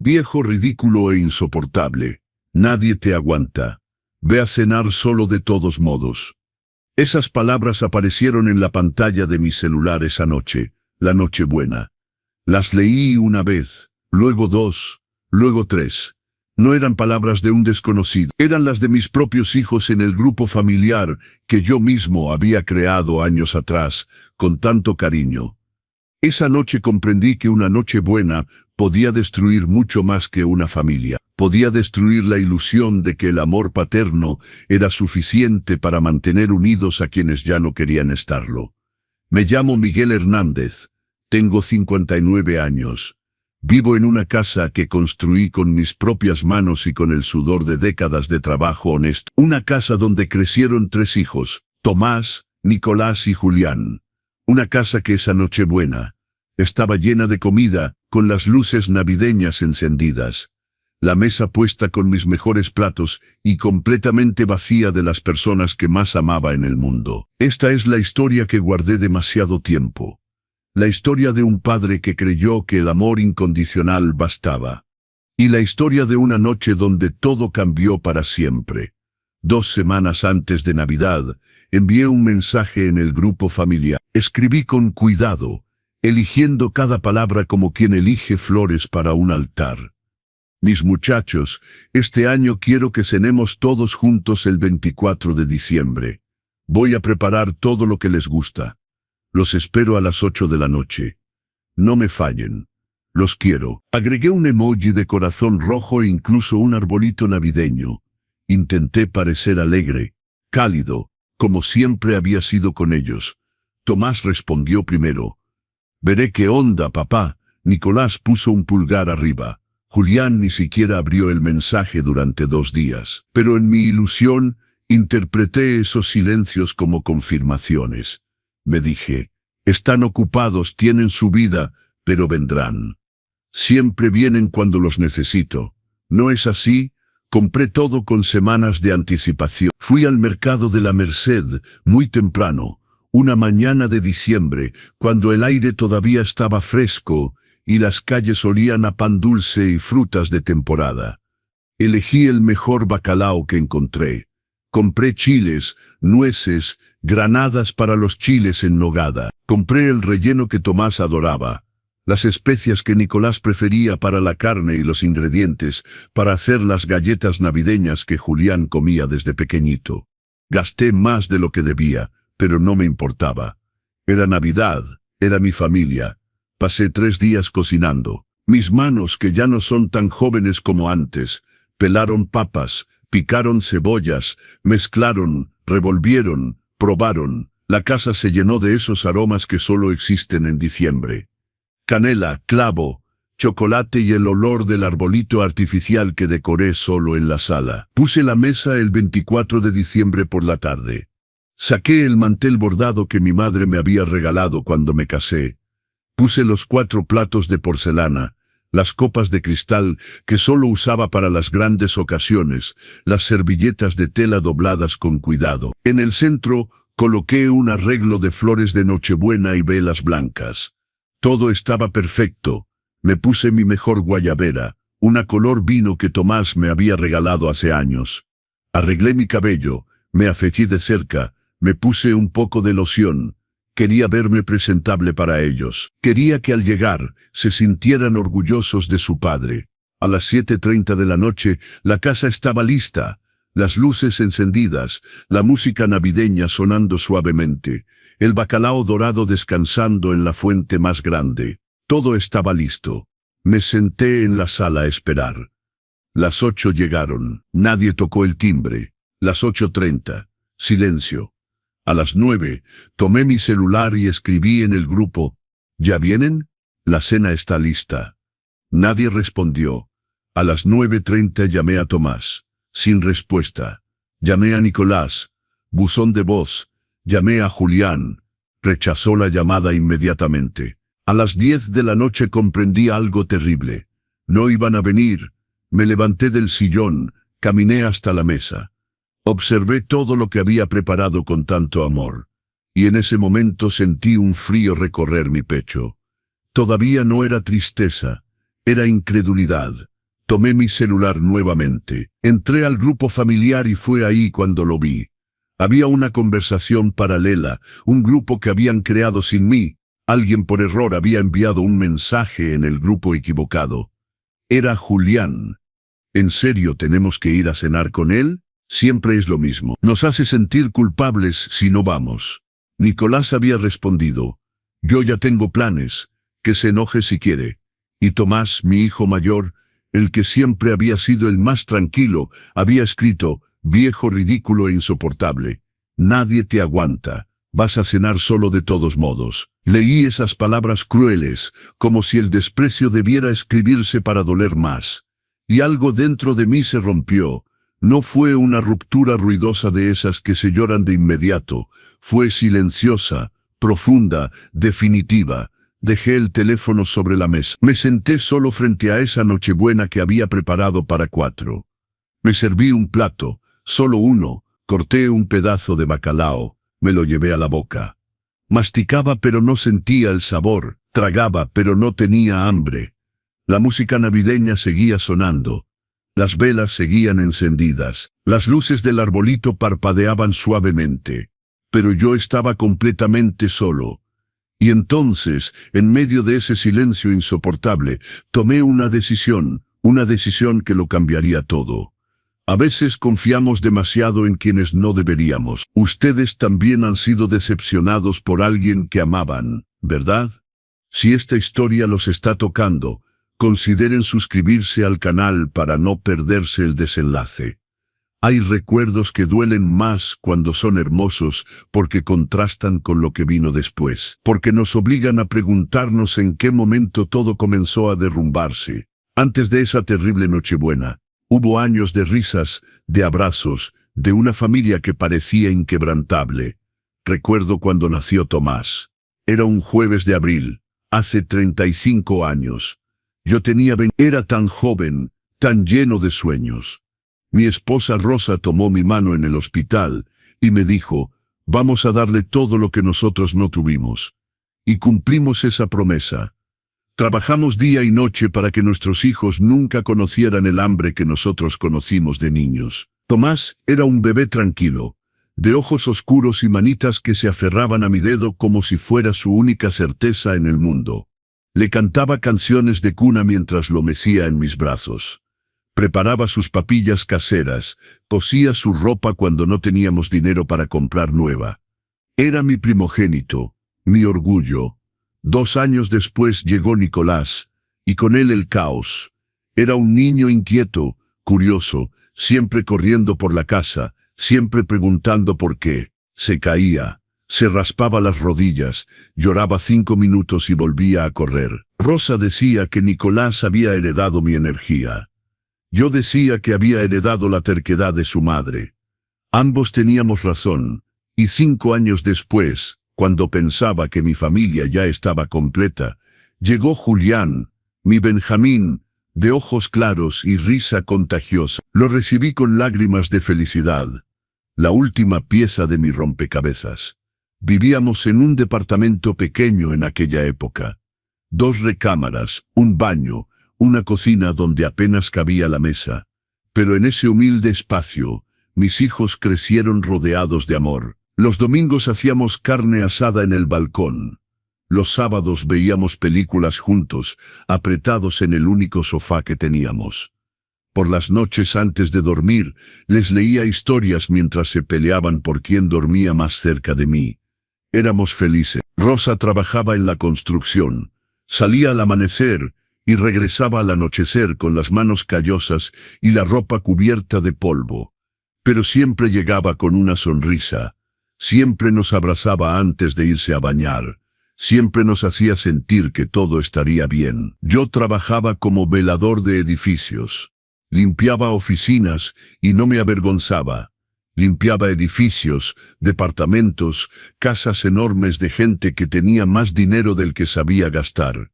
Viejo, ridículo e insoportable. Nadie te aguanta. Ve a cenar solo de todos modos. Esas palabras aparecieron en la pantalla de mi celular esa noche, la Nochebuena. Las leí una vez, luego dos, luego tres. No eran palabras de un desconocido, eran las de mis propios hijos en el grupo familiar que yo mismo había creado años atrás, con tanto cariño. Esa noche comprendí que una Nochebuena podía destruir mucho más que una familia. Podía destruir la ilusión de que el amor paterno era suficiente para mantener unidos a quienes ya no querían estarlo. Me llamo Miguel Hernández, tengo 59 años. Vivo en una casa que construí con mis propias manos y con el sudor de décadas de trabajo honesto. Una casa donde crecieron 3 hijos, Tomás, Nicolás y Julián. Una casa que esa Nochebuena estaba llena de comida, con las luces navideñas encendidas. La mesa puesta con mis mejores platos y completamente vacía de las personas que más amaba en el mundo. Esta es la historia que guardé demasiado tiempo. La historia de un padre que creyó que el amor incondicional bastaba. Y la historia de una noche donde todo cambió para siempre. 2 semanas antes de Navidad, envié un mensaje en el grupo familiar. Escribí con cuidado, eligiendo cada palabra como quien elige flores para un altar. Mis muchachos, este año quiero que cenemos todos juntos el 24 de diciembre. Voy a preparar todo lo que les gusta. Los espero a las 8 de la noche. No me fallen. Los quiero. Agregué un emoji de corazón rojo e incluso un arbolito navideño. Intenté parecer alegre, cálido, como siempre había sido con ellos. Tomás respondió primero. Veré qué onda, papá. Nicolás puso un pulgar arriba. Julián ni siquiera abrió el mensaje durante 2 días. Pero en mi ilusión, interpreté esos silencios como confirmaciones. Me dije, están ocupados, tienen su vida, pero vendrán. Siempre vienen cuando los necesito. ¿No es así? Compré todo con semanas de anticipación. Fui al mercado de la Merced, muy temprano, una mañana de diciembre, cuando el aire todavía estaba fresco, y las calles olían a pan dulce y frutas de temporada. Elegí el mejor bacalao que encontré. Compré chiles, nueces, granadas para los chiles en nogada. Compré el relleno que Tomás adoraba, las especias que Nicolás prefería para la carne y los ingredientes para hacer las galletas navideñas que Julián comía desde pequeñito. Gasté más de lo que debía, pero no me importaba. Era Navidad, era mi familia. Pasé 3 días cocinando. Mis manos, que ya no son tan jóvenes como antes, pelaron papas, picaron cebollas, mezclaron, revolvieron, probaron. La casa se llenó de esos aromas que solo existen en diciembre. Canela, clavo, chocolate y el olor del arbolito artificial que decoré solo en la sala. Puse la mesa el 24 de diciembre por la tarde. Saqué el mantel bordado que mi madre me había regalado cuando me casé. Puse los 4 platos de porcelana, las copas de cristal que solo usaba para las grandes ocasiones, las servilletas de tela dobladas con cuidado. En el centro coloqué un arreglo de flores de Nochebuena y velas blancas. Todo estaba perfecto. Me puse mi mejor guayabera, una color vino que Tomás me había regalado hace años. Arreglé mi cabello, me afeité de cerca, me puse un poco de loción. Quería verme presentable para ellos. Quería que al llegar se sintieran orgullosos de su padre. A las 7:30 de la noche, la casa estaba lista. Las luces encendidas, la música navideña sonando suavemente, el bacalao dorado descansando en la fuente más grande. Todo estaba listo. Me senté en la sala a esperar. Las 8 llegaron. Nadie tocó el timbre. Las 8:30. Silencio. A las 9, tomé mi celular y escribí en el grupo, ¿ya vienen? La cena está lista. Nadie respondió. A las 9:30 llamé a Tomás. Sin respuesta. Llamé a Nicolás. Buzón de voz. Llamé a Julián. Rechazó la llamada inmediatamente. A las 10 de la noche comprendí algo terrible. No iban a venir. Me levanté del sillón, caminé hasta la mesa. Observé todo lo que había preparado con tanto amor, y en ese momento sentí un frío recorrer mi pecho. Todavía no era tristeza, era incredulidad. Tomé mi celular nuevamente. Entré al grupo familiar y fue ahí cuando lo vi. Había una conversación paralela, un grupo que habían creado sin mí. Alguien por error había enviado un mensaje en el grupo equivocado. Era Julián. ¿En serio tenemos que ir a cenar con él? Siempre es lo mismo. Nos hace sentir culpables si no vamos. Nicolás había respondido: yo ya tengo planes, que se enoje si quiere. Y Tomás, mi hijo mayor, el que siempre había sido el más tranquilo, había escrito: viejo ridículo e insoportable. Nadie te aguanta. Vas a cenar solo de todos modos. Leí esas palabras crueles, como si el desprecio debiera escribirse para doler más. Y algo dentro de mí se rompió. No fue una ruptura ruidosa de esas que se lloran de inmediato. Fue silenciosa, profunda, definitiva. Dejé el teléfono sobre la mesa. Me senté solo frente a esa nochebuena que había preparado para 4. Me serví un plato, solo uno, corté un pedazo de bacalao, me lo llevé a la boca. Masticaba pero no sentía el sabor, tragaba pero no tenía hambre. La música navideña seguía sonando. Las velas seguían encendidas, las luces del arbolito parpadeaban suavemente. Pero yo estaba completamente solo. Y entonces, en medio de ese silencio insoportable, tomé una decisión que lo cambiaría todo. A veces confiamos demasiado en quienes no deberíamos. Ustedes también han sido decepcionados por alguien que amaban, ¿verdad? Si esta historia los está tocando, consideren suscribirse al canal para no perderse el desenlace. Hay recuerdos que duelen más cuando son hermosos porque contrastan con lo que vino después, porque nos obligan a preguntarnos en qué momento todo comenzó a derrumbarse. Antes de esa terrible Nochebuena, hubo años de risas, de abrazos, de una familia que parecía inquebrantable. Recuerdo cuando nació Tomás. Era un jueves de abril, hace 35 años. Yo tenía 20. Era tan joven, tan lleno de sueños. Mi esposa Rosa tomó mi mano en el hospital y me dijo: vamos a darle todo lo que nosotros no tuvimos. Y cumplimos esa promesa. Trabajamos día y noche para que nuestros hijos nunca conocieran el hambre que nosotros conocimos de niños. Tomás era un bebé tranquilo, de ojos oscuros y manitas que se aferraban a mi dedo como si fuera su única certeza en el mundo. Le cantaba canciones de cuna mientras lo mecía en mis brazos. Preparaba sus papillas caseras, cosía su ropa cuando no teníamos dinero para comprar nueva. Era mi primogénito, mi orgullo. 2 años después llegó Nicolás, y con él el caos. Era un niño inquieto, curioso, siempre corriendo por la casa, siempre preguntando por qué. Se caía, se raspaba las rodillas, lloraba 5 minutos y volvía a correr. Rosa decía que Nicolás había heredado mi energía. Yo decía que había heredado la terquedad de su madre. Ambos teníamos razón, y 5 años después, cuando pensaba que mi familia ya estaba completa, llegó Julián, mi Benjamín, de ojos claros y risa contagiosa. Lo recibí con lágrimas de felicidad. La última pieza de mi rompecabezas. Vivíamos en un departamento pequeño en aquella época. 2 recámaras, un baño, una cocina donde apenas cabía la mesa. Pero en ese humilde espacio, mis hijos crecieron rodeados de amor. Los domingos hacíamos carne asada en el balcón. Los sábados veíamos películas juntos, apretados en el único sofá que teníamos. Por las noches antes de dormir, les leía historias mientras se peleaban por quién dormía más cerca de mí. Éramos felices. Rosa trabajaba en la construcción. Salía al amanecer y regresaba al anochecer con las manos callosas y la ropa cubierta de polvo. Pero siempre llegaba con una sonrisa. Siempre nos abrazaba antes de irse a bañar. Siempre nos hacía sentir que todo estaría bien. Yo trabajaba como velador de edificios. Limpiaba oficinas y no me avergonzaba. Limpiaba edificios, departamentos, casas enormes de gente que tenía más dinero del que sabía gastar.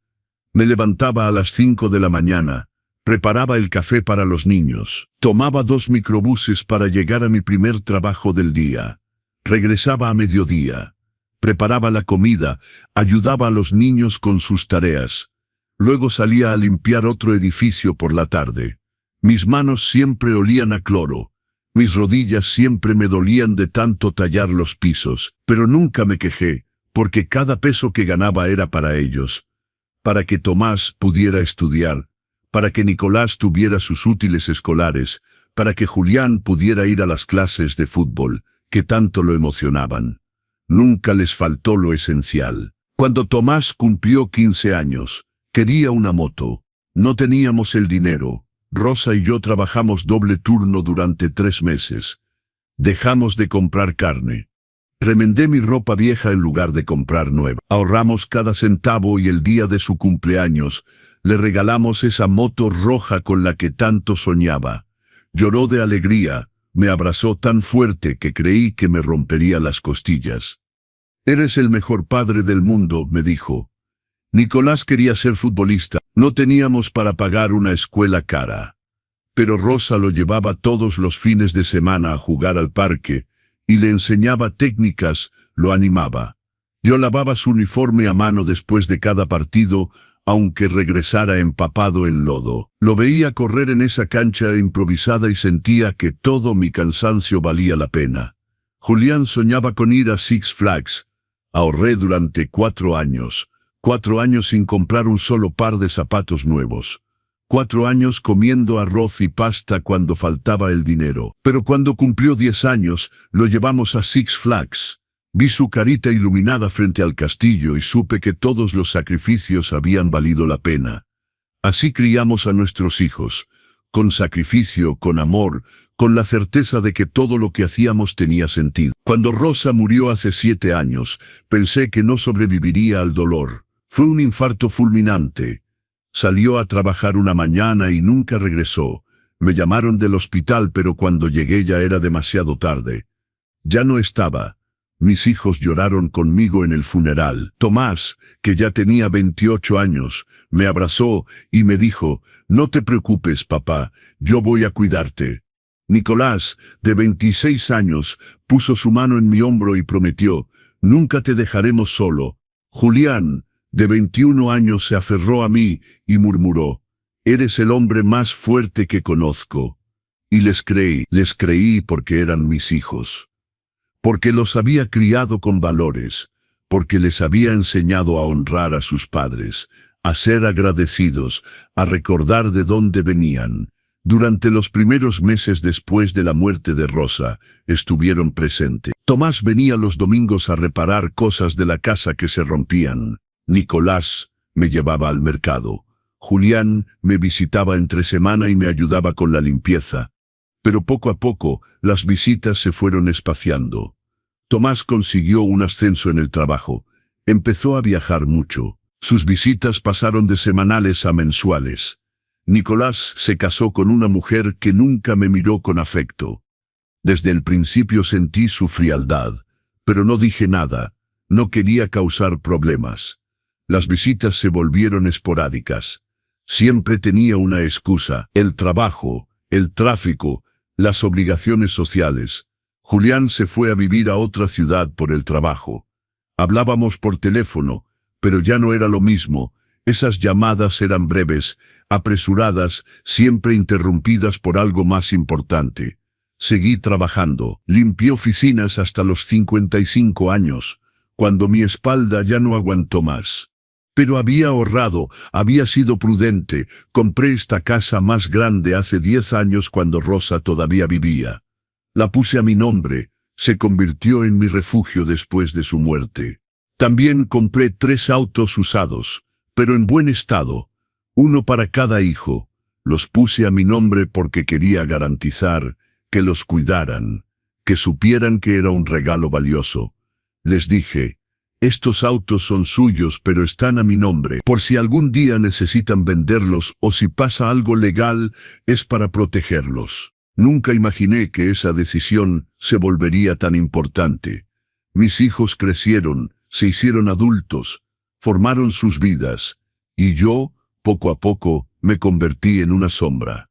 Me levantaba a las 5 de la mañana, preparaba el café para los niños, tomaba 2 microbuses para llegar a mi primer trabajo del día. Regresaba a mediodía, preparaba la comida, ayudaba a los niños con sus tareas. Luego salía a limpiar otro edificio por la tarde. Mis manos siempre olían a cloro. Mis rodillas siempre me dolían de tanto tallar los pisos, pero nunca me quejé, porque cada peso que ganaba era para ellos. Para que Tomás pudiera estudiar, para que Nicolás tuviera sus útiles escolares, para que Julián pudiera ir a las clases de fútbol, que tanto lo emocionaban. Nunca les faltó lo esencial. Cuando Tomás cumplió 15 años, quería una moto. No teníamos el dinero. Rosa y yo trabajamos doble turno durante 3 meses. Dejamos de comprar carne. Remendé mi ropa vieja en lugar de comprar nueva. Ahorramos cada centavo y el día de su cumpleaños le regalamos esa moto roja con la que tanto soñaba. Lloró de alegría, me abrazó tan fuerte que creí que me rompería las costillas. «Eres el mejor padre del mundo», me dijo. Nicolás quería ser futbolista. No teníamos para pagar una escuela cara. Pero Rosa lo llevaba todos los fines de semana a jugar al parque y le enseñaba técnicas, lo animaba. Yo lavaba su uniforme a mano después de cada partido, aunque regresara empapado en lodo. Lo veía correr en esa cancha improvisada y sentía que todo mi cansancio valía la pena. Julián soñaba con ir a Six Flags. Ahorré durante 4 años. 4 años sin comprar un solo par de zapatos nuevos. 4 años comiendo arroz y pasta cuando faltaba el dinero. Pero cuando cumplió 10 años, lo llevamos a Six Flags. Vi su carita iluminada frente al castillo y supe que todos los sacrificios habían valido la pena. Así criamos a nuestros hijos, con sacrificio, con amor, con la certeza de que todo lo que hacíamos tenía sentido. Cuando Rosa murió hace 7 años, pensé que no sobreviviría al dolor. Fue un infarto fulminante. Salió a trabajar una mañana y nunca regresó. Me llamaron del hospital, pero cuando llegué ya era demasiado tarde. Ya no estaba. Mis hijos lloraron conmigo en el funeral. Tomás, que ya tenía 28 años, me abrazó y me dijo: «No te preocupes, papá, yo voy a cuidarte». Nicolás, de 26 años, puso su mano en mi hombro y prometió: «Nunca te dejaremos solo». Julián, de 21 años, se aferró a mí y murmuró: «Eres el hombre más fuerte que conozco». Y les creí porque eran mis hijos. Porque los había criado con valores, porque les había enseñado a honrar a sus padres, a ser agradecidos, a recordar de dónde venían. Durante los primeros meses después de la muerte de Rosa, estuvieron presentes. Tomás venía los domingos a reparar cosas de la casa que se rompían. Nicolás me llevaba al mercado. Julián me visitaba entre semana y me ayudaba con la limpieza. Pero poco a poco, las visitas se fueron espaciando. Tomás consiguió un ascenso en el trabajo. Empezó a viajar mucho. Sus visitas pasaron de semanales a mensuales. Nicolás se casó con una mujer que nunca me miró con afecto. Desde el principio sentí su frialdad, pero no dije nada. No quería causar problemas. Las visitas se volvieron esporádicas. Siempre tenía una excusa: el trabajo, el tráfico, las obligaciones sociales. Julián se fue a vivir a otra ciudad por el trabajo. Hablábamos por teléfono, pero ya no era lo mismo. Esas llamadas eran breves, apresuradas, siempre interrumpidas por algo más importante. Seguí trabajando. Limpié oficinas hasta los 55 años, cuando mi espalda ya no aguantó más. Pero había ahorrado, había sido prudente. Compré esta casa más grande hace 10 años cuando Rosa todavía vivía. La puse a mi nombre, se convirtió en mi refugio después de su muerte. También compré 3 autos usados, pero en buen estado, uno para cada hijo. Los puse a mi nombre porque quería garantizar que los cuidaran, que supieran que era un regalo valioso. Les dije: «Estos autos son suyos, pero están a mi nombre. Por si algún día necesitan venderlos o si pasa algo legal, es para protegerlos». Nunca imaginé que esa decisión se volvería tan importante. Mis hijos crecieron, se hicieron adultos, formaron sus vidas, y yo, poco a poco, me convertí en una sombra.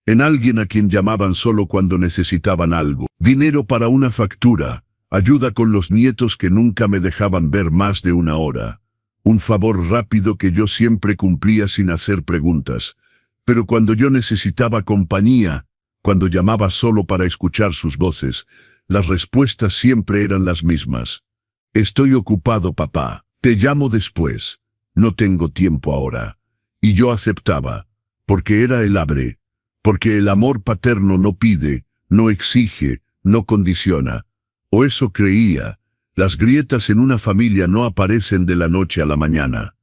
En alguien a quien llamaban solo cuando necesitaban algo: dinero para una factura, ayuda con los nietos que nunca me dejaban ver más de 1 hora, un favor rápido que yo siempre cumplía sin hacer preguntas. Pero cuando yo necesitaba compañía, cuando llamaba solo para escuchar sus voces, las respuestas siempre eran las mismas. Estoy ocupado, papá. Te llamo después. No tengo tiempo ahora. Y yo aceptaba, porque era el hambre, porque el amor paterno no pide, no exige, no condiciona. O eso creía. Las grietas en una familia no aparecen de la noche a la mañana.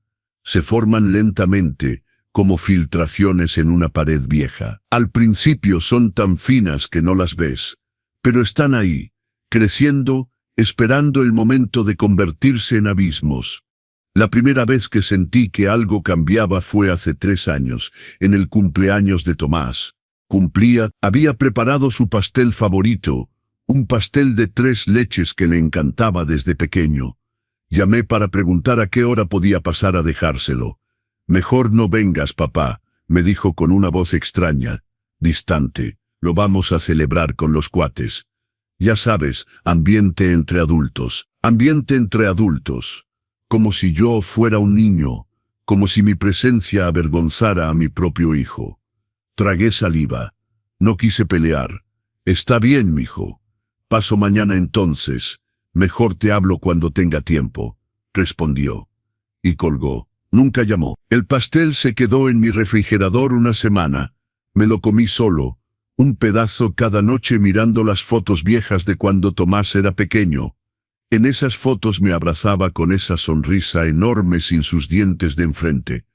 Se forman lentamente, como filtraciones en una pared vieja. Al principio son tan finas que no las ves, pero están ahí, creciendo, esperando el momento de convertirse en abismos. La primera vez que sentí que algo cambiaba fue hace 3 años, en el cumpleaños de Tomás. Había preparado su pastel favorito, un pastel de 3 leches que le encantaba desde pequeño. Llamé para preguntar a qué hora podía pasar a dejárselo. Mejor no vengas, papá, me dijo con una voz extraña, distante. Lo vamos a celebrar con los cuates. Ya sabes, ambiente entre adultos. Como si yo fuera un niño, como si mi presencia avergonzara a mi propio hijo. Tragué saliva. No quise pelear. Está bien, mijo. Paso mañana entonces. Mejor te hablo cuando tenga tiempo, respondió. Y colgó. Nunca llamó. El pastel se quedó en mi refrigerador una semana. Me lo comí solo, un pedazo cada noche mirando las fotos viejas de cuando Tomás era pequeño. En esas fotos me abrazaba con esa sonrisa enorme sin sus dientes de enfrente,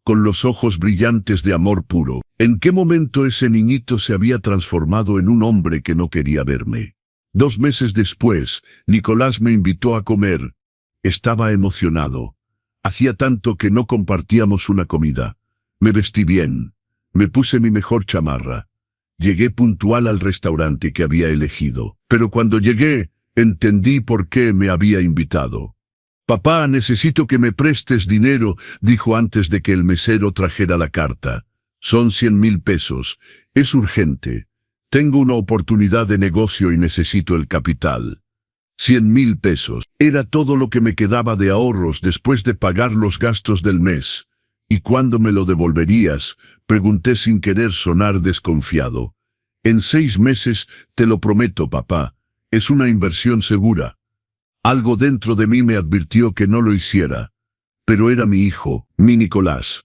con los ojos brillantes de amor puro. ¿En qué momento ese niñito se había transformado en un hombre que no quería verme? 2 meses después, Nicolás me invitó a comer. Estaba emocionado. Hacía tanto que no compartíamos una comida. Me vestí bien. Me puse mi mejor chamarra. Llegué puntual al restaurante que había elegido. Pero cuando llegué, entendí por qué me había invitado. Papá, necesito que me prestes dinero, dijo antes de que el mesero trajera la carta. Son 100,000 pesos. Es urgente. Tengo una oportunidad de negocio y necesito el capital. 100,000 pesos. Era todo lo que me quedaba de ahorros después de pagar los gastos del mes. ¿Y cuándo me lo devolverías?, pregunté sin querer sonar desconfiado. En 6 meses, te lo prometo, papá. Es una inversión segura. Algo dentro de mí me advirtió que no lo hiciera. Pero era mi hijo, mi Nicolás.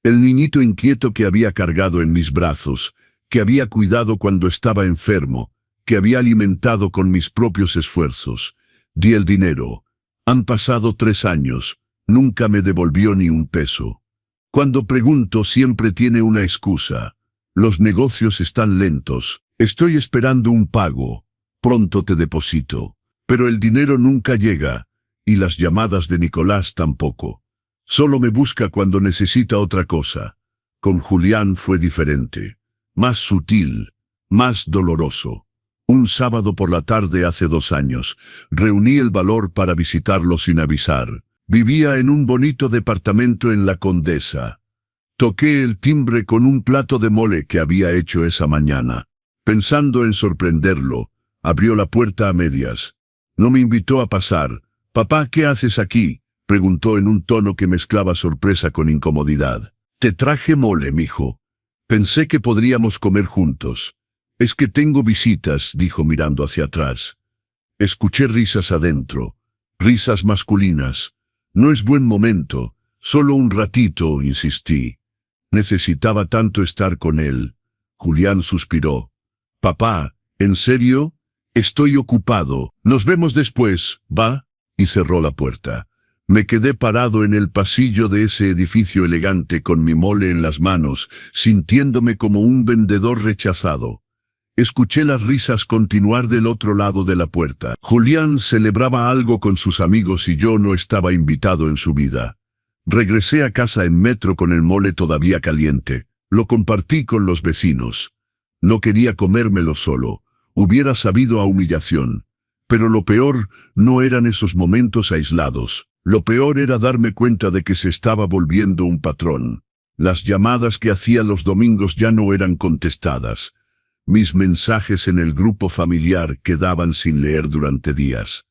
El niñito inquieto que había cargado en mis brazos, que había cuidado cuando estaba enfermo, que había alimentado con mis propios esfuerzos. Di el dinero. Han pasado 3 años. Nunca me devolvió ni un peso. Cuando pregunto siempre tiene una excusa. Los negocios están lentos. Estoy esperando un pago. Pronto te deposito. Pero el dinero nunca llega. Y las llamadas de Nicolás tampoco. Solo me busca cuando necesita otra cosa. Con Julián fue diferente. Más sutil. Más doloroso. Un sábado por la tarde hace 2 años, reuní el valor para visitarlo sin avisar. Vivía en un bonito departamento en La Condesa. Toqué el timbre con un plato de mole que había hecho esa mañana. Pensando en sorprenderlo, abrió la puerta a medias. No me invitó a pasar. «Papá, ¿qué haces aquí?», preguntó en un tono que mezclaba sorpresa con incomodidad. «Te traje mole, mijo. Pensé que podríamos comer juntos». «Es que tengo visitas», dijo mirando hacia atrás. Escuché risas adentro, risas masculinas. «No es buen momento, solo un ratito», insistí. Necesitaba tanto estar con él. Julián suspiró. «Papá, ¿en serio? Estoy ocupado. Nos vemos después, ¿va?», y cerró la puerta. Me quedé parado en el pasillo de ese edificio elegante con mi mole en las manos, sintiéndome como un vendedor rechazado. Escuché las risas continuar del otro lado de la puerta. Julián celebraba algo con sus amigos y yo no estaba invitado en su vida. Regresé a casa en metro con el mole todavía caliente. Lo compartí con los vecinos. No quería comérmelo solo. Hubiera sabido a humillación. Pero lo peor no eran esos momentos aislados. Lo peor era darme cuenta de que se estaba volviendo un patrón. Las llamadas que hacía los domingos ya no eran contestadas. Mis mensajes en el grupo familiar quedaban sin leer durante días.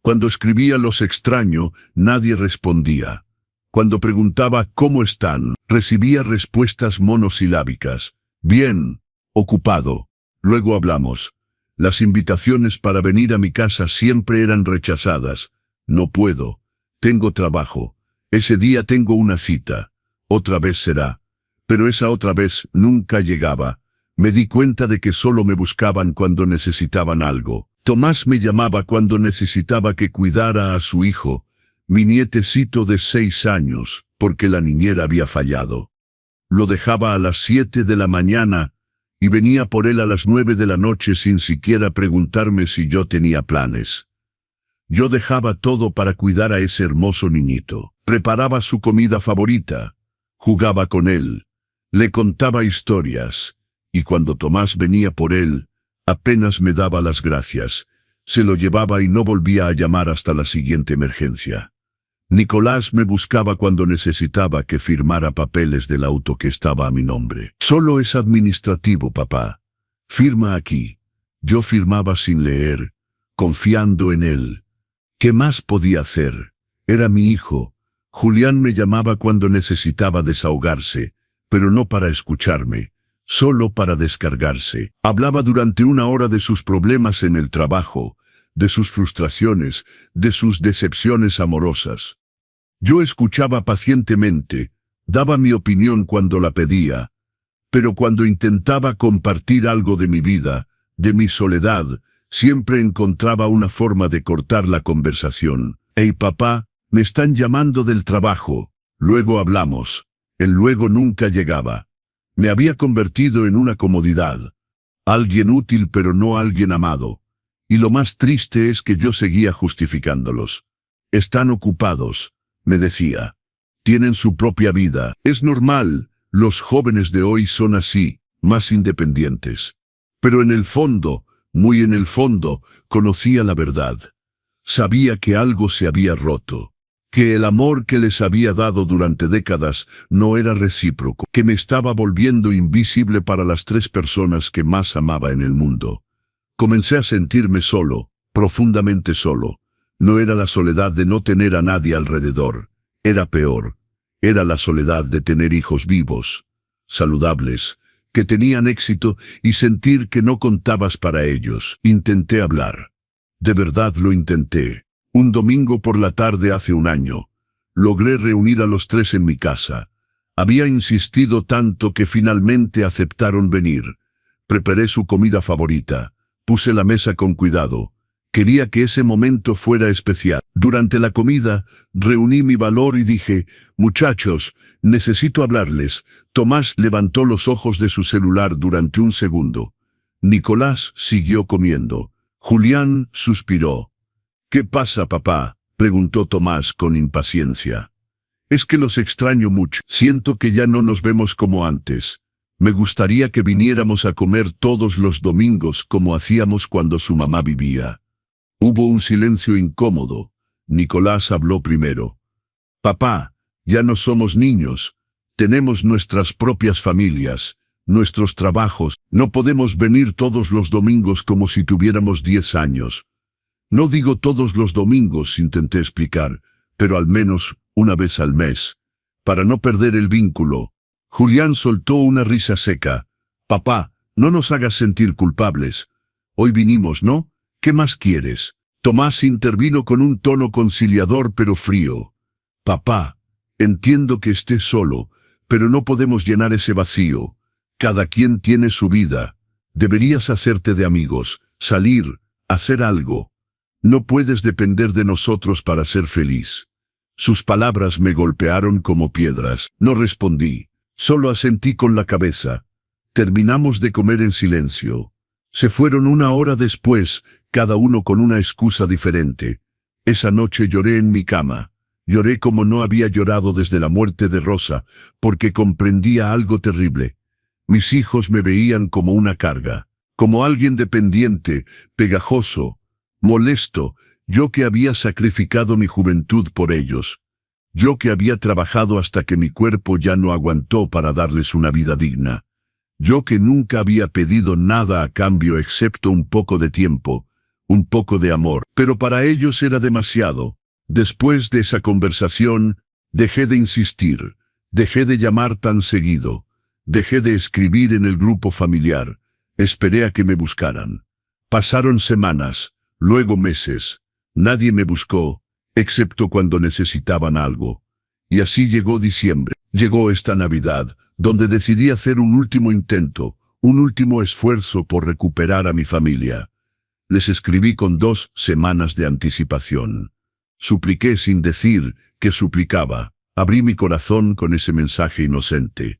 Cuando escribía los extraño, nadie respondía. Cuando preguntaba ¿cómo están?, recibía respuestas monosilábicas. Bien, ocupado. Luego hablamos. Las invitaciones para venir a mi casa siempre eran rechazadas. No puedo. Tengo trabajo. Ese día tengo una cita. Otra vez será. Pero esa otra vez nunca llegaba. Me di cuenta de que solo me buscaban cuando necesitaban algo. Tomás me llamaba cuando necesitaba que cuidara a su hijo, mi nietecito de 6 años, porque la niñera había fallado. Lo dejaba a las 7 de la mañana y venía por él a las 9 de la noche sin siquiera preguntarme si yo tenía planes. Yo dejaba todo para cuidar a ese hermoso niñito. Preparaba su comida favorita, jugaba con él, le contaba historias, y cuando Tomás venía por él, apenas me daba las gracias. Se lo llevaba y no volvía a llamar hasta la siguiente emergencia. Nicolás me buscaba cuando necesitaba que firmara papeles del auto que estaba a mi nombre. Solo es administrativo, papá. Firma aquí. Yo firmaba sin leer, confiando en él. ¿Qué más podía hacer? Era mi hijo. Julián me llamaba cuando necesitaba desahogarse, pero no para escucharme, solo para descargarse. Hablaba durante 1 hora de sus problemas en el trabajo, de sus frustraciones, de sus decepciones amorosas. Yo escuchaba pacientemente, daba mi opinión cuando la pedía, pero cuando intentaba compartir algo de mi vida, de mi soledad, siempre encontraba una forma de cortar la conversación. «Hey, papá, me están llamando del trabajo, luego hablamos». El luego nunca llegaba. Me había convertido en una comodidad. Alguien útil pero no alguien amado. Y lo más triste es que yo seguía justificándolos. Están ocupados, me decía. Tienen su propia vida. Es normal, los jóvenes de hoy son así, más independientes. Pero en el fondo, muy en el fondo, conocía la verdad. Sabía que algo se había roto. Que el amor que les había dado durante décadas no era recíproco, que me estaba volviendo invisible para las 3 personas que más amaba en el mundo. Comencé a sentirme solo, profundamente solo. No era la soledad de no tener a nadie alrededor, era peor. Era la soledad de tener hijos vivos, saludables, que tenían éxito y sentir que no contabas para ellos. Intenté hablar. De verdad lo intenté. Un domingo por la tarde hace 1 año, logré reunir a los 3 en mi casa. Había insistido tanto que finalmente aceptaron venir. Preparé su comida favorita, puse la mesa con cuidado. Quería que ese momento fuera especial. Durante la comida, reuní mi valor y dije, «Muchachos, necesito hablarles». Tomás levantó los ojos de su celular durante 1 segundo. Nicolás siguió comiendo. Julián suspiró. «¿Qué pasa, papá?», preguntó Tomás con impaciencia. «Es que los extraño mucho. Siento que ya no nos vemos como antes. Me gustaría que viniéramos a comer todos los domingos como hacíamos cuando su mamá vivía». Hubo un silencio incómodo. Nicolás habló primero. «Papá, ya no somos niños. Tenemos nuestras propias familias, nuestros trabajos. No podemos venir todos los domingos como si tuviéramos 10 años. No digo todos los domingos», intenté explicar, «pero al menos 1 vez al mes, para no perder el vínculo». Julián soltó una risa seca. «Papá, no nos hagas sentir culpables. Hoy vinimos, ¿no? ¿Qué más quieres?». Tomás intervino con un tono conciliador pero frío. «Papá, entiendo que estés solo, pero no podemos llenar ese vacío. Cada quien tiene su vida. Deberías hacerte de amigos, salir, hacer algo. No puedes depender de nosotros para ser feliz». Sus palabras me golpearon como piedras. No respondí, solo asentí con la cabeza. Terminamos de comer en silencio. Se fueron 1 hora después, cada uno con una excusa diferente. Esa noche lloré en mi cama. Lloré como no había llorado desde la muerte de Rosa, porque comprendía algo terrible. Mis hijos me veían como una carga, como alguien dependiente, pegajoso, molesto, yo que había sacrificado mi juventud por ellos. Yo que había trabajado hasta que mi cuerpo ya no aguantó para darles una vida digna. Yo que nunca había pedido nada a cambio excepto un poco de tiempo, un poco de amor. Pero para ellos era demasiado. Después de esa conversación, Dejé de insistir, dejé de llamar tan seguido, dejé de escribir en el grupo familiar, esperé a que me buscaran. Pasaron semanas, luego meses, nadie me buscó, excepto cuando necesitaban algo. Y así llegó diciembre, llegó esta Navidad, donde decidí hacer un último intento, un último esfuerzo por recuperar a mi familia. Les escribí con 2 semanas de anticipación. Supliqué sin decir que suplicaba. Abrí mi corazón con ese mensaje inocente.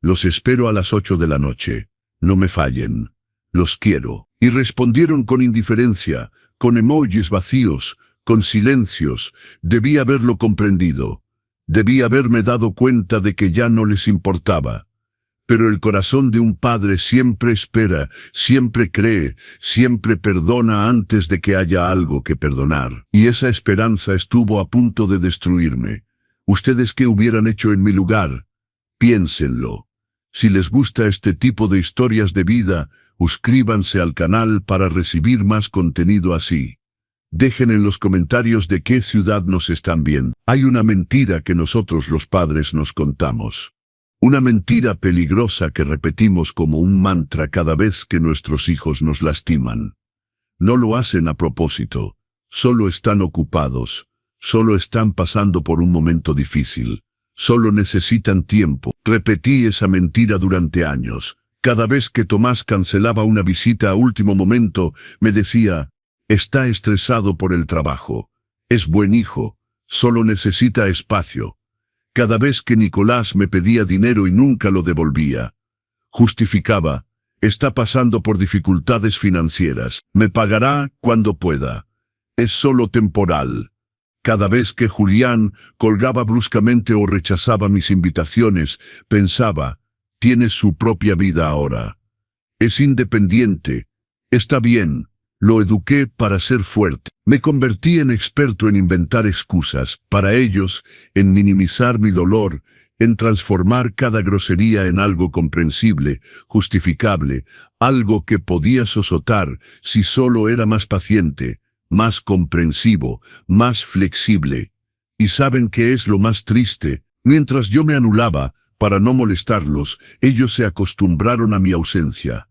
Los espero a las 8 de la noche. No me fallen. Los quiero. Y respondieron con indiferencia, con emojis vacíos, con silencios. Debí haberlo comprendido. Debí haberme dado cuenta de que ya no les importaba. Pero el corazón de un padre siempre espera, siempre cree, siempre perdona antes de que haya algo que perdonar. Y esa esperanza estuvo a punto de destruirme. ¿Ustedes qué hubieran hecho en mi lugar? Piénsenlo. Si les gusta este tipo de historias de vida, suscríbanse al canal para recibir más contenido así. Dejen en los comentarios de qué ciudad nos están viendo. Hay una mentira que nosotros los padres nos contamos. Una mentira peligrosa que repetimos como un mantra cada vez que nuestros hijos nos lastiman. No lo hacen a propósito, solo están ocupados, solo están pasando por un momento difícil, solo necesitan tiempo. Repetí esa mentira durante años. Cada vez que Tomás cancelaba una visita a último momento, me decía, está estresado por el trabajo, es buen hijo, solo necesita espacio. Cada vez que Nicolás me pedía dinero y nunca lo devolvía, justificaba, está pasando por dificultades financieras, me pagará cuando pueda. Es solo temporal. Cada vez que Julián colgaba bruscamente o rechazaba mis invitaciones, pensaba, tiene su propia vida ahora. Es independiente. Está bien. Lo eduqué para ser fuerte. Me convertí en experto en inventar excusas para ellos, en minimizar mi dolor, en transformar cada grosería en algo comprensible, justificable, algo que podía sosotar si solo era más paciente, más comprensivo, más flexible. ¿Y saben qué es lo más triste? Mientras yo me anulaba, para no molestarlos, ellos se acostumbraron a mi ausencia.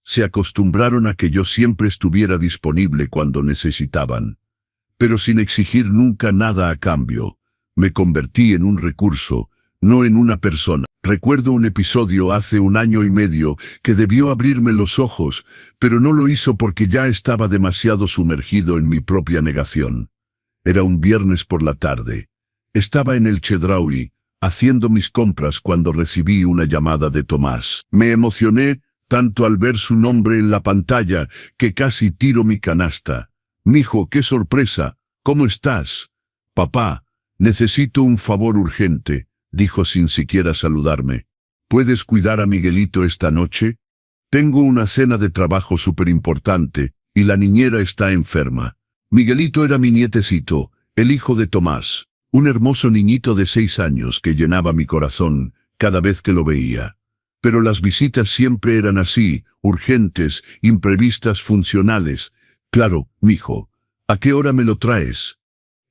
Se acostumbraron a que yo siempre estuviera disponible cuando necesitaban. Pero sin exigir nunca nada a cambio. Me convertí en un recurso, no en una persona. Recuerdo un episodio hace 1 año y medio que debió abrirme los ojos, pero no lo hizo porque ya estaba demasiado sumergido en mi propia negación. Era un viernes por la tarde. Estaba en el Chedraui, haciendo mis compras cuando recibí una llamada de Tomás. Me emocioné tanto al ver su nombre en la pantalla que casi tiro mi canasta. «Mijo, qué sorpresa. ¿Cómo estás?» «Papá, necesito un favor urgente», dijo sin siquiera saludarme. «¿Puedes cuidar a Miguelito esta noche? Tengo una cena de trabajo súper importante y la niñera está enferma». Miguelito era mi nietecito, el hijo de Tomás, un hermoso niñito de 6 años que llenaba mi corazón cada vez que lo veía. Pero las visitas siempre eran así, urgentes, imprevistas, funcionales. «Claro, mijo. ¿A qué hora me lo traes?»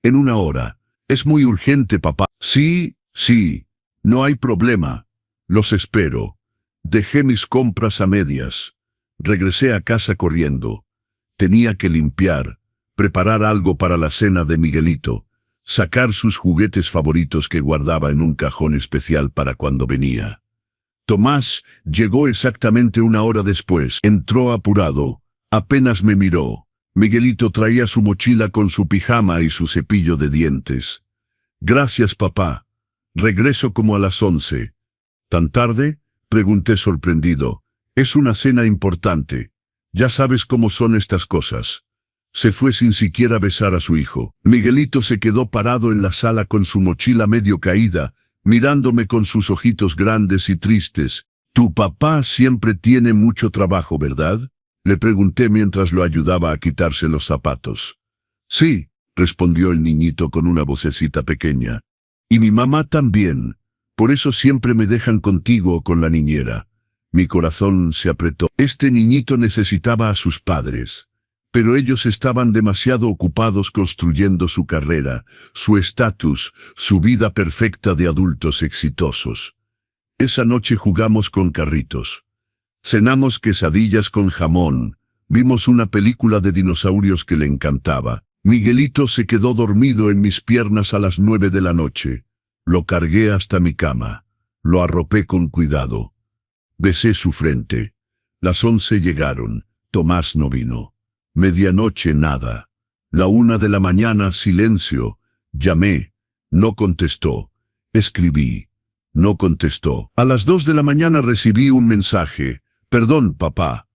«En 1 hora. Es muy urgente, papá». «Sí, sí. No hay problema. Los espero». Dejé mis compras a medias. Regresé a casa corriendo. Tenía que limpiar, preparar algo para la cena de Miguelito, sacar sus juguetes favoritos que guardaba en un cajón especial para cuando venía. Tomás llegó exactamente 1 hora después. Entró apurado. Apenas me miró. Miguelito traía su mochila con su pijama y su cepillo de dientes. «Gracias, papá. Regreso como a las 11. ¿Tan tarde?», pregunté sorprendido. «Es una cena importante. Ya sabes cómo son estas cosas». Se fue sin siquiera besar a su hijo. Miguelito se quedó parado en la sala con su mochila medio caída, mirándome con sus ojitos grandes y tristes. «Tu papá siempre tiene mucho trabajo, ¿verdad?», le pregunté mientras lo ayudaba a quitarse los zapatos. «Sí», respondió el niñito con una vocecita pequeña. «Y mi mamá también. Por eso siempre me dejan contigo o con la niñera». Mi corazón se apretó. Este niñito necesitaba a sus padres. Pero ellos estaban demasiado ocupados construyendo su carrera, su estatus, su vida perfecta de adultos exitosos. Esa noche jugamos con carritos. Cenamos quesadillas con jamón. Vimos una película de dinosaurios que le encantaba. Miguelito se quedó dormido en mis piernas a las 9 de la noche. Lo cargué hasta mi cama. Lo arropé con cuidado. Besé su frente. Las 11 llegaron. Tomás no vino. Medianoche nada. La 1 de la mañana silencio. Llamé. No contestó. Escribí. No contestó. A las 2 de la mañana recibí un mensaje. Perdón, papá.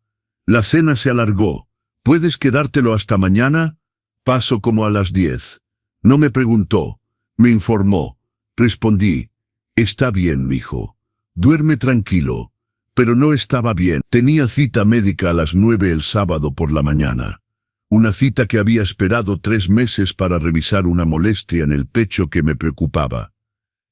La cena se alargó. ¿Puedes quedártelo hasta mañana? Paso como a las 10. No me preguntó. Me informó. Respondí. Está bien, mijo. Duerme tranquilo. Pero no estaba bien. Tenía cita médica a las 9 el sábado por la mañana. Una cita que había esperado 3 meses para revisar una molestia en el pecho que me preocupaba.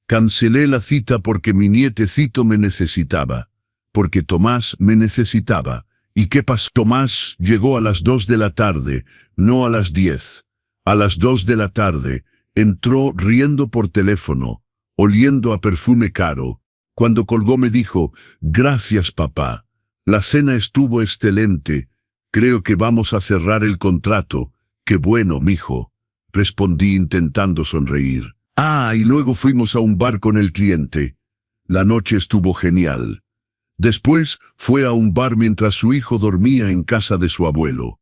Cancelé la cita porque mi nietecito me necesitaba. Porque Tomás me necesitaba. ¿Y qué pasó? Tomás llegó a las 2 de la tarde, no a las 10. A las 2 de la tarde, entró riendo por teléfono, oliendo a perfume caro. Cuando colgó me dijo, gracias papá, la cena estuvo excelente, creo que vamos a cerrar el contrato. Qué bueno, mijo, respondí intentando sonreír. Y luego fuimos a un bar con el cliente. La noche estuvo genial. Después fue a un bar mientras su hijo dormía en casa de su abuelo,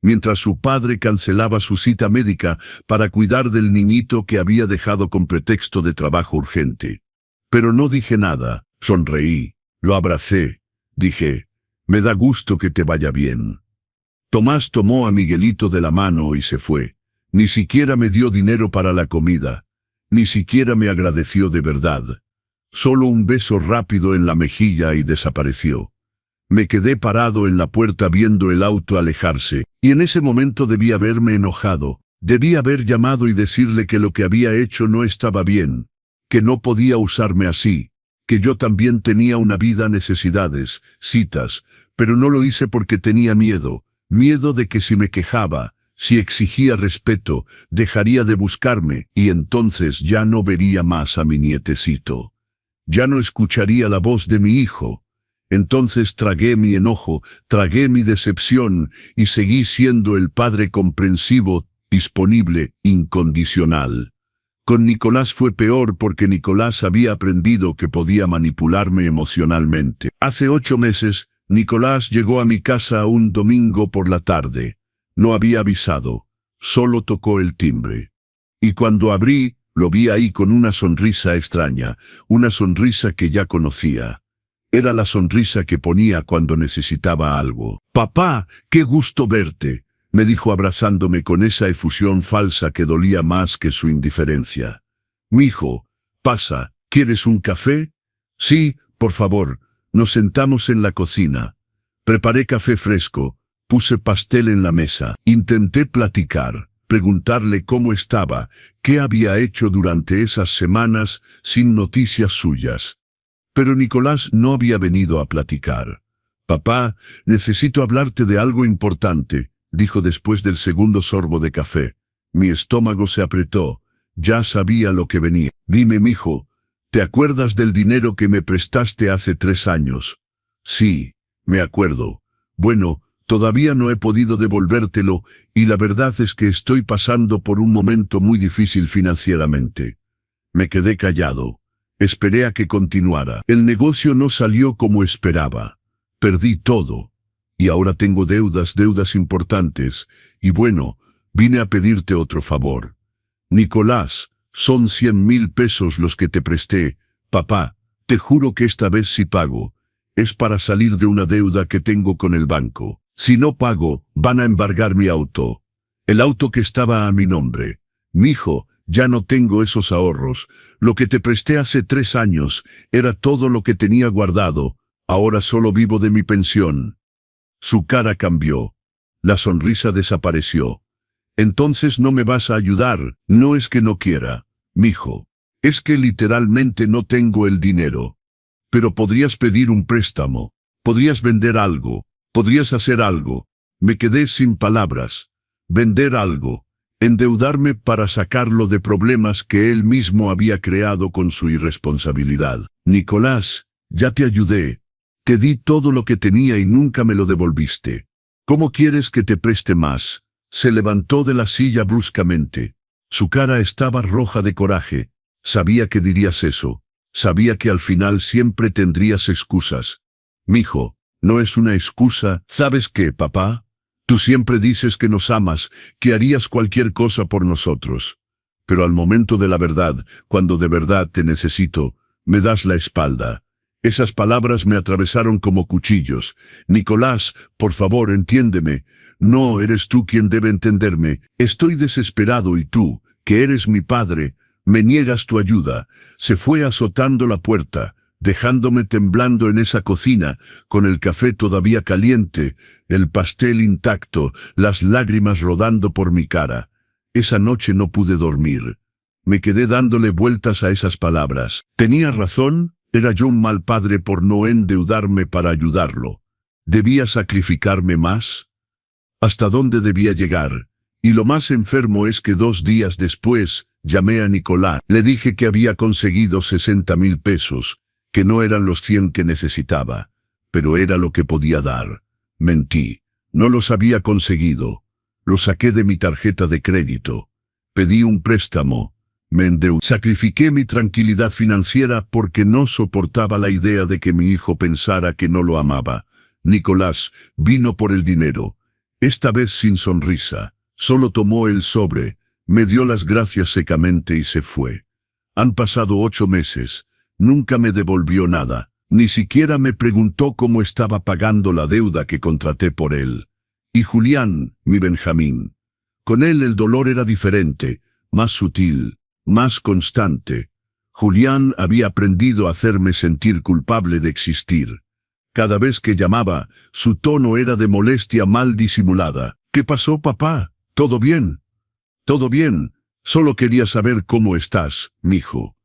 mientras su padre cancelaba su cita médica para cuidar del niñito que había dejado con pretexto de trabajo urgente. Pero no dije nada, sonreí, lo abracé, dije, me da gusto que te vaya bien. Tomás tomó a Miguelito de la mano y se fue. Ni siquiera me dio dinero para la comida, ni siquiera me agradeció de verdad. Solo un beso rápido en la mejilla y desapareció. Me quedé parado en la puerta viendo el auto alejarse, y en ese momento debí haberme enojado, debí haber llamado y decirle que lo que había hecho no estaba bien, que no podía usarme así, que yo también tenía una vida, necesidades, citas, pero no lo hice porque tenía miedo de que si me quejaba, si exigía respeto, dejaría de buscarme, y entonces ya no vería más a mi nietecito. Ya no escucharía la voz de mi hijo. Entonces tragué mi enojo, tragué mi decepción, y seguí siendo el padre comprensivo, disponible, incondicional. Con Nicolás fue peor porque Nicolás había aprendido que podía manipularme emocionalmente. Hace 8 meses, Nicolás llegó a mi casa un domingo por la tarde. No había avisado, solo tocó el timbre. Y cuando abrí, lo vi ahí con una sonrisa extraña, una sonrisa que ya conocía. Era la sonrisa que ponía cuando necesitaba algo. «Papá, qué gusto verte», me dijo abrazándome con esa efusión falsa que dolía más que su indiferencia. «Mijo, pasa, ¿quieres un café?» «Sí, por favor». Nos sentamos en la cocina. Preparé café fresco, puse pastel en la mesa. Intenté platicar, preguntarle cómo estaba, qué había hecho durante esas semanas sin noticias suyas. Pero Nicolás no había venido a platicar. «Papá, necesito hablarte de algo importante», dijo después del segundo sorbo de café. Mi estómago se apretó. Ya sabía lo que venía. «Dime, mijo, ¿te acuerdas del dinero que me prestaste hace 3 años?» «Sí, me acuerdo. Bueno, todavía no he podido devolvértelo, y la verdad es que estoy pasando por un momento muy difícil financieramente». Me quedé callado. Esperé a que continuara. El negocio no salió como esperaba. Perdí todo. Y ahora tengo deudas importantes. Y bueno, vine a pedirte otro favor. Nicolás, son 100,000 pesos los que te presté. Papá, te juro que esta vez sí pago. Es para salir de una deuda que tengo con el banco. Si no pago, van a embargar mi auto. El auto que estaba a mi nombre. Mijo, ya no tengo esos ahorros. Lo que te presté hace 3 años era todo lo que tenía guardado. Ahora solo vivo de mi pensión. Su cara cambió. La sonrisa desapareció. «Entonces no me vas a ayudar». «No es que no quiera, mijo. Es que literalmente no tengo el dinero. Pero podrías pedir un préstamo. Podrías vender algo. Podrías hacer algo. Me quedé sin palabras. Vender algo. Endeudarme para sacarlo de problemas que él mismo había creado con su irresponsabilidad. Nicolás, ya te ayudé. Te di todo lo que tenía y nunca me lo devolviste. ¿Cómo quieres que te preste más? Se levantó de la silla bruscamente. Su cara estaba roja de coraje. Sabía que dirías eso. Sabía que al final siempre tendrías excusas. Mijo, no es una excusa. ¿Sabes qué, papá? Tú siempre dices que nos amas, que harías cualquier cosa por nosotros. Pero al momento de la verdad, cuando de verdad te necesito, me das la espalda. Esas palabras me atravesaron como cuchillos. Nicolás, por favor, entiéndeme. No eres tú quien debe entenderme. Estoy desesperado y tú, que eres mi padre, me niegas tu ayuda. Se fue azotando la puerta, dejándome temblando en esa cocina, con el café todavía caliente, el pastel intacto, las lágrimas rodando por mi cara. Esa noche no pude dormir. Me quedé dándole vueltas a esas palabras. ¿Tenía razón? ¿Era yo un mal padre por no endeudarme para ayudarlo? ¿Debía sacrificarme más? ¿Hasta dónde debía llegar? Y lo más enfermo es que 2 días después, llamé a Nicolás. Le dije que había conseguido 60,000 pesos, que no eran los 100 que necesitaba, pero era lo que podía dar. Mentí. No los había conseguido. Los saqué de mi tarjeta de crédito. Pedí un préstamo. Me endeudé. Sacrifiqué mi tranquilidad financiera porque no soportaba la idea de que mi hijo pensara que no lo amaba. Nicolás vino por el dinero. Esta vez sin sonrisa. Solo tomó el sobre, me dio las gracias secamente y se fue. Han pasado 8 meses. Nunca me devolvió nada. Ni siquiera me preguntó cómo estaba pagando la deuda que contraté por él. Y Julián, mi Benjamín. Con él el dolor era diferente, más sutil, más constante. Julián había aprendido a hacerme sentir culpable de existir. Cada vez que llamaba, su tono era de molestia mal disimulada. ¿Qué pasó, papá? ¿Todo bien? Todo bien. Solo quería saber cómo estás, mijo.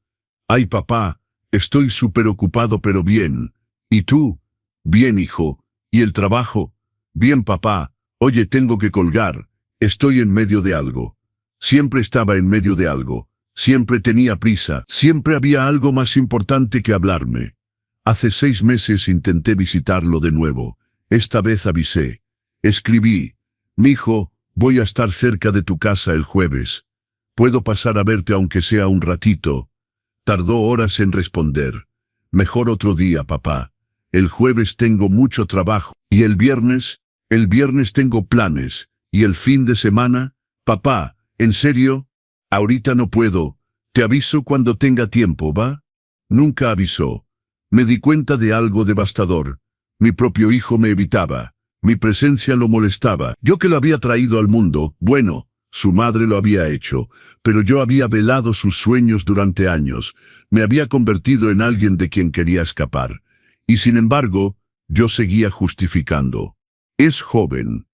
Ay, papá, estoy súper ocupado pero bien. ¿Y tú? Bien, hijo. ¿Y el trabajo? Bien, papá. Oye, tengo que colgar. Estoy en medio de algo. Siempre estaba en medio de algo. Siempre tenía prisa. Siempre había algo más importante que hablarme. Hace 6 meses intenté visitarlo de nuevo. Esta vez avisé. Escribí. Mijo, voy a estar cerca de tu casa el jueves. ¿Puedo pasar a verte aunque sea un ratito? Tardó horas en responder. Mejor otro día, papá. El jueves tengo mucho trabajo. ¿Y el viernes? El viernes tengo planes. ¿Y el fin de semana? Papá, ¿en serio? Ahorita no puedo. Te aviso cuando tenga tiempo, ¿va? Nunca avisó. Me di cuenta de algo devastador. Mi propio hijo me evitaba. Mi presencia lo molestaba. Yo que lo había traído al mundo, bueno, su madre lo había hecho, pero yo había velado sus sueños durante años. Me había convertido en alguien de quien quería escapar. Y sin embargo, yo seguía justificando. Es joven.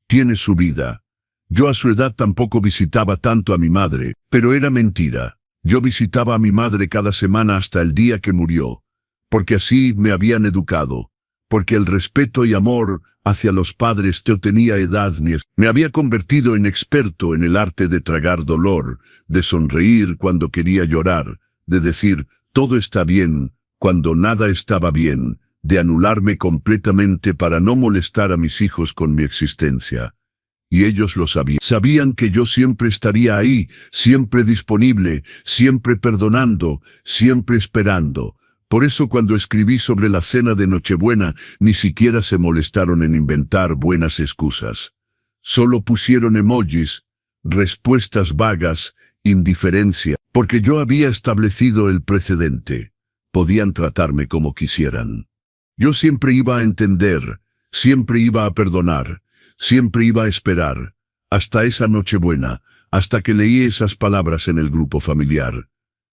Tiene su vida. Yo a su edad tampoco visitaba tanto a mi madre, pero era mentira. Yo visitaba a mi madre cada semana hasta el día que murió. Porque así me habían educado. Porque el respeto y amor hacia los padres no tenía edad ni me había convertido en experto en el arte de tragar dolor, de sonreír cuando quería llorar, de decir todo está bien cuando nada estaba bien, de anularme completamente para no molestar a mis hijos con mi existencia. Y ellos lo sabían. Sabían que yo siempre estaría ahí, siempre disponible, siempre perdonando, siempre esperando. Por eso cuando escribí sobre la cena de Nochebuena, ni siquiera se molestaron en inventar buenas excusas. Solo pusieron emojis, respuestas vagas, indiferencia, porque yo había establecido el precedente. Podían tratarme como quisieran. Yo siempre iba a entender, siempre iba a perdonar, siempre iba a esperar, hasta esa Nochebuena, hasta que leí esas palabras en el grupo familiar.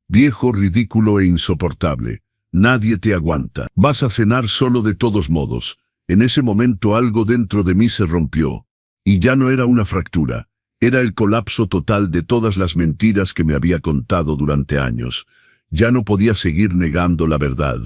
Viejo, ridículo e insoportable. Nadie te aguanta. Vas a cenar solo de todos modos. En ese momento algo dentro de mí se rompió. Y ya no era una fractura. Era el colapso total de todas las mentiras que me había contado durante años. Ya no podía seguir negando la verdad.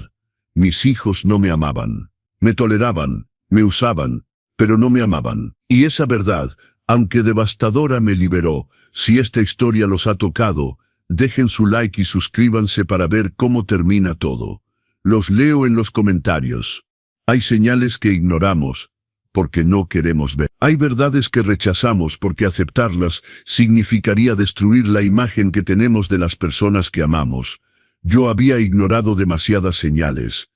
Mis hijos no me amaban. Me toleraban, me usaban, pero no me amaban. Y esa verdad, aunque devastadora, me liberó. Si esta historia los ha tocado, dejen su like y suscríbanse para ver cómo termina todo. Los leo en los comentarios. Hay señales que ignoramos porque no queremos ver. Hay verdades que rechazamos porque aceptarlas significaría destruir la imagen que tenemos de las personas que amamos. Yo había ignorado demasiadas señales,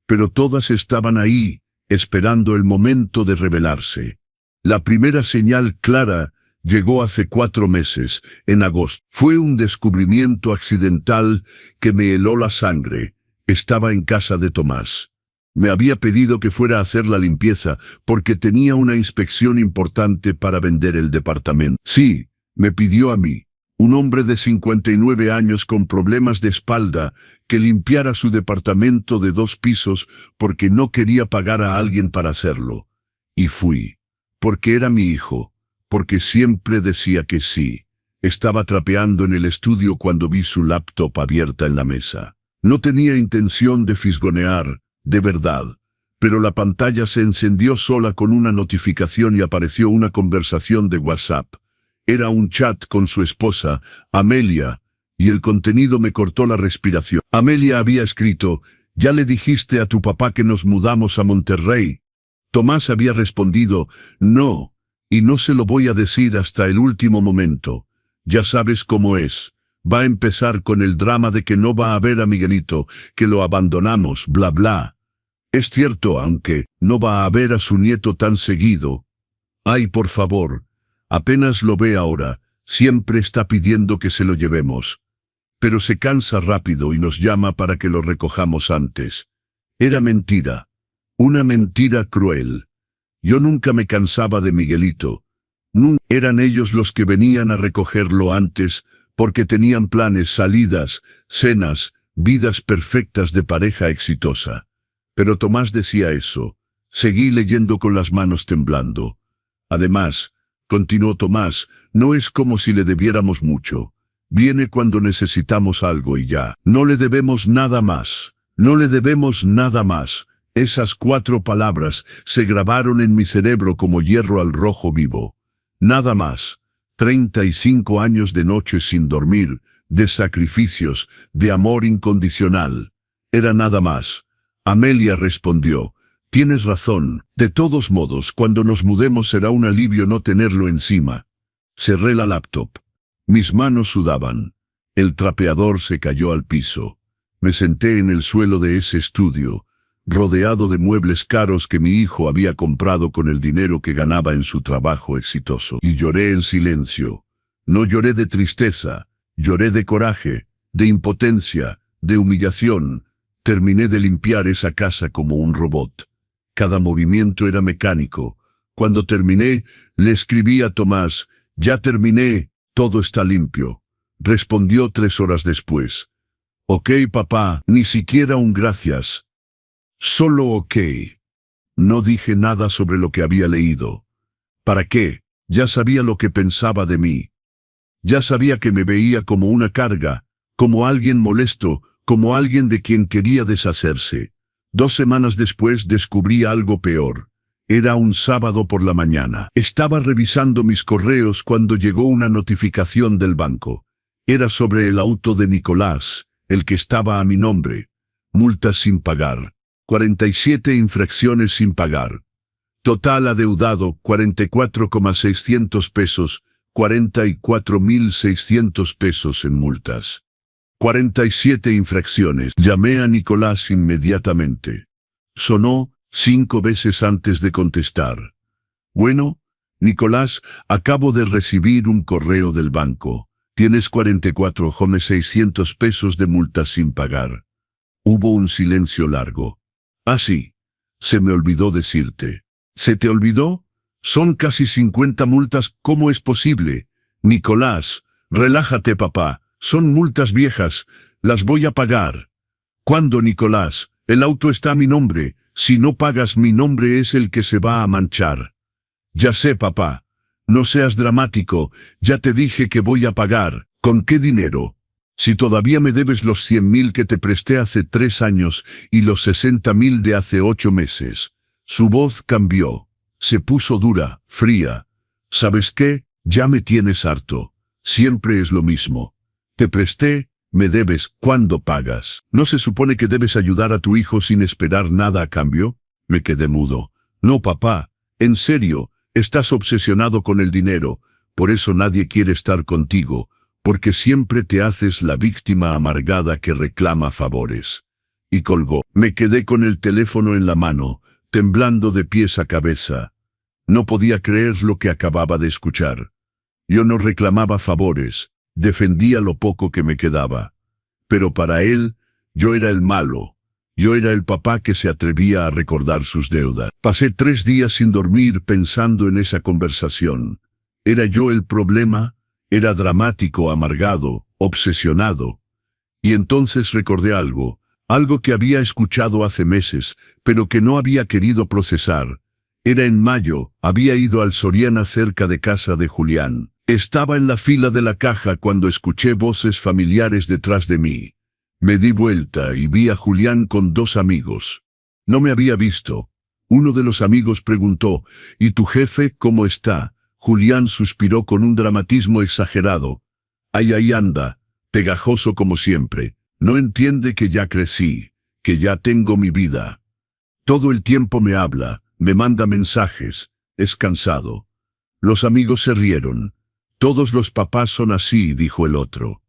pero todas estaban ahí, esperando el momento de revelarse. La primera señal clara llegó hace 4 meses, en agosto. Fue un descubrimiento accidental que me heló la sangre. Estaba en casa de Tomás. Me había pedido que fuera a hacer la limpieza porque tenía una inspección importante para vender el departamento. Sí, me pidió a mí, un hombre de 59 años con problemas de espalda, que limpiara su departamento de 2 pisos porque no quería pagar a alguien para hacerlo. Y fui. Porque era mi hijo. Porque siempre decía que sí. Estaba trapeando en el estudio cuando vi su laptop abierta en la mesa. No tenía intención de fisgonear, de verdad, pero la pantalla se encendió sola con una notificación y apareció una conversación de WhatsApp. Era un chat con su esposa, Amelia, y el contenido me cortó la respiración. Amelia había escrito: «¿Ya le dijiste a tu papá que nos mudamos a Monterrey?» Tomás había respondido: «No, y no se lo voy a decir hasta el último momento. Ya sabes cómo es. Va a empezar con el drama de que no va a ver a Miguelito, que lo abandonamos, bla bla. Es cierto, aunque no va a ver a su nieto tan seguido. Ay, por favor, apenas lo ve ahora, siempre está pidiendo que se lo llevemos. Pero se cansa rápido y nos llama para que lo recojamos antes». Era mentira. Una mentira cruel. Yo nunca me cansaba de Miguelito. Eran ellos los que venían a recogerlo antes, porque tenían planes, salidas, cenas, vidas perfectas de pareja exitosa. Pero Tomás decía eso. Seguí leyendo con las manos temblando. Además, continuó Tomás, no es como si le debiéramos mucho. Viene cuando necesitamos algo y ya. No le debemos nada más. No le debemos nada más. Esas 4 palabras se grabaron en mi cerebro como hierro al rojo vivo. Nada más. 35 años de noches sin dormir, de sacrificios, de amor incondicional. Era nada más. Amelia respondió: «Tienes razón. De todos modos, cuando nos mudemos será un alivio no tenerlo encima». Cerré la laptop. Mis manos sudaban. El trapeador se cayó al piso. Me senté en el suelo de ese estudio, rodeado de muebles caros que mi hijo había comprado con el dinero que ganaba en su trabajo exitoso. Y lloré en silencio. No lloré de tristeza, lloré de coraje, de impotencia, de humillación. Terminé de limpiar esa casa como un robot. Cada movimiento era mecánico. Cuando terminé, le escribí a Tomás: «Ya terminé, todo está limpio». Respondió 3 horas después: «Ok, papá, ni siquiera un gracias. Solo ok». No dije nada sobre lo que había leído. ¿Para qué? Ya sabía lo que pensaba de mí. Ya sabía que me veía como una carga, como alguien molesto, como alguien de quien quería deshacerse. 2 semanas después descubrí algo peor. Era un sábado por la mañana. Estaba revisando mis correos cuando llegó una notificación del banco. Era sobre el auto de Nicolás, el que estaba a mi nombre. Multas sin pagar. 47 infracciones sin pagar. Total adeudado, 44,600 pesos, 44.600 pesos en multas. 47 infracciones. Llamé a Nicolás inmediatamente. Sonó 5 veces antes de contestar. «Bueno, Nicolás, acabo de recibir un correo del banco. Tienes 44,600 pesos de multas sin pagar». Hubo un silencio largo. «Ah, sí. Se me olvidó decirte». «¿Se te olvidó? Son casi 50 multas, ¿cómo es posible?» «Nicolás, relájate, papá. Son multas viejas. Las voy a pagar». «¿Cuándo, Nicolás? El auto está a mi nombre. Si no pagas, mi nombre es el que se va a manchar». «Ya sé, papá. No seas dramático. Ya te dije que voy a pagar». «¿Con qué dinero? Si todavía me debes los 100.000 que te presté hace 3 años y los 60.000 de hace 8 meses». Su voz cambió. Se puso dura, fría. ¿Sabes qué? Ya me tienes harto. Siempre es lo mismo. Te presté, me debes, ¿cuándo pagas? ¿No se supone que debes ayudar a tu hijo sin esperar nada a cambio? Me quedé mudo. No, papá, en serio, estás obsesionado con el dinero, por eso nadie quiere estar contigo, porque siempre te haces la víctima amargada que reclama favores. Y colgó. Me quedé con el teléfono en la mano, temblando de pies a cabeza. No podía creer lo que acababa de escuchar. Yo no reclamaba favores, defendía lo poco que me quedaba. Pero para él, yo era el malo. Yo era el papá que se atrevía a recordar sus deudas. Pasé 3 días sin dormir pensando en esa conversación. ¿Era yo el problema? Era dramático, amargado, obsesionado. Y entonces recordé algo que había escuchado hace meses, pero que no había querido procesar. Era en mayo, había ido al Soriana cerca de casa de Julián. Estaba en la fila de la caja cuando escuché voces familiares detrás de mí. Me di vuelta y vi a Julián con 2 amigos. No me había visto. Uno de los amigos preguntó, ¿y tu jefe cómo está? Julián suspiró con un dramatismo exagerado. Ahí anda, pegajoso como siempre. No entiende que ya crecí, que ya tengo mi vida. Todo el tiempo me habla, me manda mensajes, es cansado. Los amigos se rieron. Todos los papás son así, dijo el otro.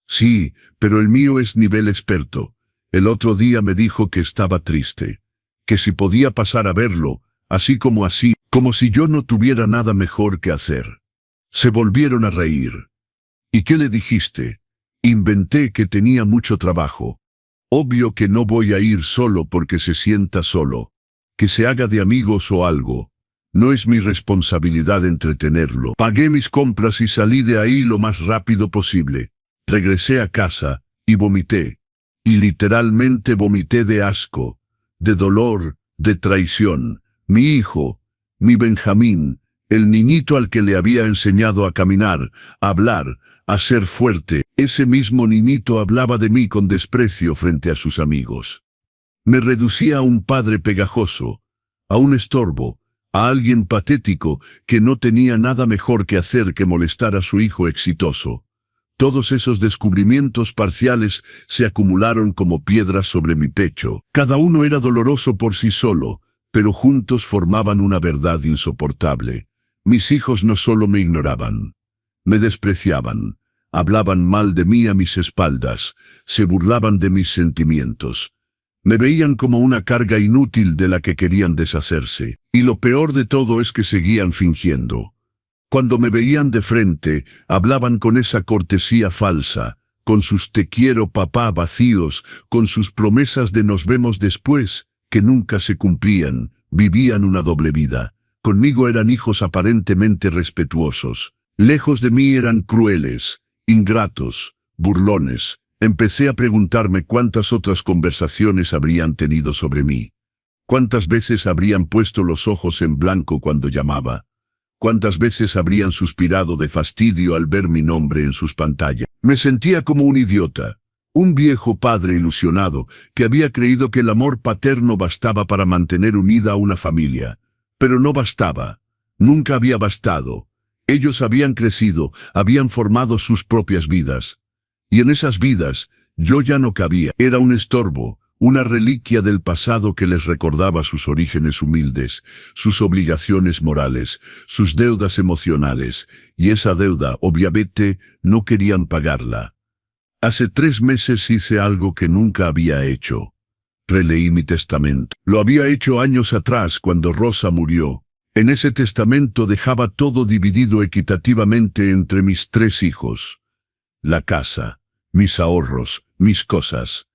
Sí, pero el mío es nivel experto. El otro día me dijo que estaba triste, que si podía pasar a verlo, así, como si yo no tuviera nada mejor que hacer. Se volvieron a reír. ¿Y qué le dijiste? Inventé que tenía mucho trabajo. Obvio que no voy a ir solo porque se sienta solo. Que se haga de amigos o algo. No es mi responsabilidad entretenerlo. Pagué mis compras y salí de ahí lo más rápido posible. Regresé a casa y vomité. Y literalmente vomité de asco, de dolor, de traición. Mi hijo, mi Benjamín, el niñito al que le había enseñado a caminar, a hablar, a ser fuerte, ese mismo niñito hablaba de mí con desprecio frente a sus amigos. Me reducía a un padre pegajoso, a un estorbo, a alguien patético que no tenía nada mejor que hacer que molestar a su hijo exitoso. Todos esos descubrimientos parciales se acumularon como piedras sobre mi pecho. Cada uno era doloroso por sí solo, pero juntos formaban una verdad insoportable. Mis hijos no solo me ignoraban, me despreciaban, hablaban mal de mí a mis espaldas, se burlaban de mis sentimientos. Me veían como una carga inútil de la que querían deshacerse. Y lo peor de todo es que seguían fingiendo. Cuando me veían de frente, hablaban con esa cortesía falsa, con sus te quiero papá vacíos, con sus promesas de nos vemos después, que nunca se cumplían, vivían una doble vida. Conmigo eran hijos aparentemente respetuosos. Lejos de mí eran crueles, ingratos, burlones. Empecé a preguntarme cuántas otras conversaciones habrían tenido sobre mí. Cuántas veces habrían puesto los ojos en blanco cuando llamaba. Cuántas veces habrían suspirado de fastidio al ver mi nombre en sus pantallas. Me sentía como un idiota, un viejo padre ilusionado que había creído que el amor paterno bastaba para mantener unida a una familia. Pero no bastaba, nunca había bastado. Ellos habían crecido, habían formado sus propias vidas. Y en esas vidas, yo ya no cabía. Era un estorbo, una reliquia del pasado que les recordaba sus orígenes humildes, sus obligaciones morales, sus deudas emocionales, y esa deuda, obviamente, no querían pagarla. Hace 3 meses hice algo que nunca había hecho. Releí mi testamento. Lo había hecho años atrás cuando Rosa murió. En ese testamento dejaba todo dividido equitativamente entre mis 3 hijos. La casa, mis ahorros, mis cosas.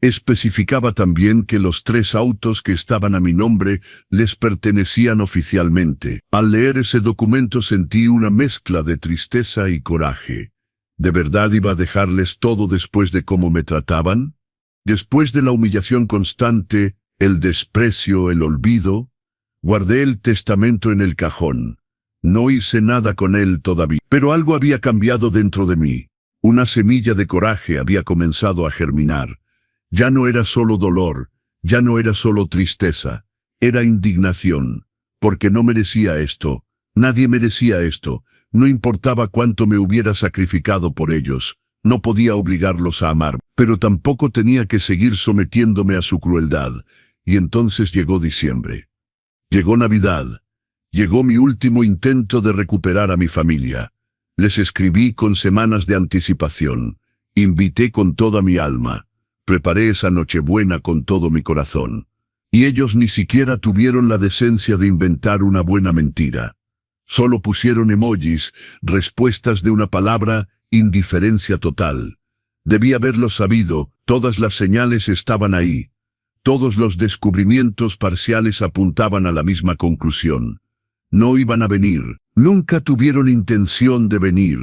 Especificaba también que los 3 autos que estaban a mi nombre les pertenecían oficialmente. Al leer ese documento sentí una mezcla de tristeza y coraje. ¿De verdad iba a dejarles todo después de cómo me trataban? Después de la humillación constante, el desprecio, el olvido, guardé el testamento en el cajón. No hice nada con él todavía, pero algo había cambiado dentro de mí. Una semilla de coraje había comenzado a germinar. Ya no era solo dolor, ya no era solo tristeza, era indignación. porque no merecía esto. Nadie merecía esto. No importaba cuánto me hubiera sacrificado por ellos. No podía obligarlos a amar, pero tampoco tenía que seguir sometiéndome a su crueldad. Y entonces llegó diciembre. Llegó Navidad. Llegó mi último intento de recuperar a mi familia. Les escribí con semanas de anticipación. Invité con toda mi alma. Preparé esa Nochebuena con todo mi corazón. Y ellos ni siquiera tuvieron la decencia de inventar una buena mentira. Solo pusieron emojis, respuestas de una palabra, indiferencia total. Debí haberlo sabido, todas las señales estaban ahí. Todos los descubrimientos parciales apuntaban a la misma conclusión. No iban a venir, nunca tuvieron intención de venir.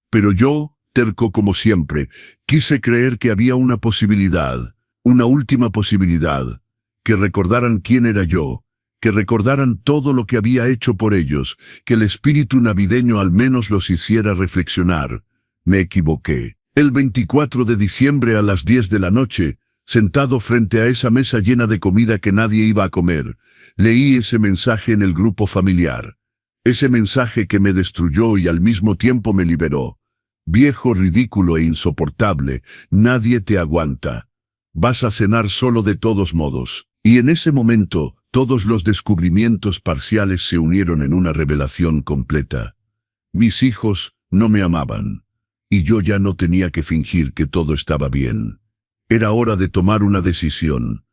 Pero yo, terco como siempre, quise creer que había una posibilidad, una última posibilidad, que recordaran quién era yo, que recordaran todo lo que había hecho por ellos, que el espíritu navideño al menos los hiciera reflexionar. Me equivoqué. El 24 de diciembre a las 10 de la noche, sentado frente a esa mesa llena de comida que nadie iba a comer, leí ese mensaje en el grupo familiar. Ese mensaje que me destruyó y al mismo tiempo me liberó. Viejo, ridículo e insoportable, nadie te aguanta. Vas a cenar solo de todos modos. Y en ese momento, todos los descubrimientos parciales se unieron en una revelación completa. Mis hijos no me amaban. Y yo ya no tenía que fingir que todo estaba bien. Era hora de tomar una decisión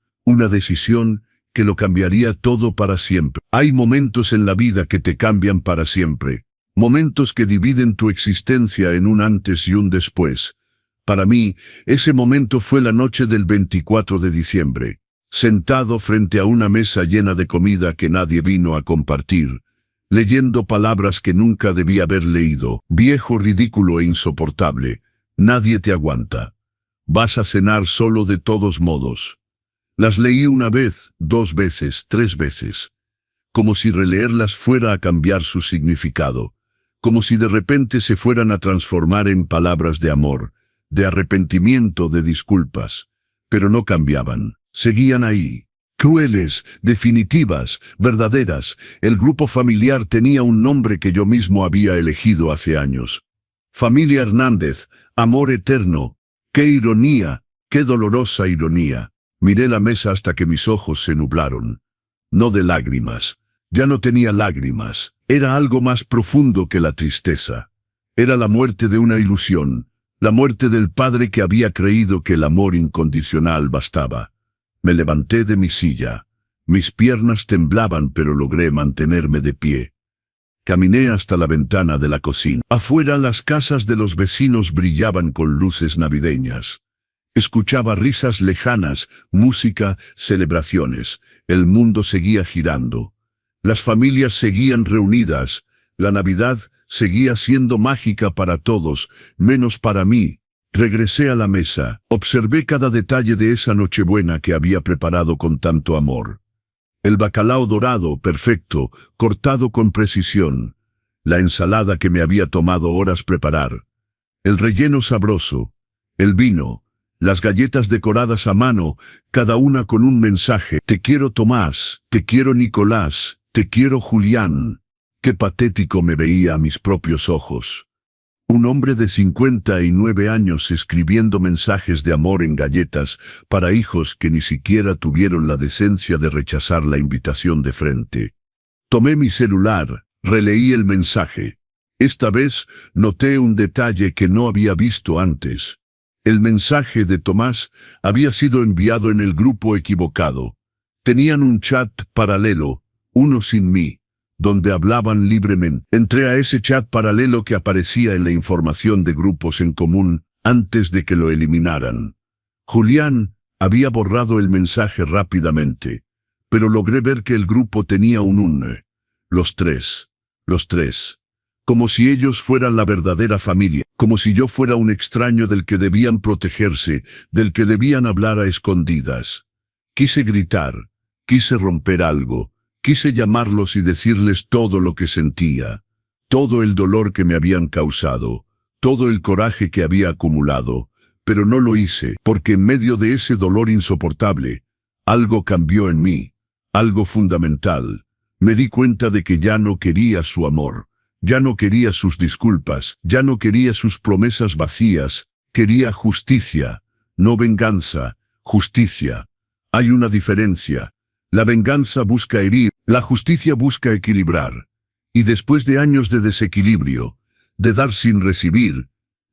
que lo cambiaría todo para siempre. Hay momentos en la vida que te cambian para siempre, momentos que dividen tu existencia en un antes y un después. Para mí, ese momento fue la noche del 24 de diciembre, sentado frente a una mesa llena de comida que nadie vino a compartir, leyendo palabras que nunca debí haber leído. Viejo, ridículo e insoportable, nadie te aguanta. Vas a cenar solo de todos modos. Las leí una vez, 2 veces, 3 veces. Como si releerlas fuera a cambiar su significado. Como si de repente se fueran a transformar en palabras de amor, de arrepentimiento, de disculpas. Pero no cambiaban. Seguían ahí. Crueles, definitivas, verdaderas. El grupo familiar tenía un nombre que yo mismo había elegido hace años. Familia Hernández, amor eterno. ¡Qué ironía! ¡Qué dolorosa ironía! Miré la mesa hasta que mis ojos se nublaron. No de lágrimas. Ya no tenía lágrimas. Era algo más profundo que la tristeza. Era la muerte de una ilusión. La muerte del padre que había creído que el amor incondicional bastaba. Me levanté de mi silla. Mis piernas temblaban, pero logré mantenerme de pie. Caminé hasta la ventana de la cocina. Afuera las casas de los vecinos brillaban con luces navideñas. Escuchaba risas lejanas, música, celebraciones. El mundo seguía girando. Las familias seguían reunidas. La Navidad seguía siendo mágica para todos, menos para mí. Regresé a la mesa. Observé cada detalle de esa Nochebuena que había preparado con tanto amor. El bacalao dorado, perfecto, cortado con precisión. La ensalada que me había tomado horas preparar. El relleno sabroso. El vino. Las galletas decoradas a mano, cada una con un mensaje. Te quiero Tomás, te quiero Nicolás, te quiero Julián. Qué patético me veía a mis propios ojos. Un hombre de 59 años escribiendo mensajes de amor en galletas para hijos que ni siquiera tuvieron la decencia de rechazar la invitación de frente. Tomé mi celular, releí el mensaje. Esta vez noté un detalle que no había visto antes. El mensaje de Tomás había sido enviado en el grupo equivocado. Tenían un chat paralelo, uno sin mí, donde hablaban libremente. Entré a ese chat paralelo que aparecía en la información de grupos en común antes de que lo eliminaran. Julián había borrado el mensaje rápidamente, pero logré ver que el grupo tenía un los tres, como si ellos fueran la verdadera familia, como si yo fuera un extraño del que debían protegerse, del que debían hablar a escondidas. Quise gritar, quise romper algo. Quise llamarlos y decirles todo lo que sentía, todo el dolor que me habían causado, todo el coraje que había acumulado, pero no lo hice, porque en medio de ese dolor insoportable, algo cambió en mí, algo fundamental. Me di cuenta de que ya no quería su amor, ya no quería sus disculpas, ya no quería sus promesas vacías, quería justicia, no venganza, justicia. Hay una diferencia. La venganza busca herir, la justicia busca equilibrar. Y después de años de desequilibrio, de dar sin recibir,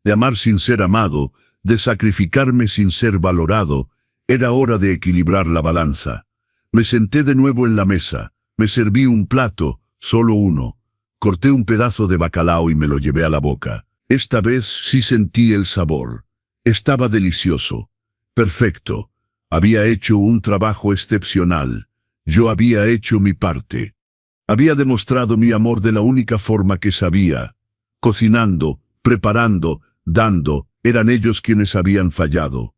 de amar sin ser amado, de sacrificarme sin ser valorado, era hora de equilibrar la balanza. Me senté de nuevo en la mesa, me serví un plato, solo uno. Corté un pedazo de bacalao y me lo llevé a la boca. Esta vez sí sentí el sabor. Estaba delicioso. Perfecto. Había hecho un trabajo excepcional. Yo había hecho mi parte. Había demostrado mi amor de la única forma que sabía. Cocinando, preparando, dando, eran ellos quienes habían fallado.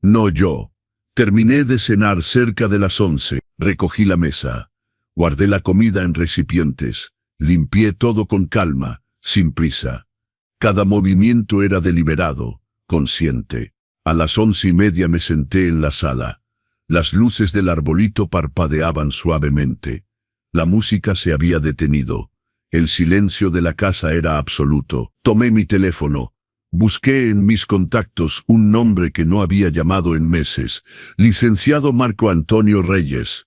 No yo. Terminé de cenar cerca de las 11. Recogí la mesa. Guardé la comida en recipientes. Limpié todo con calma, sin prisa. Cada movimiento era deliberado, consciente. A las 11:30 me senté en la sala. Las luces del arbolito parpadeaban suavemente. La música se había detenido. El silencio de la casa era absoluto. Tomé mi teléfono. Busqué en mis contactos un nombre que no había llamado en meses. Licenciado Marco Antonio Reyes.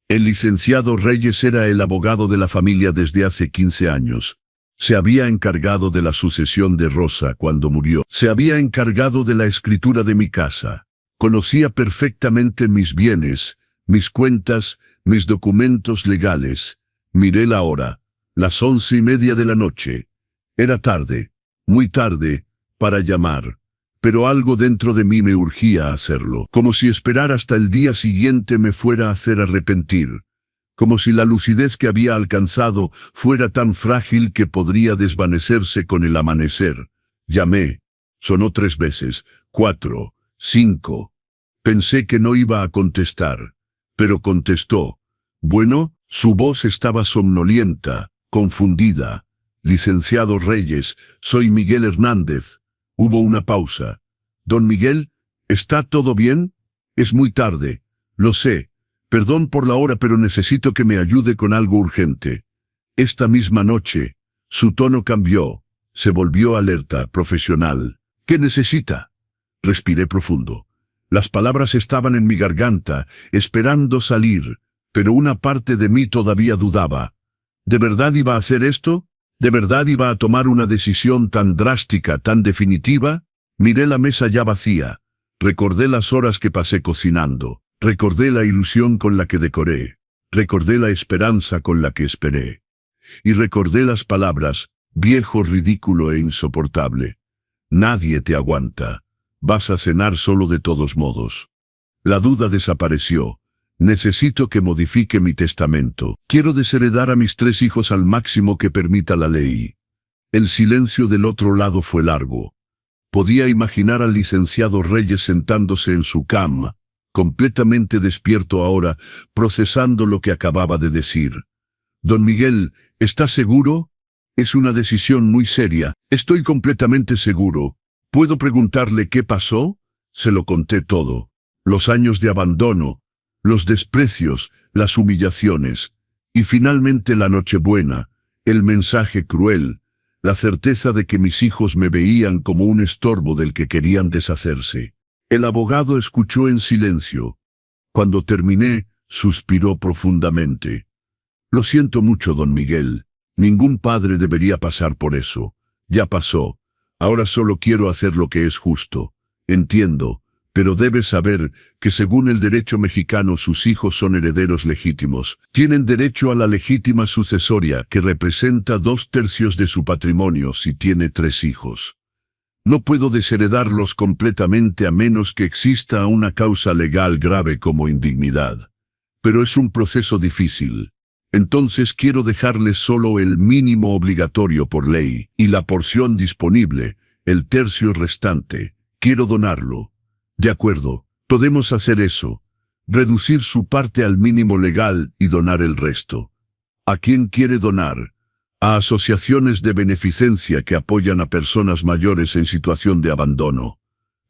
El licenciado Reyes era el abogado de la familia desde hace 15 años. Se había encargado de la sucesión de Rosa cuando murió. Se había encargado de la escritura de mi casa. Conocía perfectamente mis bienes, mis cuentas, mis documentos legales. Miré la hora. Las 11:30 de la noche. Era tarde, muy tarde, para llamar. Pero algo dentro de mí me urgía a hacerlo, como si esperar hasta el día siguiente me fuera a hacer arrepentir, como si la lucidez que había alcanzado fuera tan frágil que podría desvanecerse con el amanecer. Llamé. Sonó 3 veces, 4, 5. Pensé que no iba a contestar, pero contestó. Bueno, su voz estaba somnolienta, confundida. Licenciado Reyes, soy Miguel Hernández. Hubo una pausa. Don Miguel, ¿está todo bien? Es muy tarde. Lo sé. Perdón por la hora, pero necesito que me ayude con algo urgente. Esta misma noche, su tono cambió. Se volvió alerta, profesional. ¿Qué necesita? Respiré profundo. Las palabras estaban en mi garganta, esperando salir, pero una parte de mí todavía dudaba. ¿De verdad iba a hacer esto? ¿De verdad iba a tomar una decisión tan drástica, tan definitiva? Miré la mesa ya vacía. Recordé las horas que pasé cocinando. Recordé la ilusión con la que decoré. Recordé la esperanza con la que esperé. Y recordé las palabras, viejo, ridículo e insoportable. Nadie te aguanta. Vas a cenar solo de todos modos. La duda desapareció. Necesito que modifique mi testamento. Quiero desheredar a mis 3 hijos al máximo que permita la ley. El silencio del otro lado fue largo. Podía imaginar al licenciado Reyes sentándose en su cama, completamente despierto ahora, procesando lo que acababa de decir. Don Miguel, ¿está seguro? Es una decisión muy seria. Estoy completamente seguro. ¿Puedo preguntarle qué pasó? Se lo conté todo. Los años de abandono, los desprecios, las humillaciones, y finalmente la Nochebuena, el mensaje cruel, la certeza de que mis hijos me veían como un estorbo del que querían deshacerse. El abogado escuchó en silencio. Cuando terminé, suspiró profundamente. Lo siento mucho, don Miguel. Ningún padre debería pasar por eso. Ya pasó. Ahora solo quiero hacer lo que es justo. Entiendo. Pero debes saber que según el derecho mexicano sus hijos son herederos legítimos. Tienen derecho a la legítima sucesoria que representa 2/3 de su patrimonio si tiene 3 hijos. No puedo desheredarlos completamente a menos que exista una causa legal grave como indignidad. Pero es un proceso difícil. Entonces quiero dejarles solo el mínimo obligatorio por ley y la porción disponible, el tercio restante. Quiero donarlo. De acuerdo, podemos hacer eso. Reducir su parte al mínimo legal y donar el resto. ¿A quién quiere donar? A asociaciones de beneficencia que apoyan a personas mayores en situación de abandono.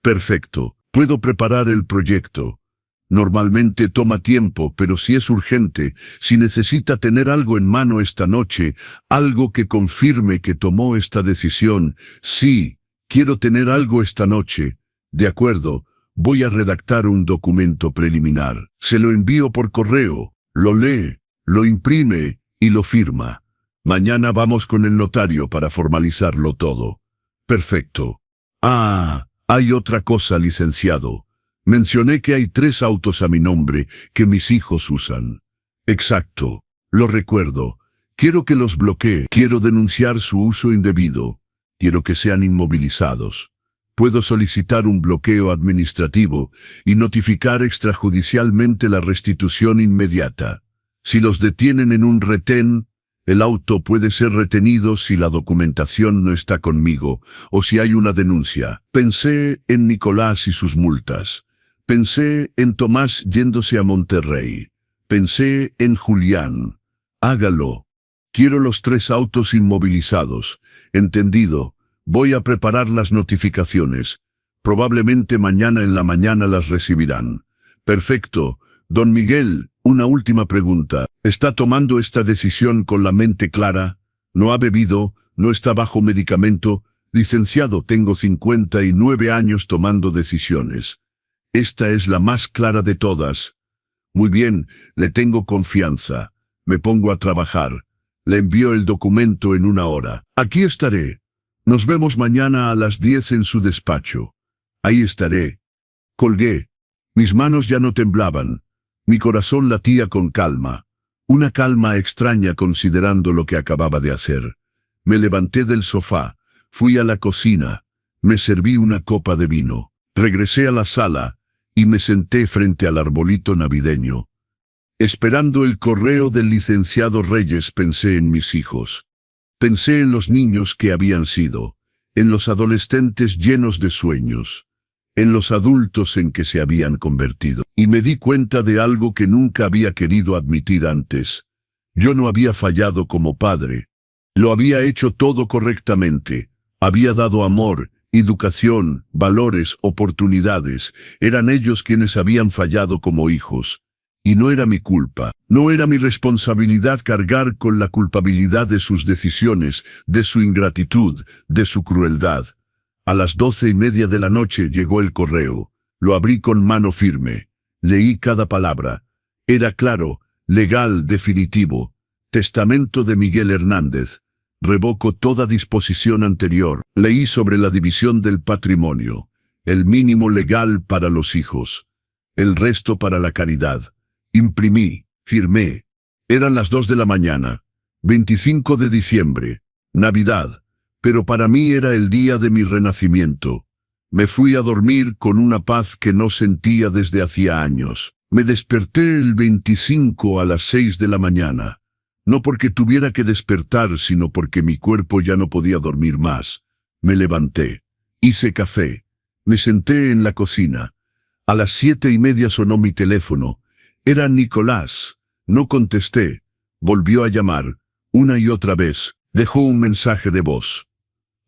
Perfecto, puedo preparar el proyecto. Normalmente toma tiempo, pero si es urgente, si necesita tener algo en mano esta noche, algo que confirme que tomó esta decisión, sí, quiero tener algo esta noche. De acuerdo, voy a redactar un documento preliminar. Se lo envío por correo, lo lee, lo imprime y lo firma. Mañana vamos con el notario para formalizarlo todo. Perfecto. Ah, hay otra cosa, licenciado. Mencioné que hay 3 autos a mi nombre que mis hijos usan. Exacto. Lo recuerdo. Quiero que los bloquee. Quiero denunciar su uso indebido. Quiero que sean inmovilizados. Puedo solicitar un bloqueo administrativo y notificar extrajudicialmente la restitución inmediata. Si los detienen en un retén, el auto puede ser retenido si la documentación no está conmigo o si hay una denuncia. Pensé en Nicolás y sus multas. Pensé en Tomás yéndose a Monterrey. Pensé en Julián. Hágalo. Quiero los 3 autos inmovilizados. Entendido. Voy a preparar las notificaciones. Probablemente mañana en la mañana las recibirán. Perfecto. Don Miguel, una última pregunta. ¿Está tomando esta decisión con la mente clara? ¿No ha bebido? ¿No está bajo medicamento? Licenciado, tengo 59 años tomando decisiones. Esta es la más clara de todas. Muy bien, le tengo confianza. Me pongo a trabajar. Le envío el documento en 1 hora. Aquí estaré. Nos vemos mañana a las 10 en su despacho. Ahí estaré. Colgué. Mis manos ya no temblaban. Mi corazón latía con calma. Una calma extraña considerando lo que acababa de hacer. Me levanté del sofá. Fui a la cocina. Me serví una copa de vino. Regresé a la sala y me senté frente al arbolito navideño. Esperando el correo del licenciado Reyes, pensé en mis hijos. Pensé en los niños que habían sido, en los adolescentes llenos de sueños, en los adultos en que se habían convertido. Y me di cuenta de algo que nunca había querido admitir antes. Yo no había fallado como padre. Lo había hecho todo correctamente. Había dado amor, educación, valores, oportunidades. Eran ellos quienes habían fallado como hijos. Y no era mi culpa. No era mi responsabilidad cargar con la culpabilidad de sus decisiones, de su ingratitud, de su crueldad. A las 12:30 de la noche llegó el correo. Lo abrí con mano firme. Leí cada palabra. Era claro, legal, definitivo. Testamento de Miguel Hernández. Revoco toda disposición anterior. Leí sobre la división del patrimonio. El mínimo legal para los hijos. El resto para la caridad. Imprimí, firmé. Eran las 2 de la mañana. 25 de diciembre. Navidad. Pero para mí era el día de mi renacimiento. Me fui a dormir con una paz que no sentía desde hacía años. Me desperté el 25 a las 6 de la mañana. No porque tuviera que despertar, sino porque mi cuerpo ya no podía dormir más. Me levanté. Hice café. Me senté en la cocina. A las 7:30 sonó mi teléfono. Era Nicolás. No contesté. Volvió a llamar. Una y otra vez. Dejó un mensaje de voz.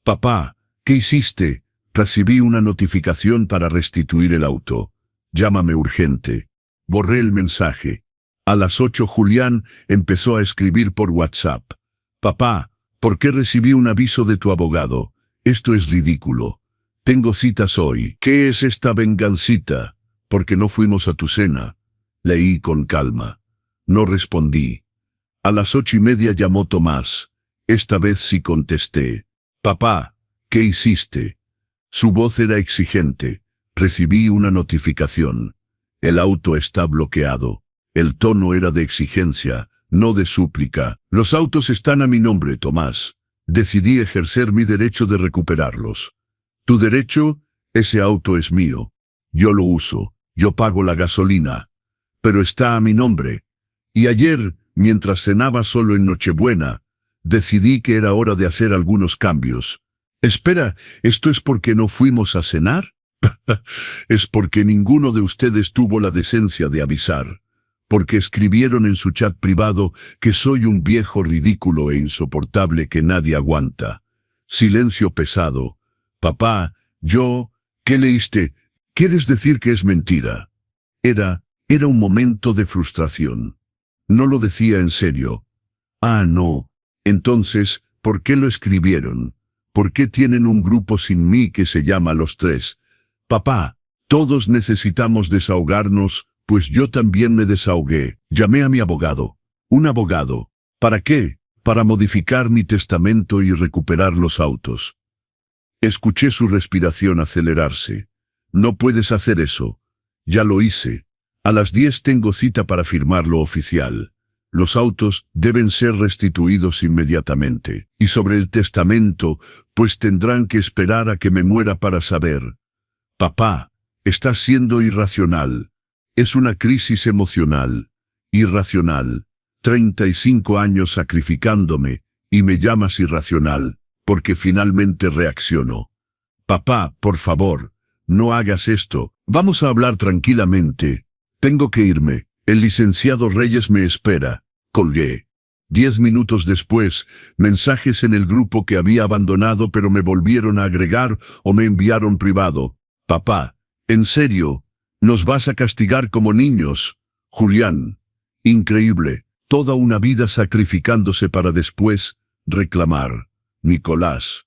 Papá, ¿qué hiciste? Recibí una notificación para restituir el auto. Llámame urgente. Borré el mensaje. A las 8 Julián empezó a escribir por WhatsApp. Papá, ¿por qué recibí un aviso de tu abogado? Esto es ridículo. Tengo citas hoy. ¿Qué es esta vengancita? Porque no fuimos a tu cena. Leí con calma. No respondí. A las 8:30 llamó Tomás. Esta vez sí contesté. Papá, ¿qué hiciste? Su voz era exigente. Recibí una notificación. El auto está bloqueado. El tono era de exigencia, no de súplica. Los autos están a mi nombre, Tomás. Decidí ejercer mi derecho de recuperarlos. ¿Tu derecho? Ese auto es mío. Yo lo uso. Yo pago la gasolina. Pero está a mi nombre. Y ayer, mientras cenaba solo en Nochebuena, decidí que era hora de hacer algunos cambios. Espera, ¿esto es porque no fuimos a cenar? Es porque ninguno de ustedes tuvo la decencia de avisar. Porque escribieron en su chat privado que soy un viejo ridículo e insoportable que nadie aguanta. Silencio pesado. Papá, ¿qué leíste? ¿Quieres decir que es mentira? Era Era un momento de frustración. No lo decía en serio. Ah, no. Entonces, ¿por qué lo escribieron? ¿Por qué tienen un grupo sin mí que se llama Los Tres? Papá, todos necesitamos desahogarnos, pues yo también me desahogué. Llamé a mi abogado. Un abogado. ¿Para qué? Para modificar mi testamento y recuperar los autos. Escuché su respiración acelerarse. No puedes hacer eso. Ya lo hice. A las 10 tengo cita para firmar lo oficial. Los autos deben ser restituidos inmediatamente. Y sobre el testamento, pues tendrán que esperar a que me muera para saber. Papá, estás siendo irracional. Es una crisis emocional. Irracional. 35 años sacrificándome, y me llamas irracional, porque finalmente reacciono. Papá, por favor, no hagas esto. Vamos a hablar tranquilamente. Tengo que irme. El licenciado Reyes me espera. Colgué. 10 minutos después, mensajes en el grupo que había abandonado pero me volvieron a agregar o me enviaron privado. Papá, ¿en serio? ¿Nos vas a castigar como niños? Julián. Increíble. Toda una vida sacrificándose para después reclamar. Nicolás.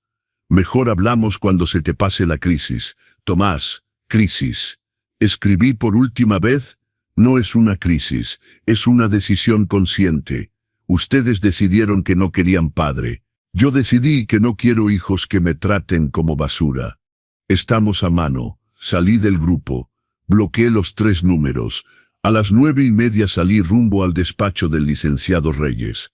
Mejor hablamos cuando se te pase la crisis. Tomás. Crisis. Escribí por última vez. No es una crisis, es una decisión consciente. Ustedes decidieron que no querían padre. Yo decidí que no quiero hijos que me traten como basura. Estamos a mano. Salí del grupo. Bloqueé los 3 números. A las 9:30 salí rumbo al despacho del licenciado Reyes.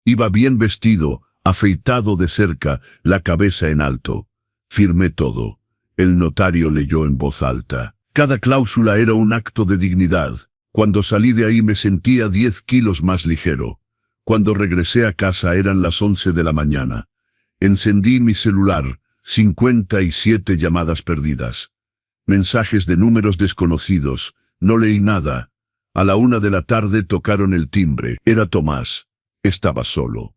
Iba bien vestido, afeitado de cerca, la cabeza en alto. Firmé todo. El notario leyó en voz alta. Cada cláusula era un acto de dignidad. Cuando salí de ahí me sentía 10 kilos más ligero. Cuando regresé a casa eran las 11 de la mañana. Encendí mi celular, 57 llamadas perdidas. Mensajes de números desconocidos, no leí nada. A la 1 de la tarde tocaron el timbre. Era Tomás. Estaba solo.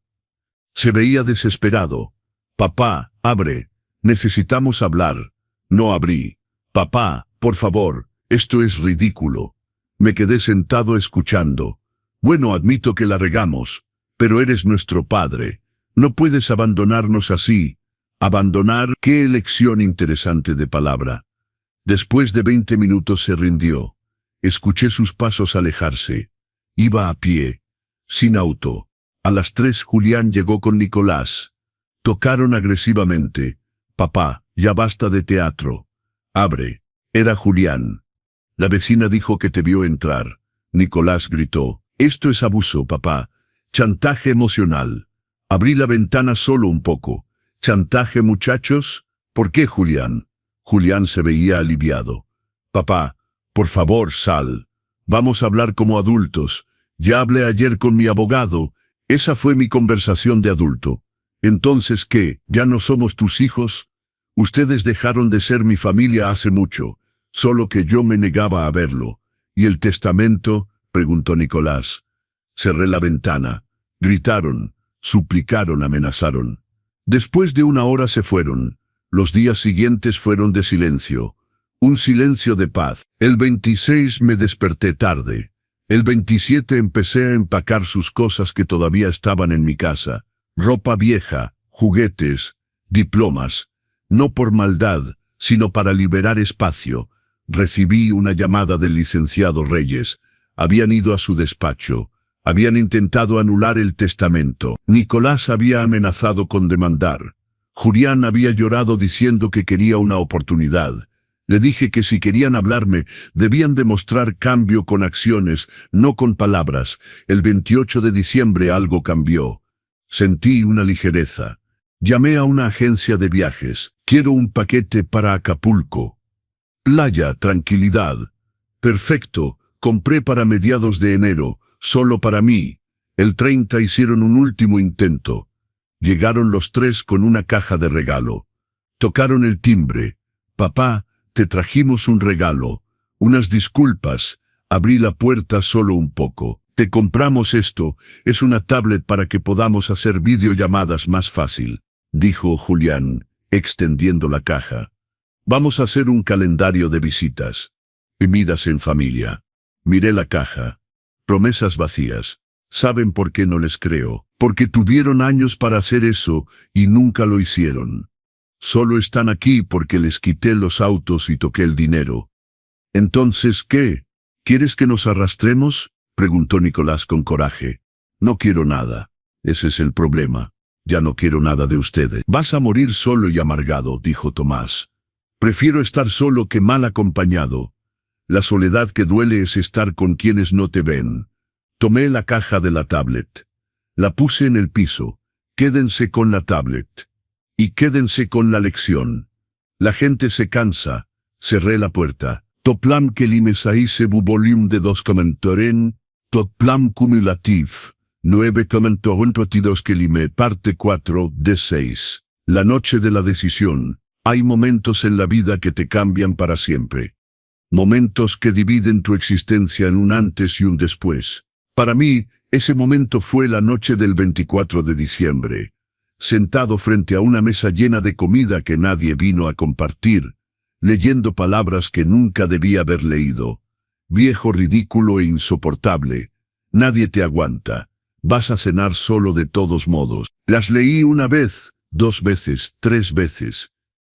Se veía desesperado. Papá, abre. Necesitamos hablar. No abrí. Papá, por favor, esto es ridículo. Me quedé sentado escuchando. Bueno, admito que la regamos, pero eres nuestro padre. No puedes abandonarnos así. Abandonar, qué elección interesante de palabra. Después de 20 minutos se rindió. Escuché sus pasos alejarse. Iba a pie, sin auto. A las 3 Julián llegó con Nicolás. Tocaron agresivamente. Papá, ya basta de teatro. Abre. Era Julián. La vecina dijo que te vio entrar. Nicolás gritó. Esto es abuso, papá. Chantaje emocional. Abrí la ventana solo un poco. ¿Chantaje, muchachos? ¿Por qué, Julián? Julián se veía aliviado. Papá, por favor, sal. Vamos a hablar como adultos. Ya hablé ayer con mi abogado. Esa fue mi conversación de adulto. Entonces, ¿qué? ¿Ya no somos tus hijos? Ustedes dejaron de ser mi familia hace mucho. Solo que yo me negaba a verlo. ¿Y el testamento? Preguntó Nicolás. Cerré la ventana. Gritaron, suplicaron, amenazaron. Después de 1 hora se fueron. Los días siguientes fueron de silencio. Un silencio de paz. El 26 me desperté tarde. El 27 empecé a empacar sus cosas que todavía estaban en mi casa. Ropa vieja, juguetes, diplomas. No por maldad, sino para liberar espacio. Recibí una llamada del licenciado Reyes. Habían ido a su despacho. Habían intentado anular el testamento. Nicolás había amenazado con demandar. Julián había llorado diciendo que quería una oportunidad. Le dije que si querían hablarme, debían demostrar cambio con acciones, no con palabras. El 28 de diciembre algo cambió. Sentí una ligereza. Llamé a una agencia de viajes. Quiero un paquete para Acapulco. Playa, tranquilidad. Perfecto, compré para mediados de enero, solo para mí. El 30 hicieron un último intento. Llegaron los 3 con una caja de regalo. Tocaron el timbre. Papá, te trajimos un regalo. Unas disculpas. Abrí la puerta solo un poco. Te compramos esto, es una tablet para que podamos hacer videollamadas más fácil, dijo Julián, extendiendo la caja. Vamos a hacer un calendario de visitas. Comidas en familia. Miré la caja. Promesas vacías. ¿Saben por qué no les creo? Porque tuvieron años para hacer eso y nunca lo hicieron. Solo están aquí porque les quité los autos y toqué el dinero. Entonces, ¿qué? ¿Quieres que nos arrastremos? Preguntó Nicolás con coraje. No quiero nada. Ese es el problema. Ya no quiero nada de ustedes. Vas a morir solo y amargado, dijo Tomás. Prefiero estar solo que mal acompañado. La soledad que duele es estar con quienes no te ven. Tomé la caja de la tablet. La puse en el piso. Quédense con la tablet. Y quédense con la lección. La gente se cansa. Cerré la puerta. Toplam que limesaïse bu volume de 2 commentaren, toplam cumulatif, 9 commentaren que lime parte 4 de 6. La noche de la decisión. Hay momentos en la vida que te cambian para siempre. Momentos que dividen tu existencia en un antes y un después. Para mí, ese momento fue la noche del 24 de diciembre. Sentado frente a una mesa llena de comida que nadie vino a compartir, leyendo palabras que nunca debía haber leído. Viejo, ridículo e insoportable. Nadie te aguanta. Vas a cenar solo de todos modos. Las leí una vez, 2 veces, 3 veces.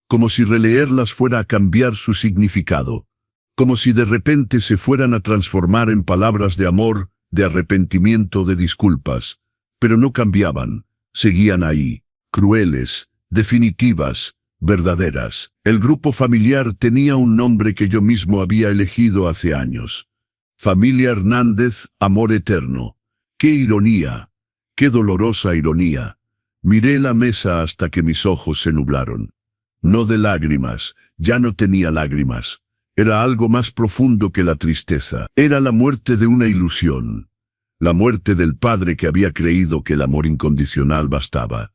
Como si releerlas fuera a cambiar su significado. Como si de repente se fueran a transformar en palabras de amor, de arrepentimiento, de disculpas. Pero no cambiaban. Seguían ahí. Crueles, definitivas, verdaderas. El grupo familiar tenía un nombre que yo mismo había elegido hace años. Familia Hernández, amor eterno. ¡Qué ironía! ¡Qué dolorosa ironía! Miré la mesa hasta que mis ojos se nublaron. No de lágrimas, ya no tenía lágrimas. Era algo más profundo que la tristeza. Era la muerte de una ilusión. La muerte del padre que había creído que el amor incondicional bastaba.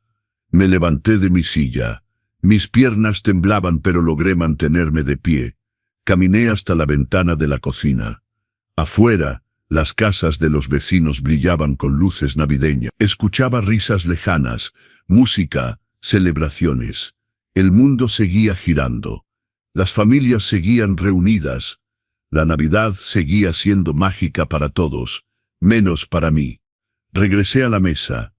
Me levanté de mi silla. Mis piernas temblaban, pero logré mantenerme de pie. Caminé hasta la ventana de la cocina. Afuera, las casas de los vecinos brillaban con luces navideñas. Escuchaba risas lejanas, música, celebraciones. El mundo seguía girando. Las familias seguían reunidas. La Navidad seguía siendo mágica para todos, menos para mí. Regresé a la mesa.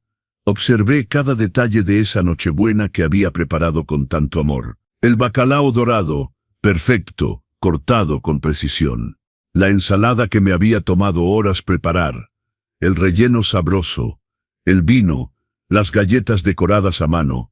Observé cada detalle de esa Nochebuena que había preparado con tanto amor. El bacalao dorado, perfecto, cortado con precisión. La ensalada que me había tomado horas preparar. El relleno sabroso. El vino, las galletas decoradas a mano.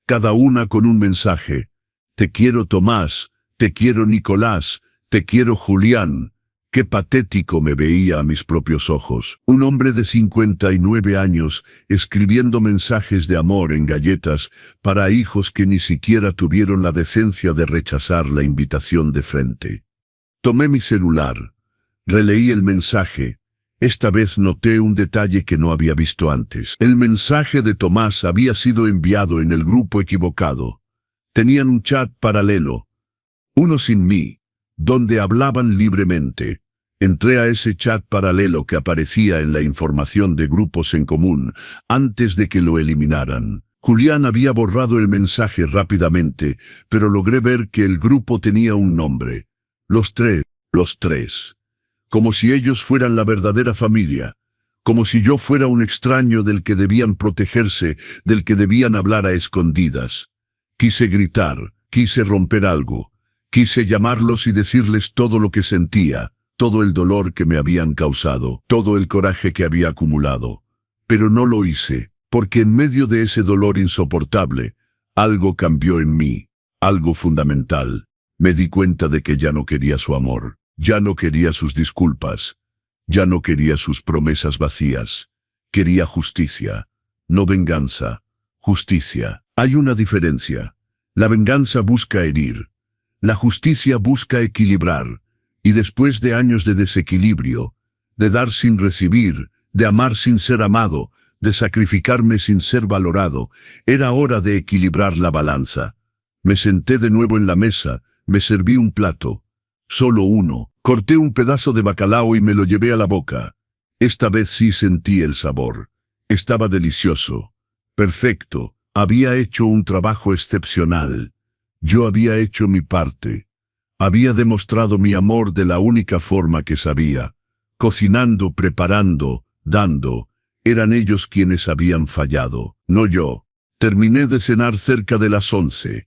Cada una con un mensaje. Te quiero Tomás, te quiero Nicolás, te quiero Julián. Qué patético me veía a mis propios ojos. Un hombre de 59 años escribiendo mensajes de amor en galletas para hijos que ni siquiera tuvieron la decencia de rechazar la invitación de frente. Tomé mi celular. Releí el mensaje. Esta vez noté un detalle que no había visto antes. El mensaje de Tomás había sido enviado en el grupo equivocado. Tenían un chat paralelo. Uno sin mí, donde hablaban libremente. Entré a ese chat paralelo que aparecía en la información de grupos en común, antes de que lo eliminaran. Julián había borrado el mensaje rápidamente, pero logré ver que el grupo tenía un nombre. Los tres. Como si ellos fueran la verdadera familia. Como si yo fuera un extraño del que debían protegerse, del que debían hablar a escondidas. Quise gritar, quise romper algo. Quise llamarlos y decirles todo lo que sentía, todo el dolor que me habían causado, todo el coraje que había acumulado. Pero no lo hice, porque en medio de ese dolor insoportable, algo cambió en mí, algo fundamental. Me di cuenta de que ya no quería su amor, ya no quería sus disculpas, ya no quería sus promesas vacías. Quería justicia, no venganza, justicia. Hay una diferencia. La venganza busca herir. La justicia busca equilibrar. Y después de años de desequilibrio, de dar sin recibir, de amar sin ser amado, de sacrificarme sin ser valorado, era hora de equilibrar la balanza. Me senté de nuevo en la mesa, me serví un plato. Solo uno. Corté un pedazo de bacalao y me lo llevé a la boca. Esta vez sí sentí el sabor. Estaba delicioso. Perfecto. Había hecho un trabajo excepcional. Yo había hecho mi parte. Había demostrado mi amor de la única forma que sabía. cocinando, preparando, dando. Eran ellos quienes habían fallado, no yo. Terminé de cenar cerca de las 11.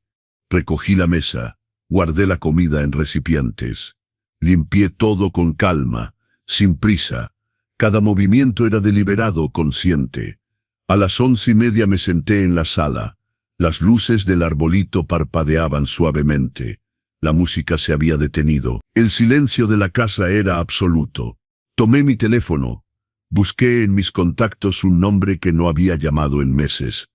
Recogí la mesa, guardé la comida en recipientes. Limpié todo con calma, sin prisa. Cada movimiento era deliberado, consciente. A las 11:30 me senté en la sala. Las luces del arbolito parpadeaban suavemente. La música se había detenido. El silencio de la casa era absoluto. Tomé mi teléfono. Busqué en mis contactos un nombre que no había llamado en meses.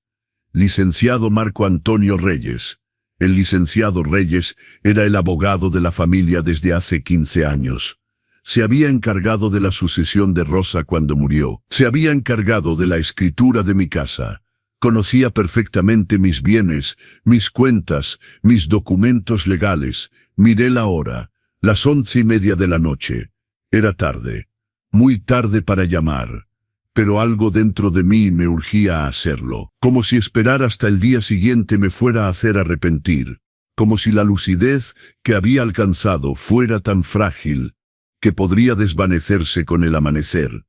Licenciado Marco Antonio Reyes. El licenciado Reyes era el abogado de la familia desde hace 15 años. Se había encargado de la sucesión de Rosa cuando murió. Se había encargado de la escritura de mi casa. Conocía perfectamente mis bienes, mis cuentas, mis documentos legales. Miré la hora, las 11:30 de la noche. Era tarde, muy tarde para llamar. Pero algo dentro de mí me urgía a hacerlo, como si esperar hasta el día siguiente me fuera a hacer arrepentir, como si la lucidez que había alcanzado fuera tan frágil que podría desvanecerse con el amanecer.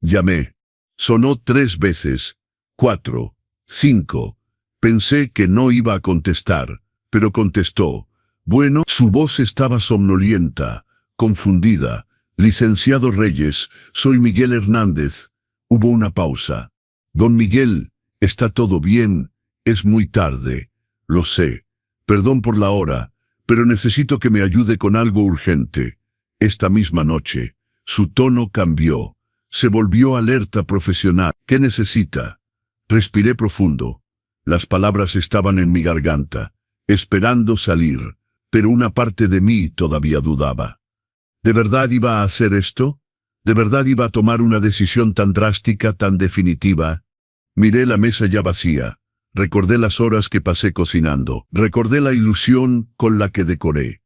Llamé. Sonó 3 veces, 4, 5. Pensé que no iba a contestar, pero contestó. Bueno, su voz estaba somnolienta, confundida. Licenciado Reyes, soy Miguel Hernández. Hubo una pausa. Don Miguel, ¿está todo bien? Es muy tarde. Lo sé. Perdón por la hora, pero necesito que me ayude con algo urgente. Esta misma noche, su tono cambió. Se volvió alerta profesional. ¿Qué necesita? Respiré profundo. Las palabras estaban en mi garganta, esperando salir, pero una parte de mí todavía dudaba. ¿De verdad iba a hacer esto? ¿De verdad iba a tomar una decisión tan drástica, tan definitiva? Miré la mesa ya vacía. Recordé las horas que pasé cocinando. Recordé la ilusión con la que decoré.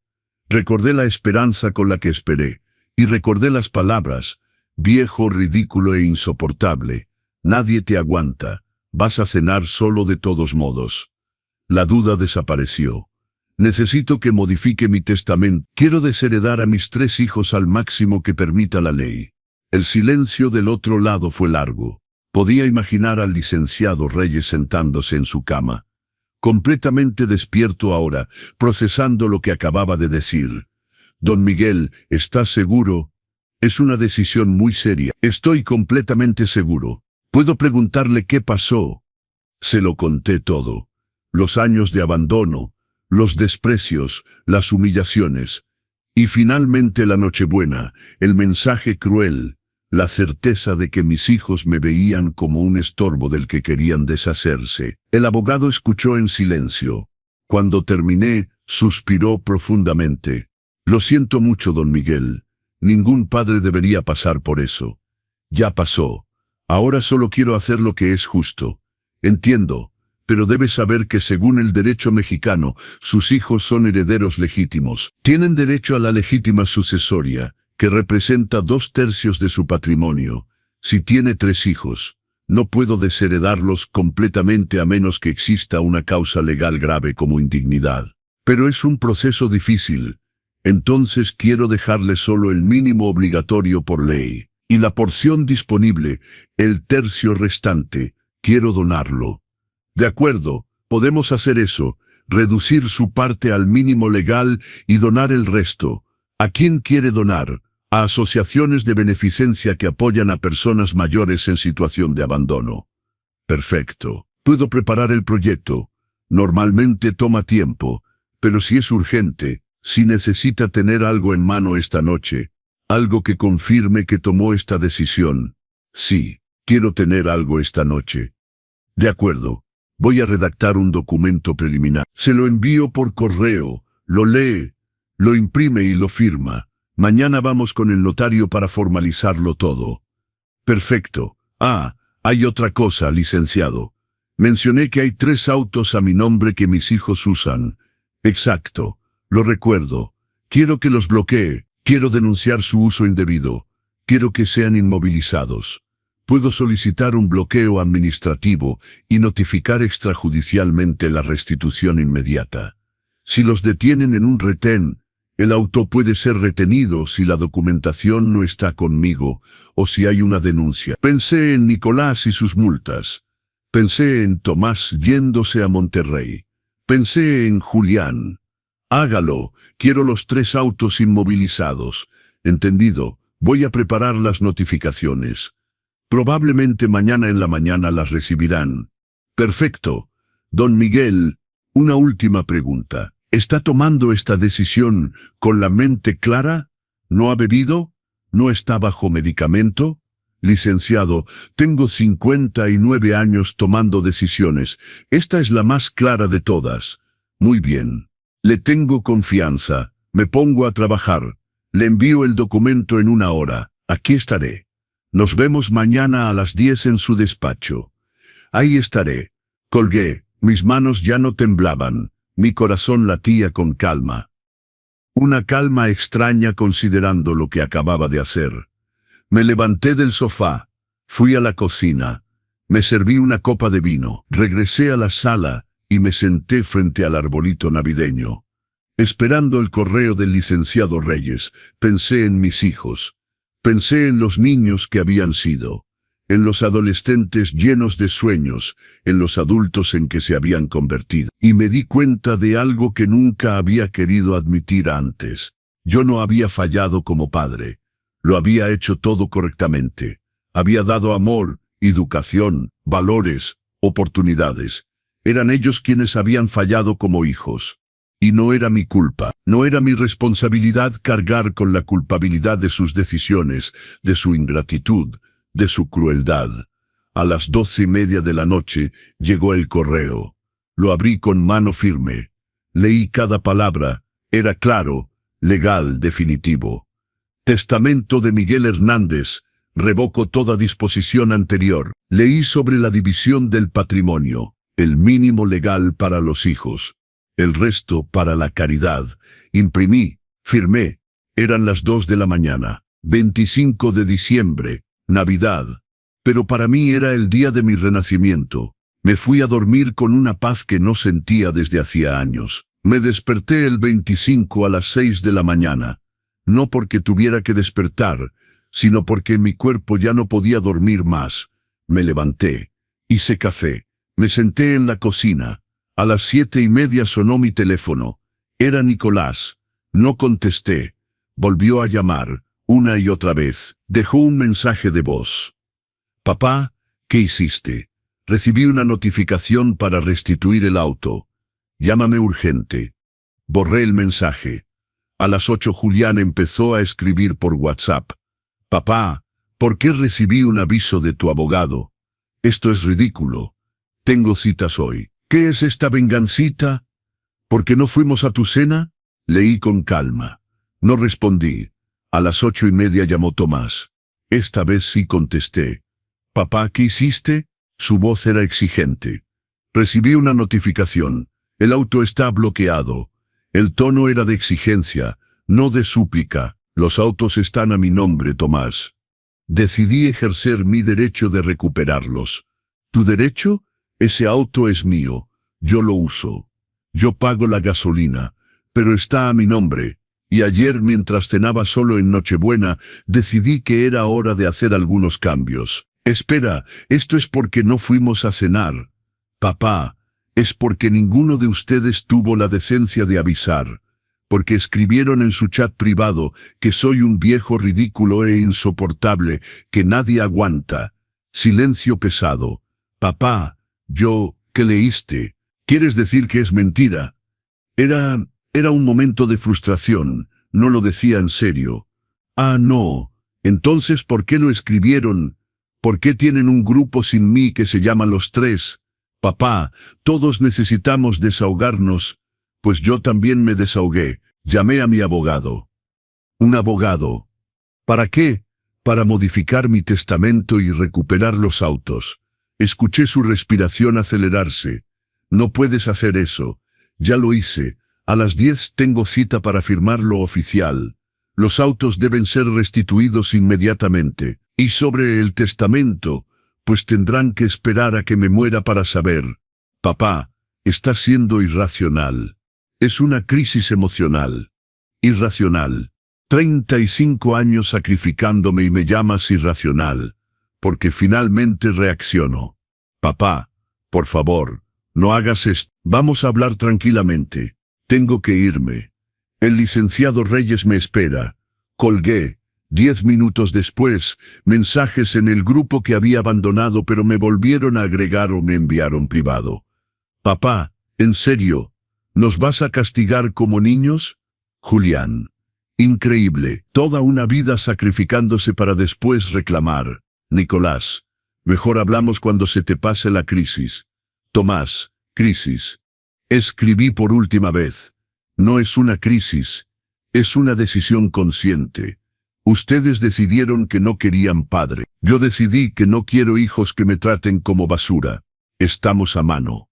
Recordé la esperanza con la que esperé. Y recordé las palabras. Viejo, ridículo e insoportable. Nadie te aguanta. Vas a cenar solo de todos modos. La duda desapareció. Necesito que modifique mi testamento. Quiero desheredar a mis 3 hijos al máximo que permita la ley. El silencio del otro lado fue largo. Podía imaginar al licenciado Reyes sentándose en su cama, completamente despierto ahora, procesando lo que acababa de decir. Don Miguel, ¿estás seguro? Es una decisión muy seria. Estoy completamente seguro. ¿Puedo preguntarle qué pasó? Se lo conté todo. Los años de abandono, los desprecios, las humillaciones. Y finalmente la Nochebuena, el mensaje cruel, la certeza de que mis hijos me veían como un estorbo del que querían deshacerse. El abogado escuchó en silencio. Cuando terminé, suspiró profundamente. Lo siento mucho, don Miguel. Ningún padre debería pasar por eso. Ya pasó. Ahora solo quiero hacer lo que es justo. Entiendo, pero debes saber que según el derecho mexicano, sus hijos son herederos legítimos. Tienen derecho a la legítima sucesoria, que representa 2/3 de su patrimonio. Si tiene 3 hijos, no puedo desheredarlos completamente a menos que exista una causa legal grave como indignidad. Pero es un proceso difícil. Entonces quiero dejarle solo el mínimo obligatorio por ley. Y la porción disponible, el 1/3 restante, quiero donarlo. De acuerdo, podemos hacer eso, reducir su parte al mínimo legal y donar el resto. ¿A quién quiere donar? A asociaciones de beneficencia que apoyan a personas mayores en situación de abandono. Perfecto. Puedo preparar el proyecto. Normalmente toma tiempo, pero si es urgente, si necesita tener algo en mano esta noche, algo que confirme que tomó esta decisión. Sí, quiero tener algo esta noche. De acuerdo. Voy a redactar un documento preliminar. Se lo envío por correo, lo lee, lo imprime y lo firma. Mañana vamos con el notario para formalizarlo todo. Perfecto. Ah, hay otra cosa, licenciado. Mencioné que hay 3 autos a mi nombre que mis hijos usan. Exacto. Lo recuerdo. Quiero que los bloquee. Quiero denunciar su uso indebido. Quiero que sean inmovilizados. Puedo solicitar un bloqueo administrativo y notificar extrajudicialmente la restitución inmediata. Si los detienen en un retén, El auto puede ser retenido si la documentación no está conmigo o si hay una denuncia. Pensé en Nicolás y sus multas. Pensé en Tomás yéndose a Monterrey. Pensé en Julián. Hágalo, quiero los 3 autos inmovilizados. Entendido, voy a preparar las notificaciones. Probablemente mañana en la mañana las recibirán. Perfecto. Don Miguel, una última pregunta. ¿Está tomando esta decisión con la mente clara? ¿No ha bebido? ¿No está bajo medicamento? Licenciado, tengo 59 años tomando decisiones. Esta es la más clara de todas. Muy bien. Le tengo confianza. Me pongo a trabajar. Le envío el documento en 1 hora. Aquí estaré. Nos vemos mañana a las 10 en su despacho. Ahí estaré. Colgué. Mis manos ya no temblaban. Mi corazón latía con calma. Una calma extraña considerando lo que acababa de hacer. Me levanté del sofá, fui a la cocina, me serví una copa de vino, regresé a la sala y me senté frente al arbolito navideño. Esperando el correo del licenciado Reyes, pensé en mis hijos. Pensé en los niños que habían sido, en los adolescentes llenos de sueños, en los adultos en que se habían convertido. Y me di cuenta de algo que nunca había querido admitir antes. Yo no había fallado como padre. Lo había hecho todo correctamente. Había dado amor, educación, valores, oportunidades. Eran ellos quienes habían fallado como hijos. Y no era mi culpa, no era mi responsabilidad cargar con la culpabilidad de sus decisiones, de su ingratitud, de su crueldad. A las 12:30 de la noche llegó el correo. Lo abrí con mano firme. Leí cada palabra. Era claro, legal, definitivo. Testamento de Miguel Hernández. Revoco toda disposición anterior. Leí sobre la división del patrimonio. El mínimo legal para los hijos. El resto para la caridad. Imprimí. Firmé. Eran las 2 de la mañana. 25 de diciembre. Navidad. Pero para mí era el día de mi renacimiento. Me fui a dormir con una paz que no sentía desde hacía años. Me desperté el 25 a las 6 de la mañana. No porque tuviera que despertar, sino porque mi cuerpo ya no podía dormir más. Me levanté, hice café, me senté en la cocina. A las 7:30 sonó mi teléfono. Era Nicolás. No contesté. Volvió a llamar. Una y otra vez, dejó un mensaje de voz. Papá, ¿qué hiciste? Recibí una notificación para restituir el auto. Llámame urgente. Borré el mensaje. A las 8 Julián empezó a escribir por WhatsApp. Papá, ¿por qué recibí un aviso de tu abogado? Esto es ridículo. Tengo citas hoy. ¿Qué es esta vengancita? ¿Por qué no fuimos a tu cena? Leí con calma. No respondí. A las 8:30 llamó Tomás. Esta vez sí contesté. Papá, ¿qué hiciste? Su voz era exigente. Recibí una notificación. El auto está bloqueado. El tono era de exigencia, no de súplica. Los autos están a mi nombre, Tomás. Decidí ejercer mi derecho de recuperarlos. ¿Tu derecho? Ese auto es mío. Yo lo uso. Yo pago la gasolina, pero está a mi nombre. Y ayer, mientras cenaba solo en Nochebuena, decidí que era hora de hacer algunos cambios. Espera, esto es porque no fuimos a cenar. Papá, es porque ninguno de ustedes tuvo la decencia de avisar. Porque escribieron en su chat privado que soy un viejo ridículo e insoportable que nadie aguanta. Silencio pesado. Papá, ¿qué leíste? ¿Quieres decir que es mentira? Era un momento de frustración, no lo decía en serio. Ah, no. Entonces, ¿por qué lo escribieron? ¿Por qué tienen un grupo sin mí que se llama Los Tres? Papá, todos necesitamos desahogarnos. Pues yo también me desahogué. Llamé a mi abogado. ¿Un abogado? ¿Para qué? Para modificar mi testamento y recuperar los autos. Escuché su respiración acelerarse. No puedes hacer eso. Ya lo hice. A las 10 tengo cita para firmar lo oficial. Los autos deben ser restituidos inmediatamente. Y sobre el testamento, pues tendrán que esperar a que me muera para saber. Papá, está siendo irracional. Es una crisis emocional. Irracional. 35 años sacrificándome y me llamas irracional, porque finalmente reacciono. Papá, por favor, no hagas esto. Vamos a hablar tranquilamente. Tengo que irme. El licenciado Reyes me espera. Colgué. 10 minutos después, mensajes en el grupo que había abandonado, pero me volvieron a agregar o me enviaron privado. Papá, ¿en serio? ¿Nos vas a castigar como niños? Julián. Increíble, toda una vida sacrificándose para después reclamar. Nicolás. Mejor hablamos cuando se te pase la crisis. Tomás. Crisis. Escribí por última vez. No es una crisis. Es una decisión consciente. Ustedes decidieron que no querían padre. Yo decidí que no quiero hijos que me traten como basura. Estamos a mano.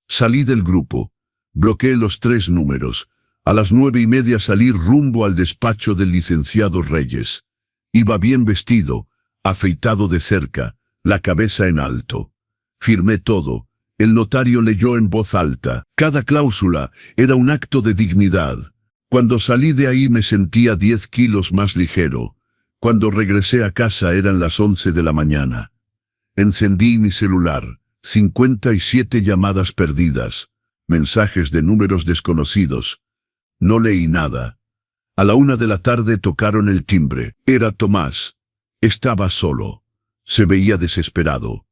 Salí del grupo. Bloqueé los 3 números. A las 9:30 salí rumbo al despacho del licenciado Reyes. Iba bien vestido, afeitado de cerca, la cabeza en alto. Firmé todo. El notario leyó en voz alta. Cada cláusula era un acto de dignidad. Cuando salí de ahí me sentía 10 kilos más ligero. Cuando regresé a casa eran las 11 de la mañana. Encendí mi celular. 57 llamadas perdidas. Mensajes de números desconocidos. No leí nada. A la 1 de la tarde tocaron el timbre. Era Tomás. Estaba solo. Se veía desesperado.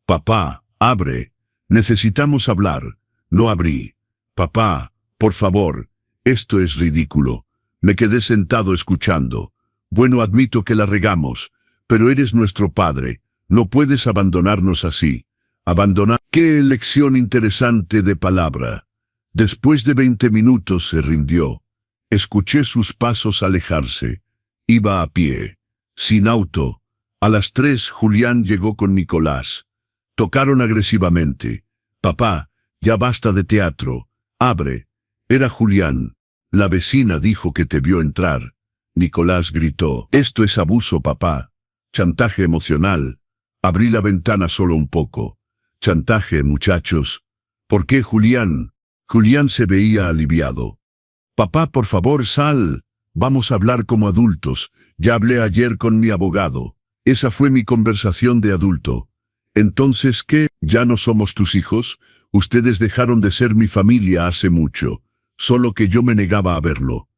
Papá, abre. Necesitamos hablar. No abrí. Papá, por favor. Esto es ridículo. Me quedé sentado escuchando. Bueno, admito que la regamos, pero eres nuestro padre. No puedes abandonarnos así. Abandonar. ¡Qué elección interesante de palabra! Después de 20 minutos se rindió. Escuché sus pasos alejarse. Iba a pie. Sin auto. A las 3 Julián llegó con Nicolás. Tocaron agresivamente. Papá, ya basta de teatro. Abre. Era Julián. La vecina dijo que te vio entrar. Nicolás gritó. Esto es abuso, papá. Chantaje emocional. Abrí la ventana solo un poco. Chantaje, muchachos. ¿Por qué, Julián? Julián se veía aliviado. Papá, por favor, sal. Vamos a hablar como adultos. Ya hablé ayer con mi abogado. Esa fue mi conversación de adulto. Entonces, ¿qué? ¿Ya no somos tus hijos? Ustedes dejaron de ser mi familia hace mucho. Solo que yo me negaba a verlo.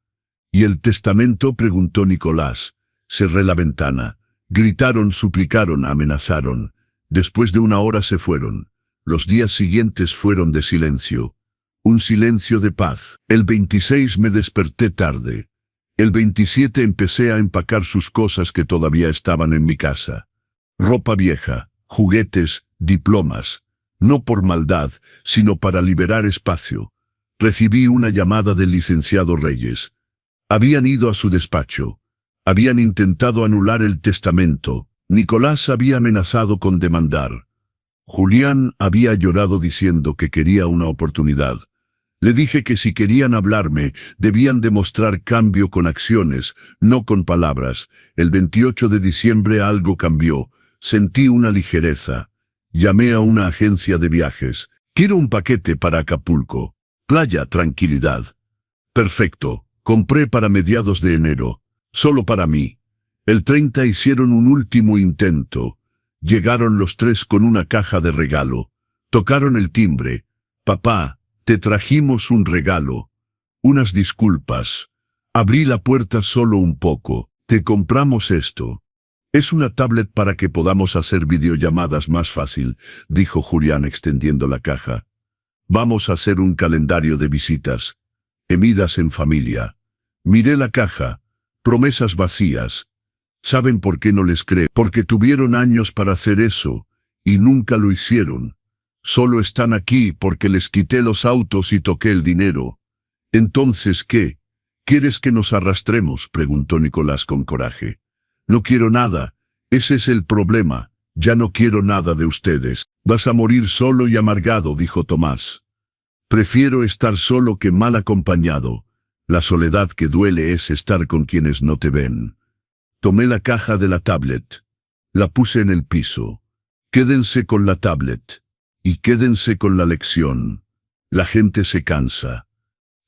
¿Y el testamento? Preguntó Nicolás. Cerré la ventana. Gritaron, suplicaron, amenazaron. Después de 1 hora se fueron. Los días siguientes fueron de silencio. Un silencio de paz. El 26 me desperté tarde. El 27 empecé a empacar sus cosas que todavía estaban en mi casa. Ropa vieja, juguetes, diplomas. No por maldad, sino para liberar espacio. Recibí una llamada del licenciado Reyes. Habían ido a su despacho. Habían intentado anular el testamento. Nicolás había amenazado con demandar. Julián había llorado diciendo que quería una oportunidad. Le dije que si querían hablarme, debían demostrar cambio con acciones, no con palabras. El 28 de diciembre algo cambió. Sentí una ligereza. Llamé a una agencia de viajes. Quiero un paquete para Acapulco. Playa, tranquilidad. Perfecto. Compré para mediados de enero. Solo para mí. El 30 hicieron un último intento. Llegaron los 3 con una caja de regalo. Tocaron el timbre. Papá, te trajimos un regalo. Unas disculpas. Abrí la puerta solo un poco. Te compramos esto. Es una tablet para que podamos hacer videollamadas más fácil, dijo Julián extendiendo la caja. Vamos a hacer un calendario de visitas. Comidas en familia. Miré la caja. Promesas vacías. ¿Saben por qué no les creo? Porque tuvieron años para hacer eso, y nunca lo hicieron. Solo están aquí porque les quité los autos y toqué el dinero. Entonces, ¿qué? ¿Quieres que nos arrastremos?, preguntó Nicolás con coraje. No quiero nada. Ese es el problema. Ya no quiero nada de ustedes. Vas a morir solo y amargado, dijo Tomás. Prefiero estar solo que mal acompañado. La soledad que duele es estar con quienes no te ven. Tomé la caja de la tablet. La puse en el piso. Quédense con la tablet. Y quédense con la lección. La gente se cansa.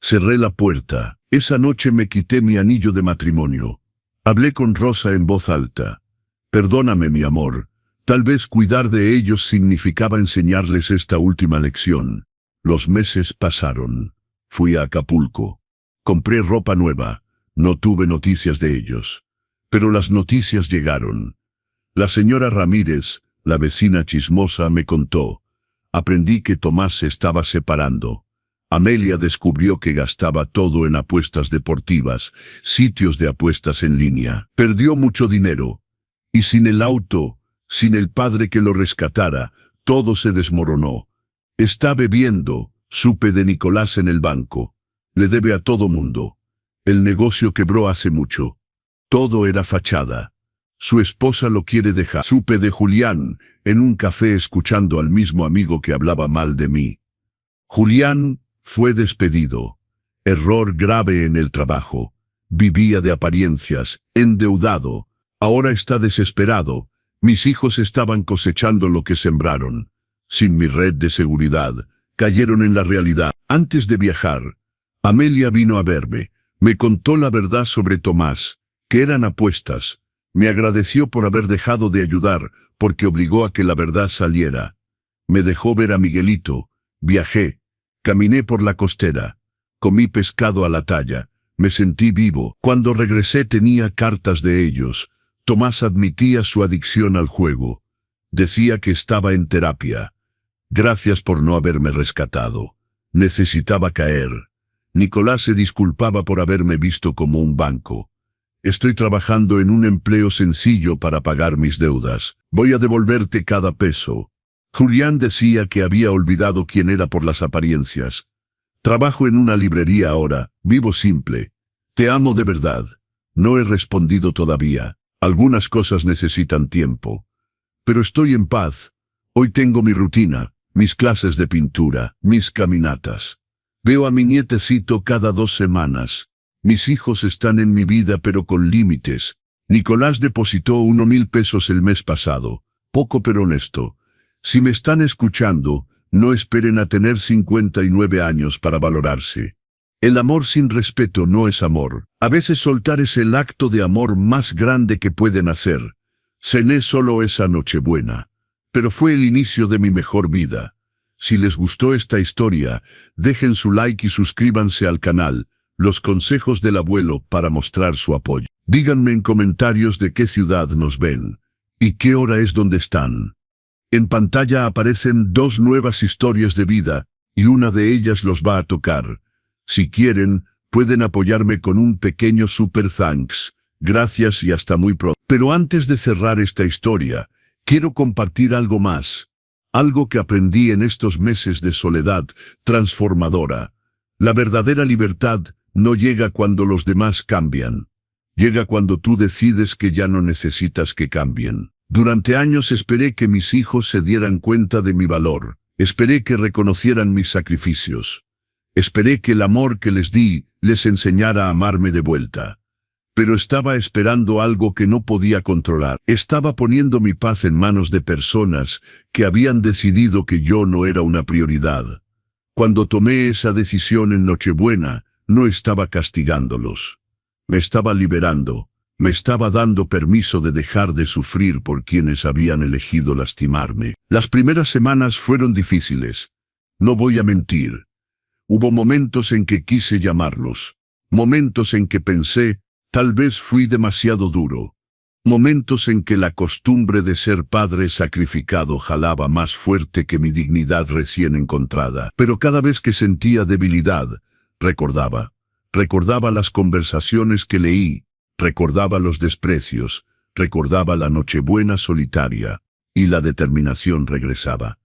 Cerré la puerta. Esa noche me quité mi anillo de matrimonio. Hablé con Rosa en voz alta. Perdóname, mi amor. Tal vez cuidar de ellos significaba enseñarles esta última lección. Los meses pasaron. Fui a Acapulco. Compré ropa nueva. No tuve noticias de ellos. Pero las noticias llegaron. La señora Ramírez, la vecina chismosa, me contó. Aprendí que Tomás se estaba separando. Amelia descubrió que gastaba todo en apuestas deportivas, sitios de apuestas en línea. Perdió mucho dinero. Y sin el auto, sin el padre que lo rescatara, todo se desmoronó. Está bebiendo, supe de Nicolás en el banco. Le debe a todo mundo. El negocio quebró hace mucho. Todo era fachada. Su esposa lo quiere dejar. Supe de Julián, en un café escuchando al mismo amigo que hablaba mal de mí. Julián fue despedido. Error grave en el trabajo. Vivía de apariencias, endeudado. Ahora está desesperado. Mis hijos estaban cosechando lo que sembraron. Sin mi red de seguridad, cayeron en la realidad. Antes de viajar, Amelia vino a verme. Me contó la verdad sobre Tomás, que eran apuestas. Me agradeció por haber dejado de ayudar, porque obligó a que la verdad saliera. Me dejó ver a Miguelito. Viajé. Caminé por la costera. Comí pescado a la talla. Me sentí vivo. Cuando regresé tenía cartas de ellos. Tomás admitía su adicción al juego. Decía que estaba en terapia. Gracias por no haberme rescatado. Necesitaba caer. Nicolás se disculpaba por haberme visto como un banco. Estoy trabajando en un empleo sencillo para pagar mis deudas. Voy a devolverte cada peso. Julián decía que había olvidado quién era por las apariencias. Trabajo en una librería ahora, vivo simple. Te amo de verdad. No he respondido todavía. Algunas cosas necesitan tiempo. Pero estoy en paz. Hoy tengo mi rutina, mis clases de pintura, mis caminatas. Veo a mi nietecito cada 2 semanas. Mis hijos están en mi vida pero con límites. Nicolás depositó 1,000 pesos el mes pasado. Poco pero honesto. Si me están escuchando, no esperen a tener 59 años para valorarse. El amor sin respeto no es amor. A veces soltar es el acto de amor más grande que pueden hacer. Cené solo esa Nochebuena, pero fue el inicio de mi mejor vida. Si les gustó esta historia, dejen su like y suscríbanse al canal, Los Consejos del Abuelo, para mostrar su apoyo. Díganme en comentarios de qué ciudad nos ven y qué hora es donde están. En pantalla aparecen 2 nuevas historias de vida y una de ellas los va a tocar. Si quieren, pueden apoyarme con un pequeño super thanks. Gracias y hasta muy pronto. Pero antes de cerrar esta historia, quiero compartir algo más. Algo que aprendí en estos meses de soledad transformadora. La verdadera libertad no llega cuando los demás cambian. Llega cuando tú decides que ya no necesitas que cambien. Durante años esperé que mis hijos se dieran cuenta de mi valor. Esperé que reconocieran mis sacrificios. Esperé que el amor que les di les enseñara a amarme de vuelta. Pero estaba esperando algo que no podía controlar. Estaba poniendo mi paz en manos de personas que habían decidido que yo no era una prioridad. Cuando tomé esa decisión en Nochebuena, no estaba castigándolos. Me estaba liberando. Me estaba dando permiso de dejar de sufrir por quienes habían elegido lastimarme. Las primeras semanas fueron difíciles. No voy a mentir. Hubo momentos en que quise llamarlos. Momentos en que pensé, tal vez fui demasiado duro. Momentos en que la costumbre de ser padre sacrificado jalaba más fuerte que mi dignidad recién encontrada. Pero cada vez que sentía debilidad, recordaba las conversaciones que leí, recordaba los desprecios, recordaba la Nochebuena solitaria, y la determinación regresaba.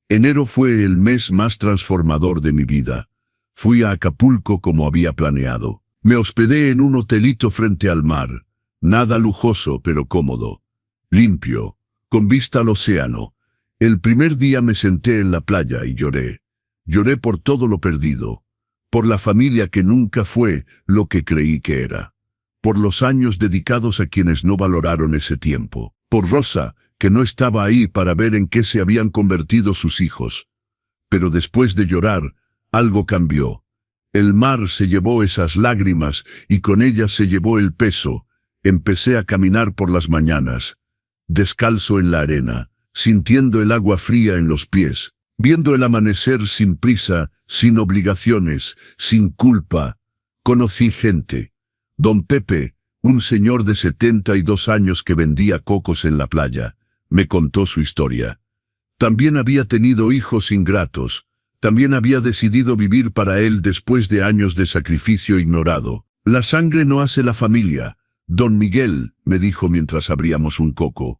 Enero fue el mes más transformador de mi vida. Fui a Acapulco como había planeado. Me hospedé en un hotelito frente al mar. Nada lujoso, pero cómodo. Limpio, con vista al océano. El primer día me senté en la playa y lloré. Lloré por todo lo perdido. Por la familia que nunca fue lo que creí que era. Por los años dedicados a quienes no valoraron ese tiempo. Por Rosa, que no estaba ahí para ver en qué se habían convertido sus hijos. Pero después de llorar, algo cambió. El mar se llevó esas lágrimas y con ellas se llevó el peso. Empecé a caminar por las mañanas, descalzo en la arena, sintiendo el agua fría en los pies, viendo el amanecer sin prisa, sin obligaciones, sin culpa. Conocí gente. Don Pepe, un señor de 72 años que vendía cocos en la playa, me contó su historia. También había tenido hijos ingratos. También había decidido vivir para él después de años de sacrificio ignorado. La sangre no hace la familia. Don Miguel, me dijo mientras abríamos un coco.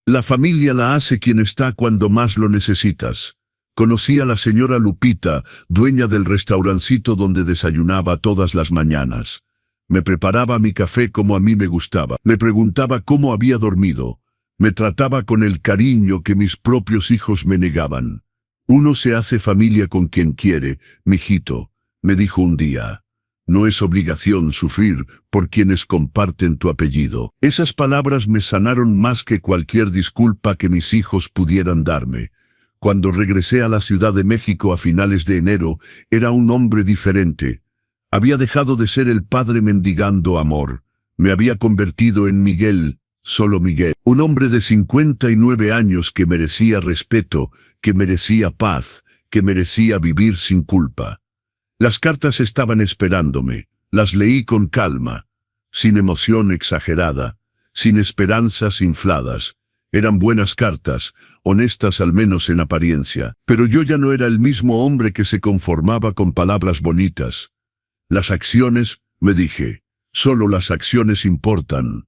La familia la hace quien está cuando más lo necesitas. Conocí a la señora Lupita, dueña del restaurancito donde desayunaba todas las mañanas. Me preparaba mi café como a mí me gustaba. Me preguntaba cómo había dormido. Me trataba con el cariño que mis propios hijos me negaban. Uno se hace familia con quien quiere, mijito, me dijo un día. No es obligación sufrir por quienes comparten tu apellido. Esas palabras me sanaron más que cualquier disculpa que mis hijos pudieran darme. Cuando regresé a la Ciudad de México a finales de enero, era un hombre diferente. Había dejado de ser el padre mendigando amor. Me había convertido en Miguel, solo Miguel. Un hombre de 59 años que merecía respeto, que merecía paz, que merecía vivir sin culpa. Las cartas estaban esperándome. Las leí con calma, sin emoción exagerada, sin esperanzas infladas. Eran buenas cartas, honestas al menos en apariencia. Pero yo ya no era el mismo hombre que se conformaba con palabras bonitas. Las acciones, me dije, solo las acciones importan.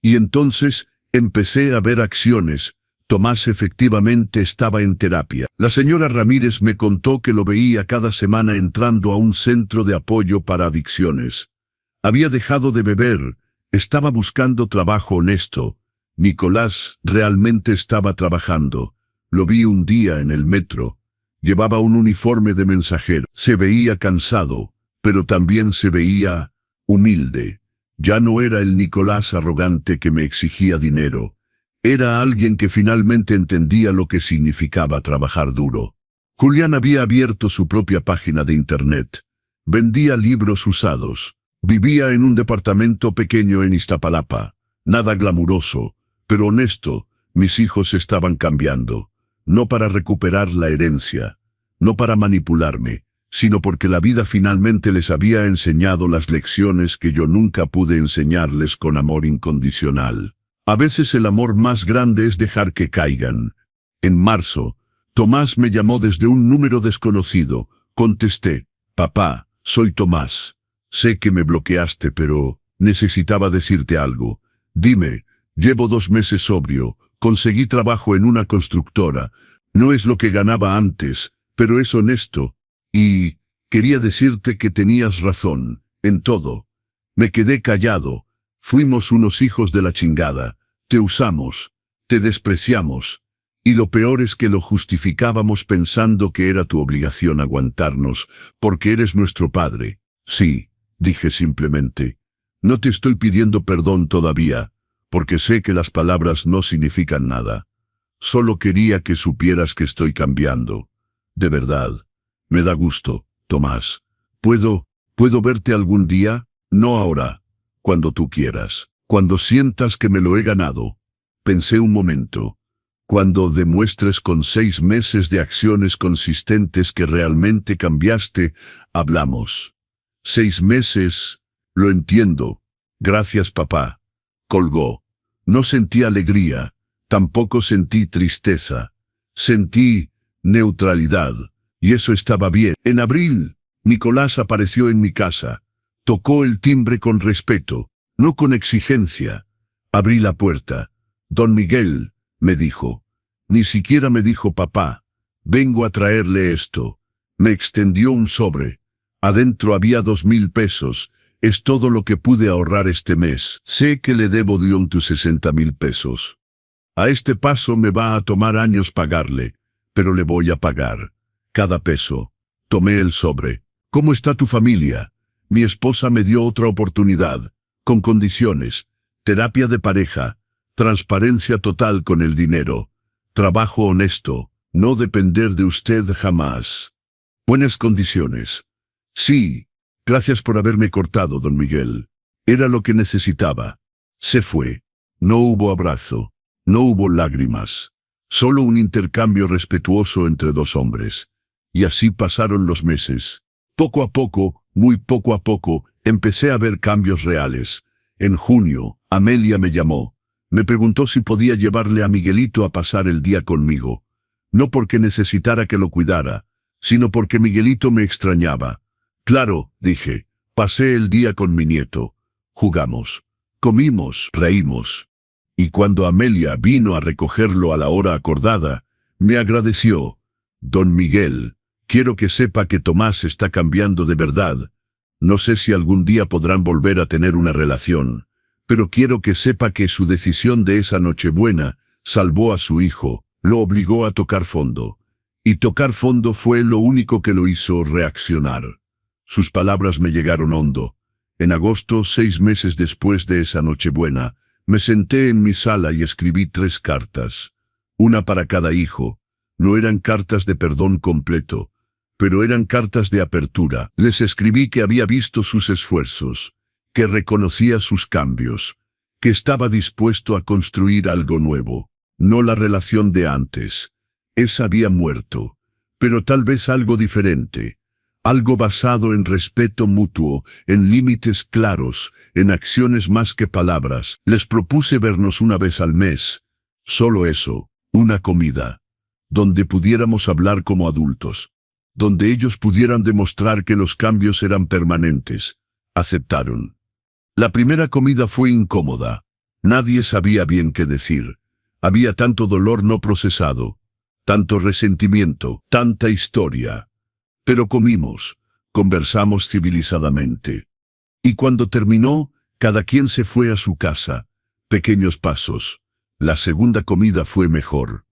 Y entonces empecé a ver acciones. Tomás efectivamente estaba en terapia. La señora Ramírez me contó que lo veía cada semana entrando a un centro de apoyo para adicciones. Había dejado de beber, estaba buscando trabajo honesto. Nicolás realmente estaba trabajando. Lo vi un día en el metro. Llevaba un uniforme de mensajero. Se veía cansado, pero también se veía humilde. Ya no era el Nicolás arrogante que me exigía dinero. Era alguien que finalmente entendía lo que significaba trabajar duro. Julián había abierto su propia página de internet. Vendía libros usados. Vivía en un departamento pequeño en Iztapalapa. Nada glamuroso, pero honesto. Mis hijos estaban cambiando. No para recuperar la herencia. No para manipularme, sino porque la vida finalmente les había enseñado las lecciones que yo nunca pude enseñarles con amor incondicional. A veces el amor más grande es dejar que caigan. En marzo, Tomás me llamó desde un número desconocido. Contesté, papá, soy Tomás. Sé que me bloqueaste, pero necesitaba decirte algo. Dime, llevo 2 meses sobrio, conseguí trabajo en una constructora. No es lo que ganaba antes, pero es honesto. Y quería decirte que tenías razón, en todo. Me quedé callado. Fuimos unos hijos de la chingada. Te usamos, te despreciamos. Y lo peor es que lo justificábamos pensando que era tu obligación aguantarnos, porque eres nuestro padre. Sí, dije simplemente. No te estoy pidiendo perdón todavía, porque sé que las palabras no significan nada. Solo quería que supieras que estoy cambiando. De verdad. Me da gusto, Tomás. ¿Puedo verte algún día? No ahora. Cuando tú quieras. Cuando sientas que me lo he ganado. Pensé un momento. Cuando demuestres con 6 meses de acciones consistentes que realmente cambiaste, hablamos. 6 meses, lo entiendo. Gracias, papá. Colgó. No sentí alegría, tampoco sentí tristeza. Sentí neutralidad, y eso estaba bien. En abril, Nicolás apareció en mi casa. Tocó el timbre con respeto, no con exigencia. Abrí la puerta. Don Miguel, me dijo. Ni siquiera me dijo papá. Vengo a traerle esto. Me extendió un sobre. Adentro había 2,000 pesos. Es todo lo que pude ahorrar este mes. Sé que le debo de tus 60,000 pesos. A este paso me va a tomar años pagarle, pero le voy a pagar. Cada peso. Tomé el sobre. ¿Cómo está tu familia? Mi esposa me dio otra oportunidad, con condiciones, terapia de pareja, transparencia total con el dinero, trabajo honesto, no depender de usted jamás. Buenas condiciones. Sí, Gracias por haberme cortado, don Miguel. Era lo que necesitaba. Se fue. No hubo abrazo. No hubo lágrimas. Solo un intercambio respetuoso entre dos hombres. Y así pasaron los meses. Poco a poco, muy poco a poco, empecé a ver cambios reales. En junio, Amelia me llamó. Me preguntó si podía llevarle a Miguelito a pasar el día conmigo. No porque necesitara que lo cuidara, sino porque Miguelito me extrañaba. Claro, dije, pasé el día con mi nieto. Jugamos, comimos, reímos. Y cuando Amelia vino a recogerlo a la hora acordada, me agradeció. Don Miguel, quiero que sepa que Tomás está cambiando de verdad. No sé si algún día podrán volver a tener una relación, pero quiero que sepa que su decisión de esa Nochebuena salvó a su hijo, lo obligó a tocar fondo. Y tocar fondo fue lo único que lo hizo reaccionar. Sus palabras me llegaron hondo. En agosto, 6 meses después de esa Nochebuena, me senté en mi sala y escribí 3 cartas. Una para cada hijo. No eran cartas de perdón completo, pero eran cartas de apertura. Les escribí que había visto sus esfuerzos, que reconocía sus cambios, que estaba dispuesto a construir algo nuevo. No la relación de antes. Esa había muerto, pero tal vez algo diferente. Algo basado en respeto mutuo, en límites claros, en acciones más que palabras. Les propuse vernos una vez al mes. Solo eso, una comida, donde pudiéramos hablar como adultos, donde ellos pudieran demostrar que los cambios eran permanentes. Aceptaron. La primera comida fue incómoda. Nadie sabía bien qué decir. Había tanto dolor no procesado, tanto resentimiento, tanta historia. Pero comimos, conversamos civilizadamente. Y cuando terminó, cada quien se fue a su casa. Pequeños pasos. La segunda comida fue mejor.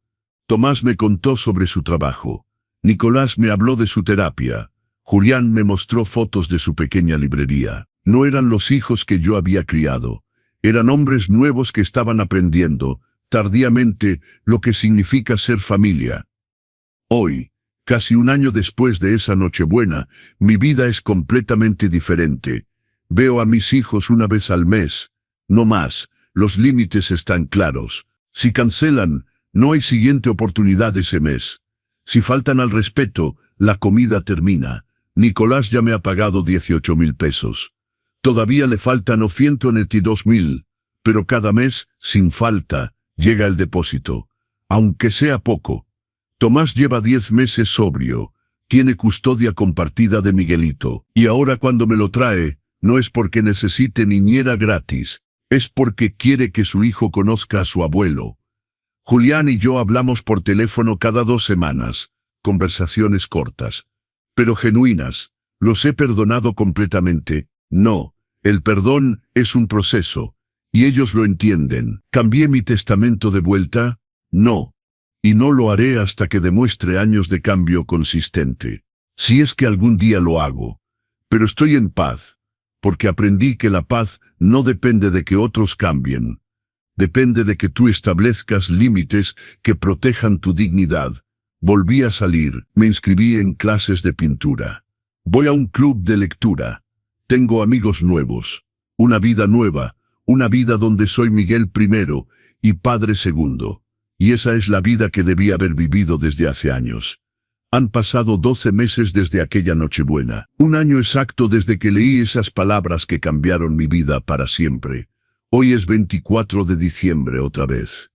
Tomás me contó sobre su trabajo. Nicolás me habló de su terapia. Julián me mostró fotos de su pequeña librería. No eran los hijos que yo había criado. Eran hombres nuevos que estaban aprendiendo, tardíamente, lo que significa ser familia. Hoy, casi un año después de esa Nochebuena, mi vida es completamente diferente. Veo a mis hijos una vez al mes. No más, los límites están claros. Si cancelan, no hay siguiente oportunidad ese mes. Si faltan al respeto, la comida termina. Nicolás ya me ha pagado 18,000 pesos. Todavía le faltan 192,000, pero cada mes, sin falta, llega el depósito. Aunque sea poco. Tomás lleva 10 meses sobrio, tiene custodia compartida de Miguelito, y ahora cuando me lo trae, no es porque necesite niñera gratis, es porque quiere que su hijo conozca a su abuelo. Julián y yo hablamos por teléfono cada 2 semanas, conversaciones cortas, pero genuinas. ¿Los he perdonado completamente? No, el perdón es un proceso, y ellos lo entienden. ¿Cambié mi testamento de vuelta? No. Y no lo haré hasta que demuestre años de cambio consistente. Si es que algún día lo hago. Pero estoy en paz, porque aprendí que la paz no depende de que otros cambien. Depende de que tú establezcas límites que protejan tu dignidad. Volví a salir, me inscribí en clases de pintura. Voy a un club de lectura. Tengo amigos nuevos. Una vida nueva, una vida donde soy Miguel I y padre segundo. Y esa es la vida que debí haber vivido desde hace años. Han pasado 12 meses desde aquella Nochebuena. Un año exacto desde que leí esas palabras que cambiaron mi vida para siempre. Hoy es 24 de diciembre otra vez.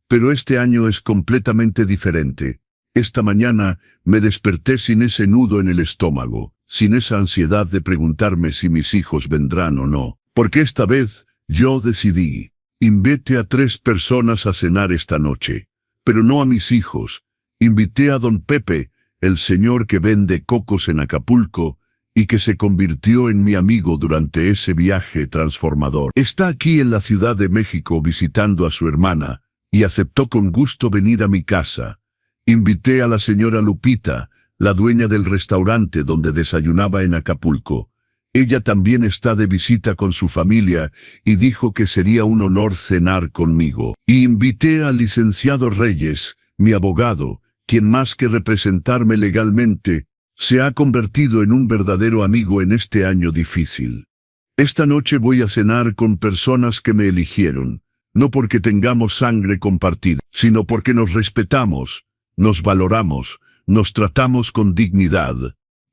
Pero este año es completamente diferente. Esta mañana me desperté sin ese nudo en el estómago, sin esa ansiedad de preguntarme si mis hijos vendrán o no. Porque esta vez yo decidí. Invité a 3 personas a cenar esta noche, pero no a mis hijos. Invité a don Pepe, el señor que vende cocos en Acapulco, y que se convirtió en mi amigo durante ese viaje transformador. Está aquí en la Ciudad de México visitando a su hermana, y aceptó con gusto venir a mi casa. Invité a la señora Lupita, la dueña del restaurante donde desayunaba en Acapulco. Ella también está de visita con su familia y dijo que sería un honor cenar conmigo. Y invité al licenciado Reyes, mi abogado, quien más que representarme legalmente, Se ha convertido en un verdadero amigo en este año difícil. Esta noche voy a cenar con personas que me eligieron, no porque tengamos sangre compartida, sino porque nos respetamos, nos valoramos, nos tratamos con dignidad.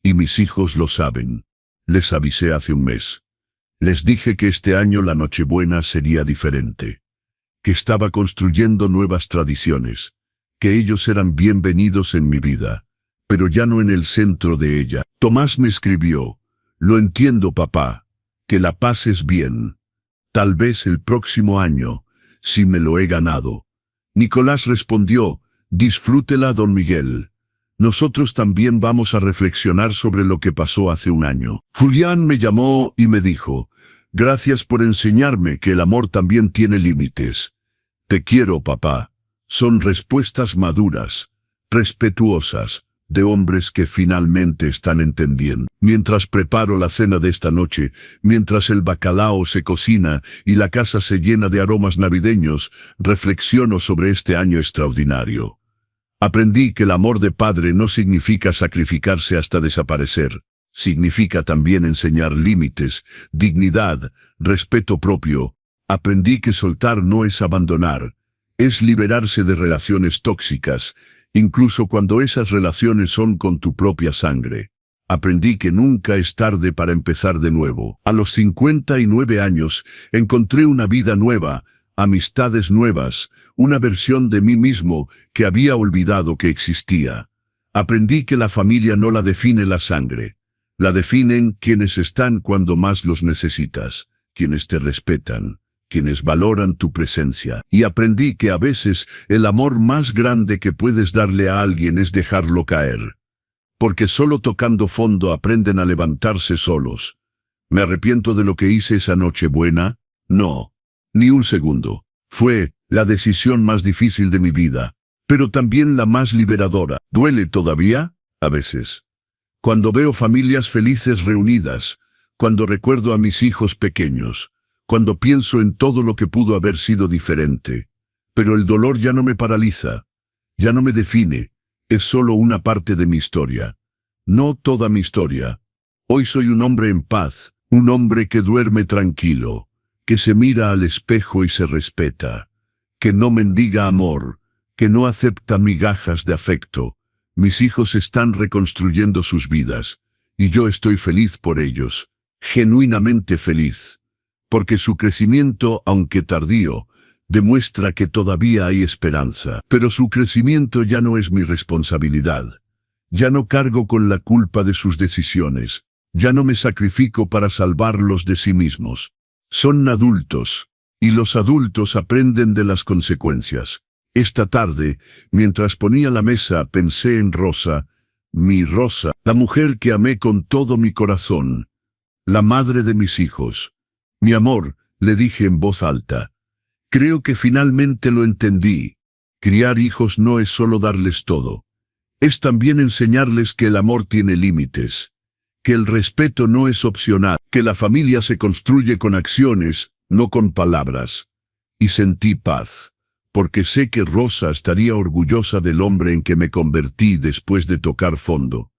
Y mis hijos lo saben. Les avisé hace un mes. Les dije que este año la Nochebuena sería diferente, que estaba construyendo nuevas tradiciones, que ellos eran bienvenidos en mi vida, pero ya no en el centro de ella. Tomás me escribió: lo entiendo, papá, que la pases bien. Tal vez el próximo año, si me lo he ganado. Nicolás respondió: disfrútela, don Miguel. Nosotros también vamos a reflexionar sobre lo que pasó hace un año. Julián me llamó y me dijo: gracias por enseñarme que el amor también tiene límites. Te quiero, papá. Son respuestas maduras, respetuosas, de hombres que finalmente están entendiendo. Mientras preparo la cena de esta noche, mientras el bacalao se cocina y la casa se llena de aromas navideños, reflexiono sobre este año extraordinario. Aprendí que el amor de padre no significa sacrificarse hasta desaparecer. Significa también enseñar límites, dignidad, respeto propio. Aprendí que soltar no es abandonar, es liberarse de relaciones tóxicas, incluso cuando esas relaciones son con tu propia sangre. Aprendí que nunca es tarde para empezar de nuevo. A los 59 años, encontré una vida nueva, amistades nuevas, una versión de mí mismo que había olvidado que existía. Aprendí que la familia no la define la sangre. La definen quienes están cuando más los necesitas, quienes te respetan, quienes valoran tu presencia. Y aprendí que a veces el amor más grande que puedes darle a alguien es dejarlo caer. Porque solo tocando fondo aprenden a levantarse solos. ¿Me arrepiento de lo que hice esa Nochebuena? No. Ni un segundo. Fue la decisión más difícil de mi vida, pero también la más liberadora. ¿Duele todavía? A veces. Cuando veo familias felices reunidas, cuando recuerdo a mis hijos pequeños, cuando pienso en todo lo que pudo haber sido diferente. Pero el dolor ya no me paraliza, ya no me define, es solo una parte de mi historia. No toda mi historia. Hoy soy un hombre en paz, un hombre que duerme tranquilo, que se mira al espejo y se respeta, que no mendiga amor, que no acepta migajas de afecto. Mis hijos están reconstruyendo sus vidas, y yo estoy feliz por ellos, genuinamente feliz, porque su crecimiento, aunque tardío, demuestra que todavía hay esperanza. Pero su crecimiento ya no es mi responsabilidad. Ya no cargo con la culpa de sus decisiones, ya no me sacrifico para salvarlos de sí mismos. Son adultos, y los adultos aprenden de las consecuencias. Esta tarde, mientras ponía la mesa, pensé en Rosa, mi Rosa, la mujer que amé con todo mi corazón, la madre de mis hijos. Mi amor, le dije en voz alta. Creo que finalmente lo entendí. Criar hijos no es solo darles todo. Es también enseñarles que el amor tiene límites, que el respeto no es opcional, que la familia se construye con acciones, no con palabras. Y sentí paz, porque sé que Rosa estaría orgullosa del hombre en que me convertí después de tocar fondo.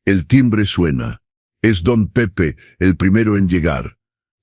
El timbre suena. Es don Pepe, el primero en llegar.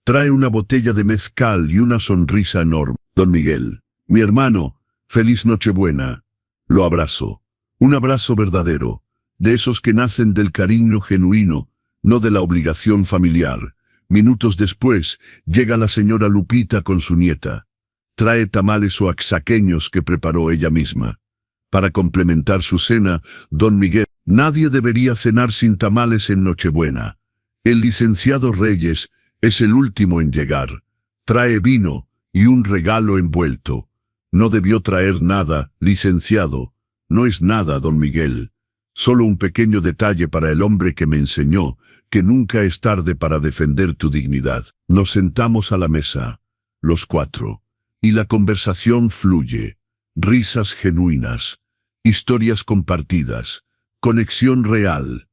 Trae una botella de mezcal y una sonrisa enorme. Don Miguel, mi hermano, feliz Nochebuena. Lo abrazo. Un abrazo verdadero, de esos que nacen del cariño genuino, no de la obligación familiar. Minutos después, llega la señora Lupita con su nieta. Trae tamales oaxaqueños que preparó ella misma. Para complementar su cena, don Miguel, nadie debería cenar sin tamales en Nochebuena. El licenciado Reyes es el último en llegar. Trae vino y un regalo envuelto. No debió traer nada, licenciado. No es nada, don Miguel. Solo un pequeño detalle para el hombre que me enseñó que nunca es tarde para defender tu dignidad. Nos sentamos a la mesa, los cuatro, y la conversación fluye. Risas genuinas, historias compartidas, conexión real.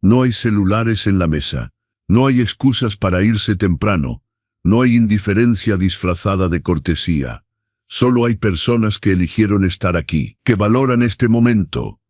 No hay celulares en la mesa, no hay excusas para irse temprano, no hay indiferencia disfrazada de cortesía. Solo hay personas que eligieron estar aquí, que valoran este momento.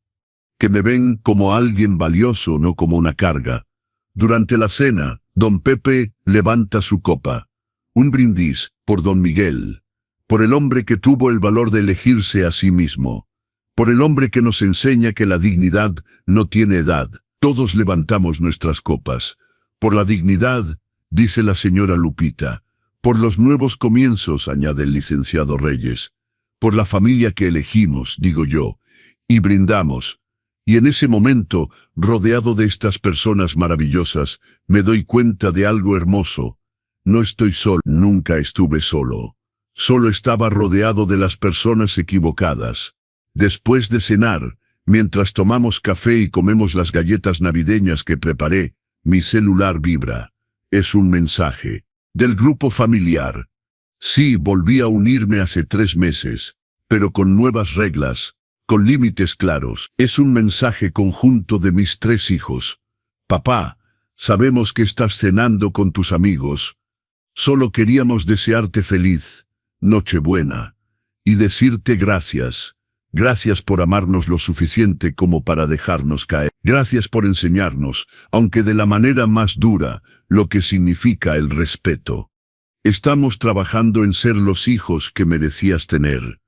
que me ven como alguien valioso, no como una carga. Durante la cena, don Pepe levanta su copa. Un brindis por don Miguel, por el hombre que tuvo el valor de elegirse a sí mismo, por el hombre que nos enseña que la dignidad no tiene edad. Todos levantamos nuestras copas. Por la dignidad, dice la señora Lupita. Por los nuevos comienzos, añade el licenciado Reyes. Por la familia que elegimos, digo yo, y brindamos. Y en ese momento, rodeado de estas personas maravillosas, me doy cuenta de algo hermoso. No estoy solo, nunca estuve solo. Solo estaba rodeado de las personas equivocadas. Después de cenar, mientras tomamos café y comemos las galletas navideñas que preparé, mi celular vibra. Es un mensaje del grupo familiar. Sí, volví a unirme hace 3 meses, pero con nuevas reglas, con límites claros. Es un mensaje conjunto de mis 3 hijos. Papá, sabemos que estás cenando con tus amigos. Solo queríamos desearte feliz Nochebuena y decirte gracias. Gracias por amarnos lo suficiente como para dejarnos caer. Gracias por enseñarnos, aunque de la manera más dura, lo que significa el respeto. Estamos trabajando en ser los hijos que merecías tener.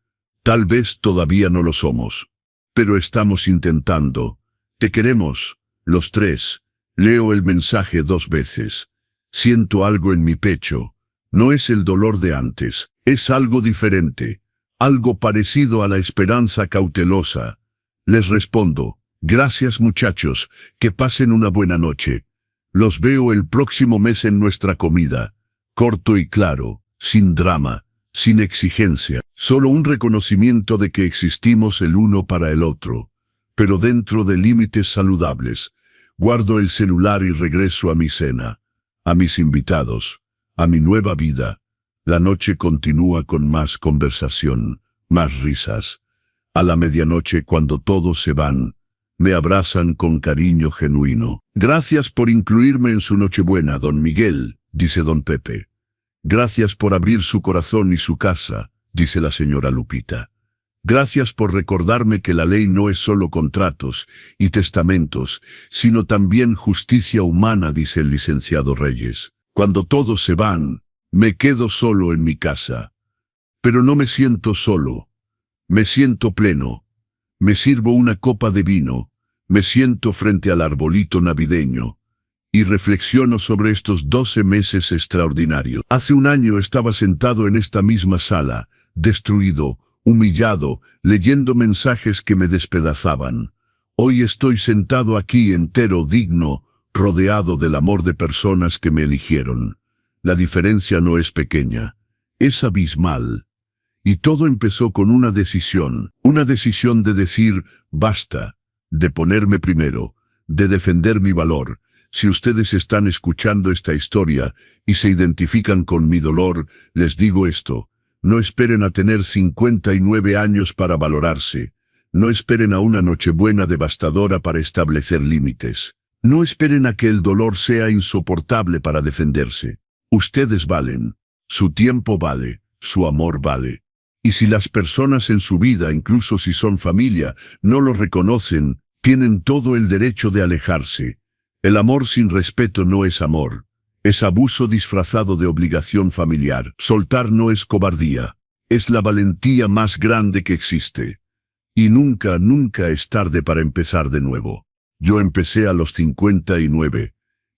Tal vez todavía no lo somos, pero estamos intentando. Te queremos, los 3. Leo el mensaje 2 veces. Siento algo en mi pecho. No es el dolor de antes, es algo diferente. Algo parecido a la esperanza cautelosa. Les respondo, gracias muchachos, que pasen una buena noche. Los veo el próximo mes en nuestra comida. Corto y claro, sin drama, sin exigencia. Solo un reconocimiento de que existimos el uno para el otro, pero dentro de límites saludables. Guardo el celular y regreso a mi cena, a mis invitados, a mi nueva vida. La noche continúa con más conversación, más risas. A la medianoche, cuando todos se van, me abrazan con cariño genuino. Gracias por incluirme en su Nochebuena, don Miguel, dice don Pepe. Gracias por abrir su corazón y su casa, dice la señora Lupita. Gracias por recordarme que la ley no es solo contratos y testamentos, sino también justicia humana, dice el licenciado Reyes. Cuando todos se van, me quedo solo en mi casa. Pero no me siento solo. Me siento pleno. Me sirvo una copa de vino. Me siento frente al arbolito navideño. Y reflexiono sobre estos 12 meses extraordinarios. Hace un año estaba sentado en esta misma sala, destruido, humillado, leyendo mensajes que me despedazaban. Hoy estoy sentado aquí entero, digno, rodeado del amor de personas que me eligieron. La diferencia no es pequeña, es abismal. Y todo empezó con una decisión de decir basta, de ponerme primero, de defender mi valor. Si ustedes están escuchando esta historia y se identifican con mi dolor, les digo esto: no esperen a tener 59 años para valorarse. No esperen a una Nochebuena devastadora para establecer límites. No esperen a que el dolor sea insoportable para defenderse. Ustedes valen, su tiempo vale, su amor vale. Y si las personas en su vida, incluso si son familia, no lo reconocen, tienen todo el derecho de alejarse. El amor sin respeto no es amor. Es abuso disfrazado de obligación familiar. Soltar no es cobardía. Es la valentía más grande que existe. Y nunca, nunca es tarde para empezar de nuevo. Yo empecé a los 59.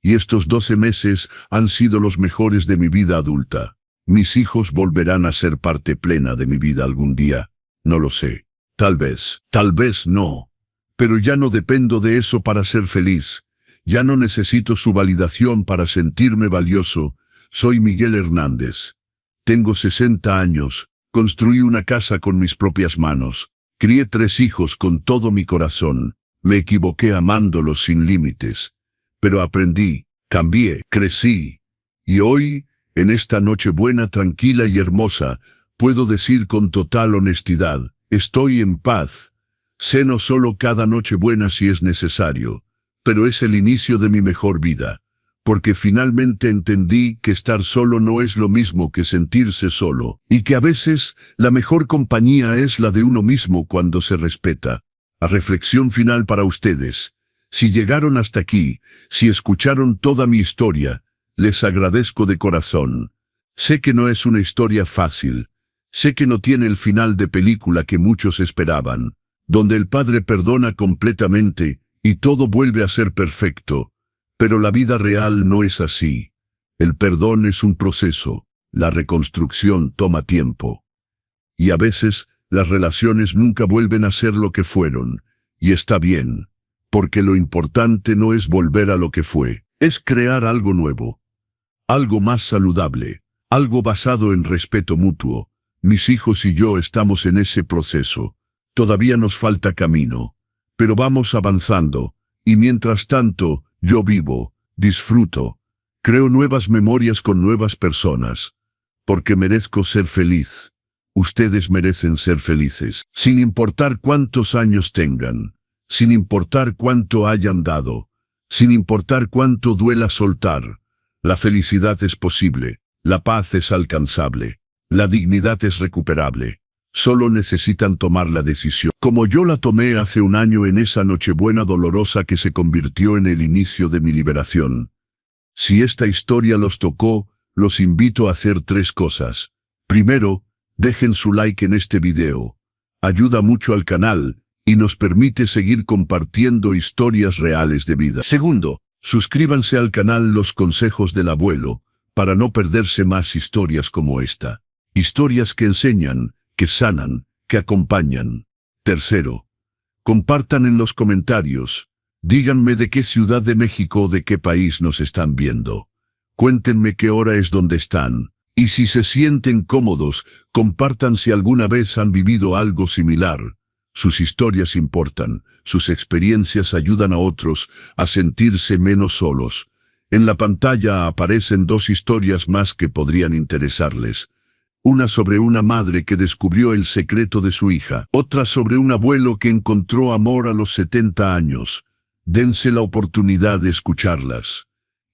Y estos 12 meses han sido los mejores de mi vida adulta. Mis hijos volverán a ser parte plena de mi vida algún día. No lo sé. Tal vez no. Pero ya no dependo de eso para ser feliz. Ya no necesito su validación para sentirme valioso. Soy Miguel Hernández. Tengo 60 años. Construí una casa con mis propias manos. Crié 3 hijos con todo mi corazón. Me equivoqué amándolos sin límites. Pero aprendí, cambié, crecí. Y hoy, en esta Nochebuena tranquila y hermosa, puedo decir con total honestidad, estoy en paz. Ceno solo cada Nochebuena si es necesario, pero es el inicio de mi mejor vida, porque finalmente entendí que estar solo no es lo mismo que sentirse solo, y que a veces la mejor compañía es la de uno mismo cuando se respeta. A reflexión final para ustedes. Si llegaron hasta aquí, si escucharon toda mi historia, les agradezco de corazón. Sé que no es una historia fácil. Sé que no tiene el final de película que muchos esperaban, donde el Padre perdona completamente y todo vuelve a ser perfecto. Pero la vida real no es así. El perdón es un proceso. La reconstrucción toma tiempo. Y a veces, las relaciones nunca vuelven a ser lo que fueron. Y está bien, porque lo importante no es volver a lo que fue, es crear algo nuevo. Algo más saludable, algo basado en respeto mutuo. Mis hijos y yo estamos en ese proceso. Todavía nos falta camino, pero vamos avanzando, y mientras tanto, yo vivo, disfruto, creo nuevas memorias con nuevas personas, porque merezco ser feliz. Ustedes merecen ser felices, sin importar cuántos años tengan, sin importar cuánto hayan dado, sin importar cuánto duela soltar. La felicidad es posible, la paz es alcanzable, la dignidad es recuperable. Solo necesitan tomar la decisión, como yo la tomé hace un año en esa Nochebuena dolorosa que se convirtió en el inicio de mi liberación. Si esta historia los tocó, los invito a hacer 3 cosas. Primero, dejen su like en este video. Ayuda mucho al canal y nos permite seguir compartiendo historias reales de vida. Segundo, suscríbanse al canal Los Consejos del Abuelo, para no perderse más historias como esta. Historias que enseñan, que sanan, que acompañan. Tercero, compartan en los comentarios. Díganme de qué ciudad de México o de qué país nos están viendo. Cuéntenme qué hora es donde están. Y si se sienten cómodos, compartan si alguna vez han vivido algo similar. Sus historias importan, sus experiencias ayudan a otros a sentirse menos solos. En la pantalla aparecen 2 historias más que podrían interesarles. Una sobre una madre que descubrió el secreto de su hija. Otra sobre un abuelo que encontró amor a los 70 años. Dense la oportunidad de escucharlas.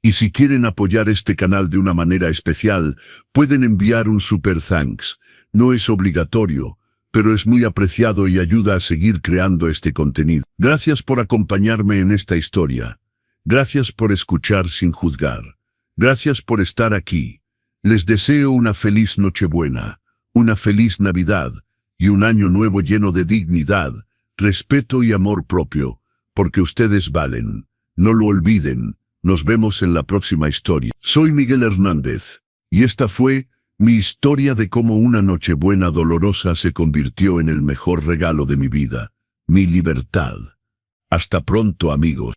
Y si quieren apoyar este canal de una manera especial, pueden enviar un super thanks. No es obligatorio, pero es muy apreciado y ayuda a seguir creando este contenido. Gracias por acompañarme en esta historia. Gracias por escuchar sin juzgar. Gracias por estar aquí. Les deseo una feliz Nochebuena, una feliz Navidad y un año nuevo lleno de dignidad, respeto y amor propio, porque ustedes valen. No lo olviden. Nos vemos en la próxima historia. Soy Miguel Hernández, y esta fue mi historia de cómo una Nochebuena dolorosa se convirtió en el mejor regalo de mi vida, mi libertad. Hasta pronto, amigos.